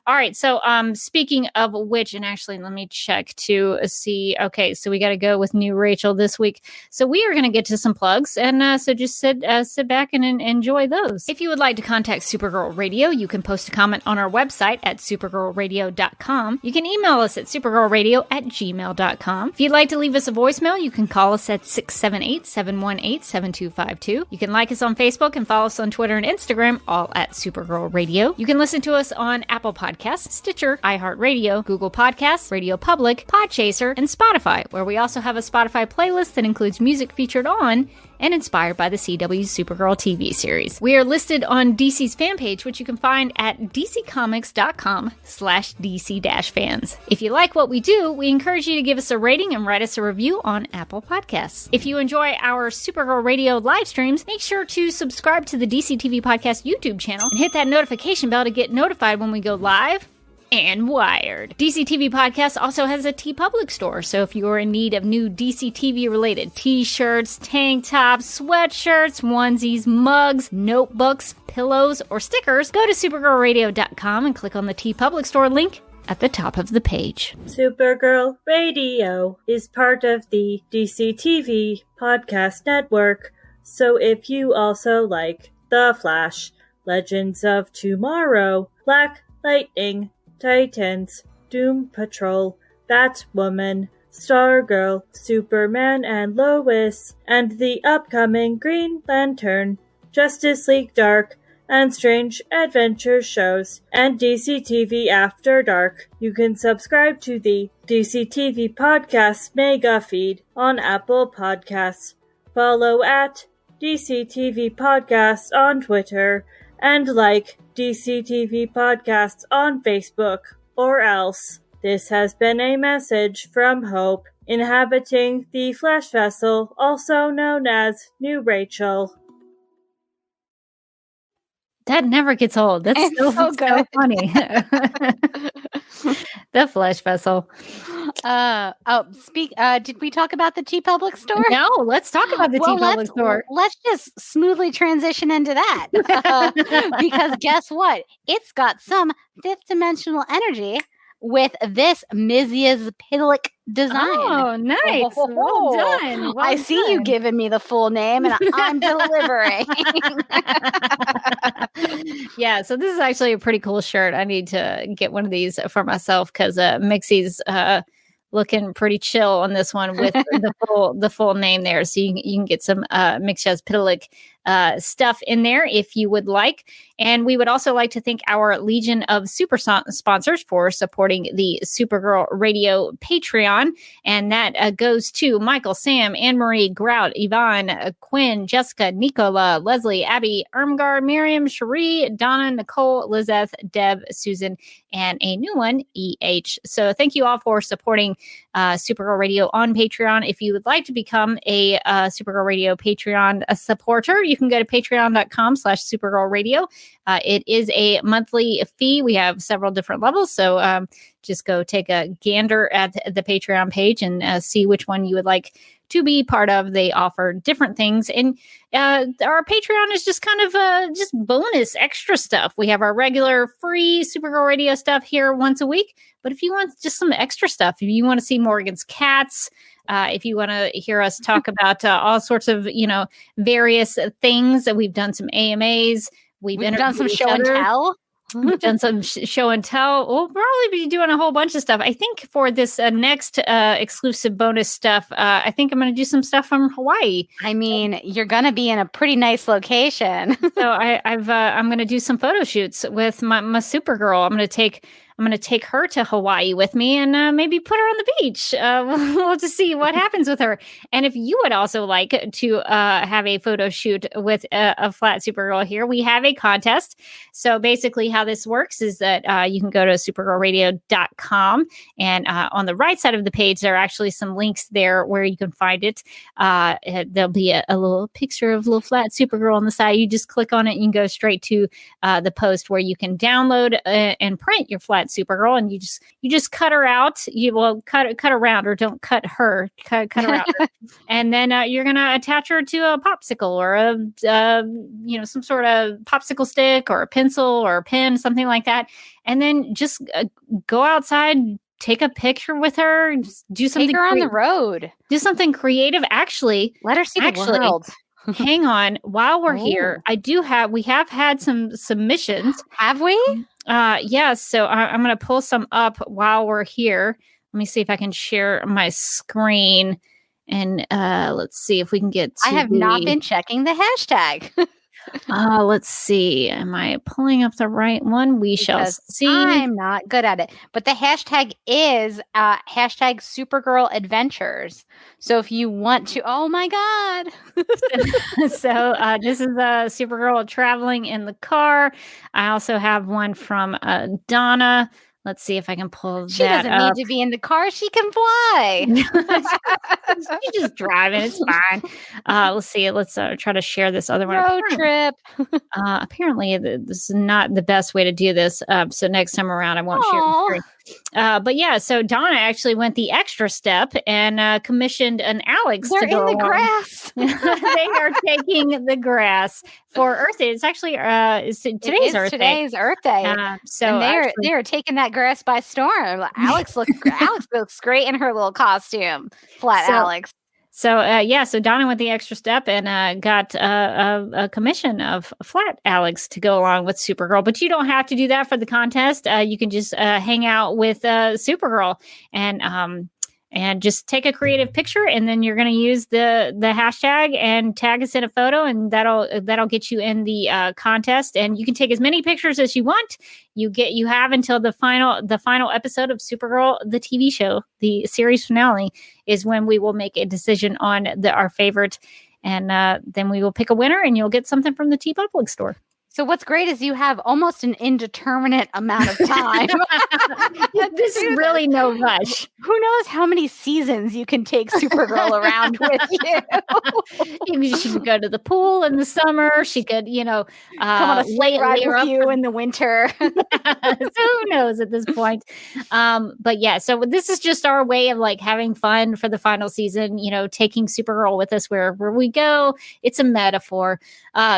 All right. So speaking of which, and actually let me check to see. Okay. So we got to go with new Rachel this week. So we are going to get to some plugs, and so just sit back and enjoy those. If you would like to contact Supergirl Radio, you can post a comment on our website at supergirlradio.com. You can email us at supergirlradio@gmail.com. If you'd like to leave us a voicemail, you can call us at 678-718-7252. You can like us on Facebook and follow us on Twitter and Instagram, all at Supergirl Radio. You can listen to us on Apple Podcasts, Stitcher, iHeartRadio, Google Podcasts, Radio Public, Podchaser, and Spotify, where we also have a Spotify playlist that includes music featured on and inspired by the CW's Supergirl TV series. We are listed on DC's fan page, which you can find at dccomics.com/DC-fans. If you like what we do, we encourage you to give us a rating and write us a review on Apple Podcasts. If you enjoy our Supergirl Radio live streams, make sure to subscribe to the DC TV Podcast YouTube channel and hit that notification bell to get notified when we go live and wired. DC TV Podcast also has a TeePublic store, so if you are in need of new DC TV related t-shirts, tank tops, sweatshirts, onesies, mugs, notebooks, pillows, or stickers, go to supergirlradio.com and click on the TeePublic store link at the top of the page. Supergirl Radio is part of the DC TV Podcast Network, so if you also like The Flash, Legends of Tomorrow, Black Lightning, Titans, Doom Patrol, Batwoman, Stargirl, Superman and Lois, and the upcoming Green Lantern, Justice League Dark, and Strange Adventure shows, and DC TV After Dark, you can subscribe to the DC TV Podcast Mega Feed on Apple Podcasts. Follow at DC TV Podcast on Twitter, and like DC TV Podcasts on Facebook, or else. This has been a message from Hope, inhabiting the Flash Vessel, also known as New Rachel. That never gets old. That's It's so good. so funny. The Flash Vessel. Did we talk about the TeePublic store? No, let's talk about the TeePublic store. Let's just smoothly transition into that. Because guess what? It's got some fifth dimensional energy with this Mizziazpidlic design. Oh, nice. Well done. I see you giving me the full name and I'm delivering. Yeah, so this is actually a pretty cool shirt. I need to get one of these for myself because Mixie's looking pretty chill on this one with the full name there. So you can get some Mizziazpidlic stuff in there if you would like. And we would also like to thank our Legion of Super sponsors for supporting the Supergirl Radio Patreon. And that goes to Michael, Sam, Anne-Marie, Grout, Yvonne, Quinn, Jessica, Nicola, Leslie, Abby, Irmgard, Miriam, Cherie, Donna, Nicole, Lizeth, Deb, Susan, and a new one, EH. So thank you all for supporting Supergirl Radio on Patreon. If you would like to become a Supergirl Radio Patreon supporter, you can go to patreon.com/Supergirl Radio. It is a monthly fee. We have several different levels. So just go take a gander at the Patreon page and see which one you would like to be part of. They offer different things. And our Patreon is just kind of just bonus extra stuff. We have our regular free Supergirl Radio stuff here once a week. But if you want just some extra stuff, if you want to see Morgan's cats, if you want to hear us talk about all sorts of, various things, that we've done some AMAs. We've done some show and tell. We've done some show and tell. We'll probably be doing a whole bunch of stuff. I think for this next exclusive bonus stuff, I think I'm going to do some stuff from Hawaii. I mean, you're going to be in a pretty nice location. So I'm going to do some photo shoots with my Supergirl. I'm going to take her to Hawaii with me and maybe put her on the beach. We'll just see what happens with her. And if you would also like to have a photo shoot with a flat Supergirl here, we have a contest. So basically how this works is that you can go to supergirlradio.com and on the right side of the page, there are actually some links there where you can find it. There'll be a little picture of little flat Supergirl on the side. You just click on it and you can go straight to the post where you can download and print your flat Supergirl, and you just cut her out. You will cut around her. Don't cut her. Cut around her. And then you're gonna attach her to a popsicle or some sort of popsicle stick or a pencil or a pen, something like that. And then just go outside, take a picture with her, do something. Take her on the road. Do something creative. Actually, let her see the world. Hang on. While we're here, we have had some submissions. Have we? Yes. So I'm going to pull some up while we're here. Let me see if I can share my screen and let's see if we can get to I have not been checking the hashtag. Let's see. Am I pulling up the right one? We shall Because see. I'm not good at it. But the hashtag is hashtag Supergirl Adventures. So if you want to, oh my God. So this is Supergirl traveling in the car. I also have one from Donna. Let's see if I can pull She that doesn't up. need to be in the car. She can fly. She's just driving. It's fine. Let's see. Let's try to share this other one. Road trip. Apparently, this is not the best way to do this. So next time around, I won't share the screen. But yeah, so Donna actually went the extra step and commissioned an Alex They're to go in the along. grass. They are taking the grass for Earth Day. It's actually today's Earth Day. Today's Earth Day. So and they are taking that grass by storm. Alex looks great in her little costume. Flat Alex. So so Donna went the extra step and got a commission of Flat Alex to go along with Supergirl. But you don't have to do that for the contest. You can just hang out with Supergirl and just take a creative picture, and then you're going to use the hashtag and tag us in a photo, and that'll get you in the contest. And you can take as many pictures as you want. You have until the final episode of Supergirl, the TV show, the series finale, is when we will make a decision on our favorite, and then we will pick a winner, and you'll get something from the TeePublic store. So what's great is you have almost an indeterminate amount of time. This is really no rush. Who knows how many seasons you can take Supergirl around with you? She could go to the pool in the summer. She could, come on a sleigh ride with you in the winter. So who knows at this point? But yeah, so this is just our way of like having fun for the final season. Taking Supergirl with us wherever we go. It's a metaphor.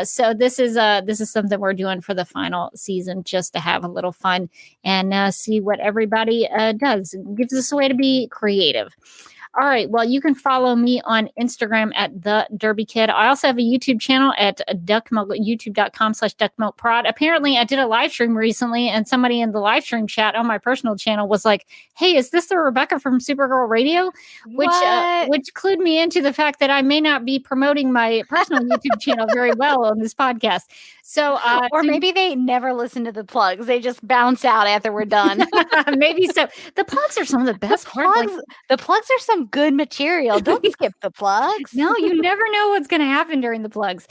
So this is something we're doing for the final season, just to have a little fun and see what everybody does. It gives us a way to be creative. All right. Well, you can follow me on Instagram at The Derby Kid. I also have a YouTube channel at youtube.com/duckmilkprod. Apparently, I did a live stream recently, and somebody in the live stream chat on my personal channel was like, "Hey, is this the Rebecca from Supergirl Radio?" Which clued me into the fact that I may not be promoting my personal YouTube channel very well on this podcast. So, or maybe they never listen to the plugs; they just bounce out after we're done. Maybe so. The plugs are some of the best parts. The plugs are some good material. Don't skip the plugs. No, you never know what's going to happen during the plugs.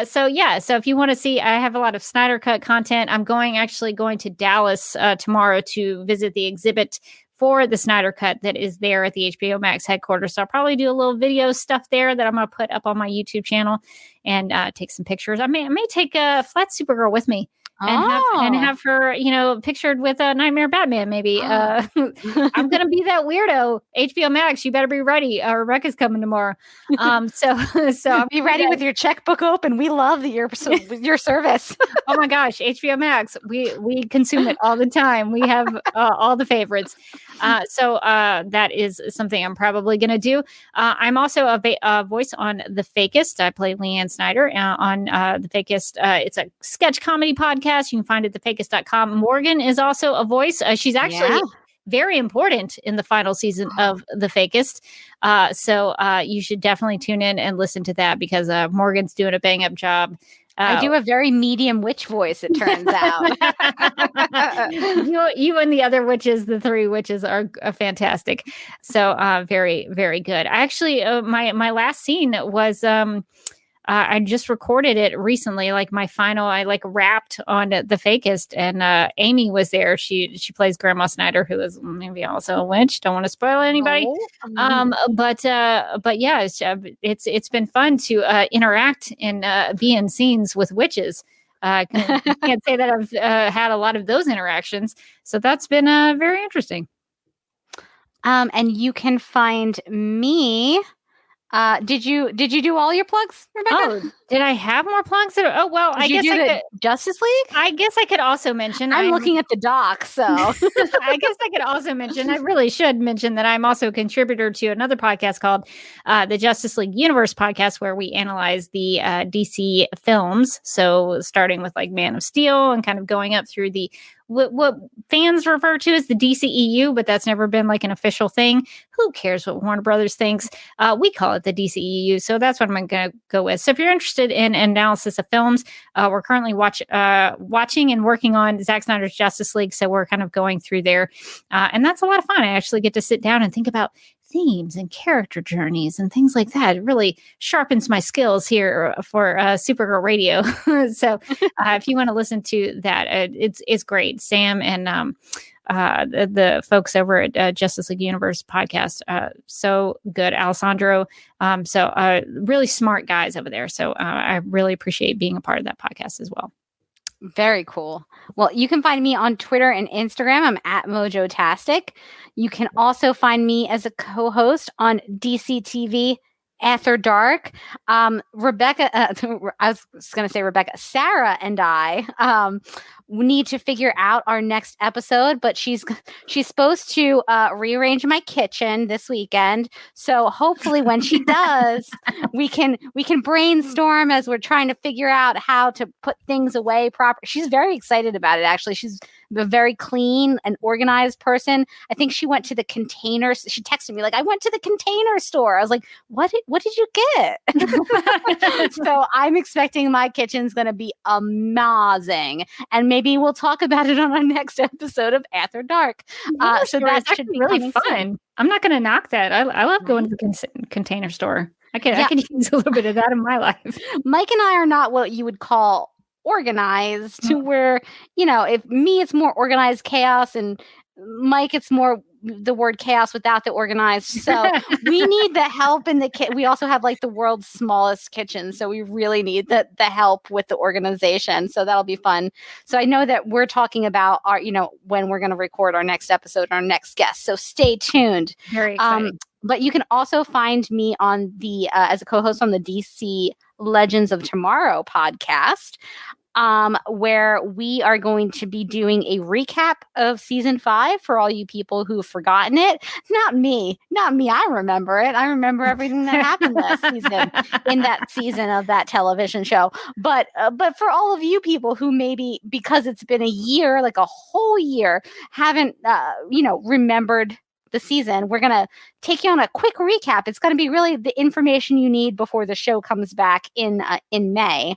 So if you want to see, I have a lot of Snyder Cut content. I'm actually going to Dallas tomorrow to visit the exhibit for the Snyder Cut that is there at the HBO Max headquarters. So I'll probably do a little video stuff there that I'm going to put up on my YouTube channel and take some pictures. I may take a Flat Supergirl with me. And have her, pictured with a Nightmare Batman, maybe. I'm going to be that weirdo. HBO Max, you better be ready. Rebecca's coming tomorrow. So be ready with your checkbook open. We love your service. Oh my gosh, HBO Max. We consume it all the time. We have all the favorites. So that is something I'm probably going to do. I'm also a voice on The Fakest. I play Leanne Snyder on The Fakest. It's a sketch comedy podcast. You can find it at thefakest.com. Morgan is also a voice. She's actually very important in the final season of The Fakest. So you should definitely tune in and listen to that because Morgan's doing a bang up job. I do a very medium witch voice, it turns out. You and the other witches, the three witches, are fantastic. So very, very good. Actually, my last scene was I just recorded it recently, like my final, I wrapped on The Fakest, and Amy was there. She plays Grandma Snyder, who is maybe also a witch. Don't want to spoil anybody. But yeah, it's been fun to interact and be in scenes with witches. I can't say that I've had a lot of those interactions. So that's been very interesting. And you can find me. Did you do all your plugs, Rebecca? Oh, did I have more plugs? I guess I could. Justice League? I guess I could also mention. I'm looking at the doc, so I guess I could also mention. I really should mention that I'm also a contributor to another podcast called the Justice League Universe podcast, where we analyze the DC films. So starting with Man of Steel and kind of going up through the what fans refer to as the DCEU, but that's never been like an official thing. Who cares what Warner Brothers thinks? We call it the DCEU. So that's what I'm going to go with. So if you're interested in analysis of films, we're currently watching and working on Zack Snyder's Justice League. So we're kind of going through there. And that's a lot of fun. I actually get to sit down and think about themes and character journeys and things like that. It really sharpens my skills here for Supergirl Radio. So if you want to listen to that, it's great. Sam and the folks over at Justice League Universe podcast, so good. Alessandro, really smart guys over there. So I really appreciate being a part of that podcast as well. Very cool. Well, you can find me on Twitter and Instagram. I'm at Mojotastic. You can also find me as a co-host on DCTV After Dark. Rebecca, I was going to say Rebecca, Sarah and I we need to figure out our next episode, but she's supposed to rearrange my kitchen this weekend. So hopefully when she does, we can brainstorm as we're trying to figure out how to put things away proper. She's very excited about it, actually. She's a very clean and organized person. I think she went to the container. She texted me like, I went to the Container Store. I was like, what did you get? So I'm expecting my kitchen's going to be amazing. And maybe we'll talk about it on our next episode of After Dark. So that should be really fun. Soon. I'm not going to knock that. I love going to the Container Store. I can use a little bit of that in my life. Mike and I are not what you would call organized, to where, if me, it's more organized chaos, and Mike, it's more the word chaos without the organized. So we need the help in the we also have like the world's smallest kitchen, so we really need the help with the organization. So that'll be fun. So I know that we're talking about our, when we're going to record our next episode, our next guest. So stay tuned. Very exciting. But you can also find me on the as a co-host on the DC Legends of Tomorrow podcast, where we are going to be doing a recap of season 5 for all you people who've forgotten it. Not me. I remember it. I remember everything that happened last season in that season of that television show. But for all of you people who maybe, because it's been a year, like a whole year, haven't remembered the season, we're going to take you on a quick recap. It's going to be really the information you need before the show comes back in May.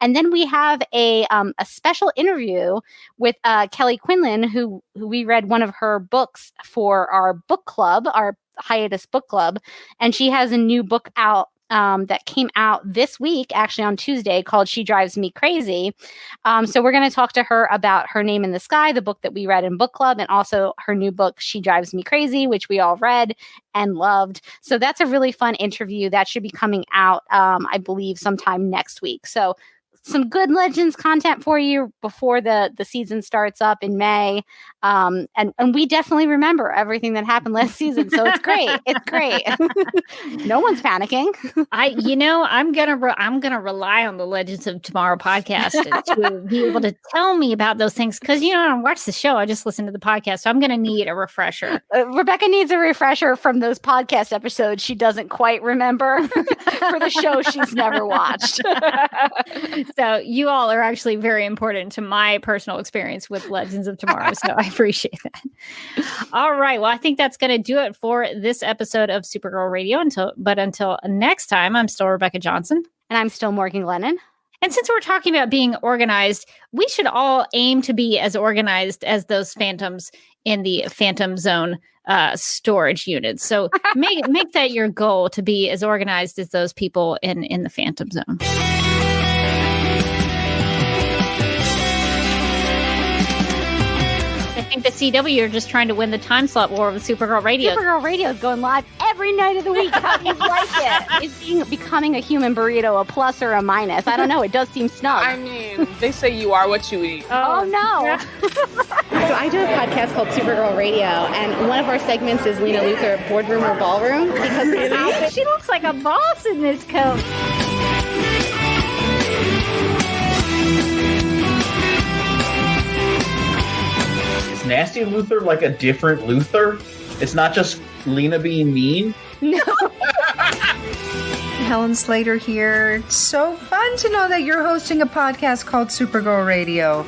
And then we have a special interview with Kelly Quinlan, who we read one of her books for our book club, our hiatus book club. And she has a new book out that came out this week, actually on Tuesday, called She Drives Me Crazy. So we're going to talk to her about Her Name in the Sky, the book that we read in book club, and also her new book, She Drives Me Crazy, which we all read and loved. So that's a really fun interview that should be coming out, I believe, sometime next week. So some good Legends content for you before the season starts up in May. And we definitely remember everything that happened last season. So it's great. It's great. No one's panicking. I'm gonna rely on the Legends of Tomorrow podcast to be able to tell me about those things, because I don't watch the show. I just listen to the podcast. So I'm gonna need a refresher. Rebecca needs a refresher from those podcast episodes she doesn't quite remember for the show she's never watched. So you all are actually very important to my personal experience with Legends of Tomorrow. So I appreciate that. All right. Well, I think that's going to do it for this episode of Supergirl Radio. Until next time, I'm still Rebecca Johnson. And I'm still Morgan Glennon. And since we're talking about being organized, we should all aim to be as organized as those phantoms in the Phantom Zone storage units. So make that your goal, to be as organized as those people in the Phantom Zone. I think the CW are just trying to win the time slot war with Supergirl Radio. Supergirl Radio is going live every night of the week. How do you like it? Is becoming a human burrito a plus or a minus? I don't know. It does seem snug. I mean, they say you are what you eat. Oh no. Yeah. So I do a podcast called Supergirl Radio, and one of our segments is Lena Luthor, Boardroom or Ballroom. Because she looks like a boss in this coat. Nasty Luthor like a different Luthor? It's not just Lena being mean? No. Helen Slater here. It's so fun to know that you're hosting a podcast called Supergirl Radio.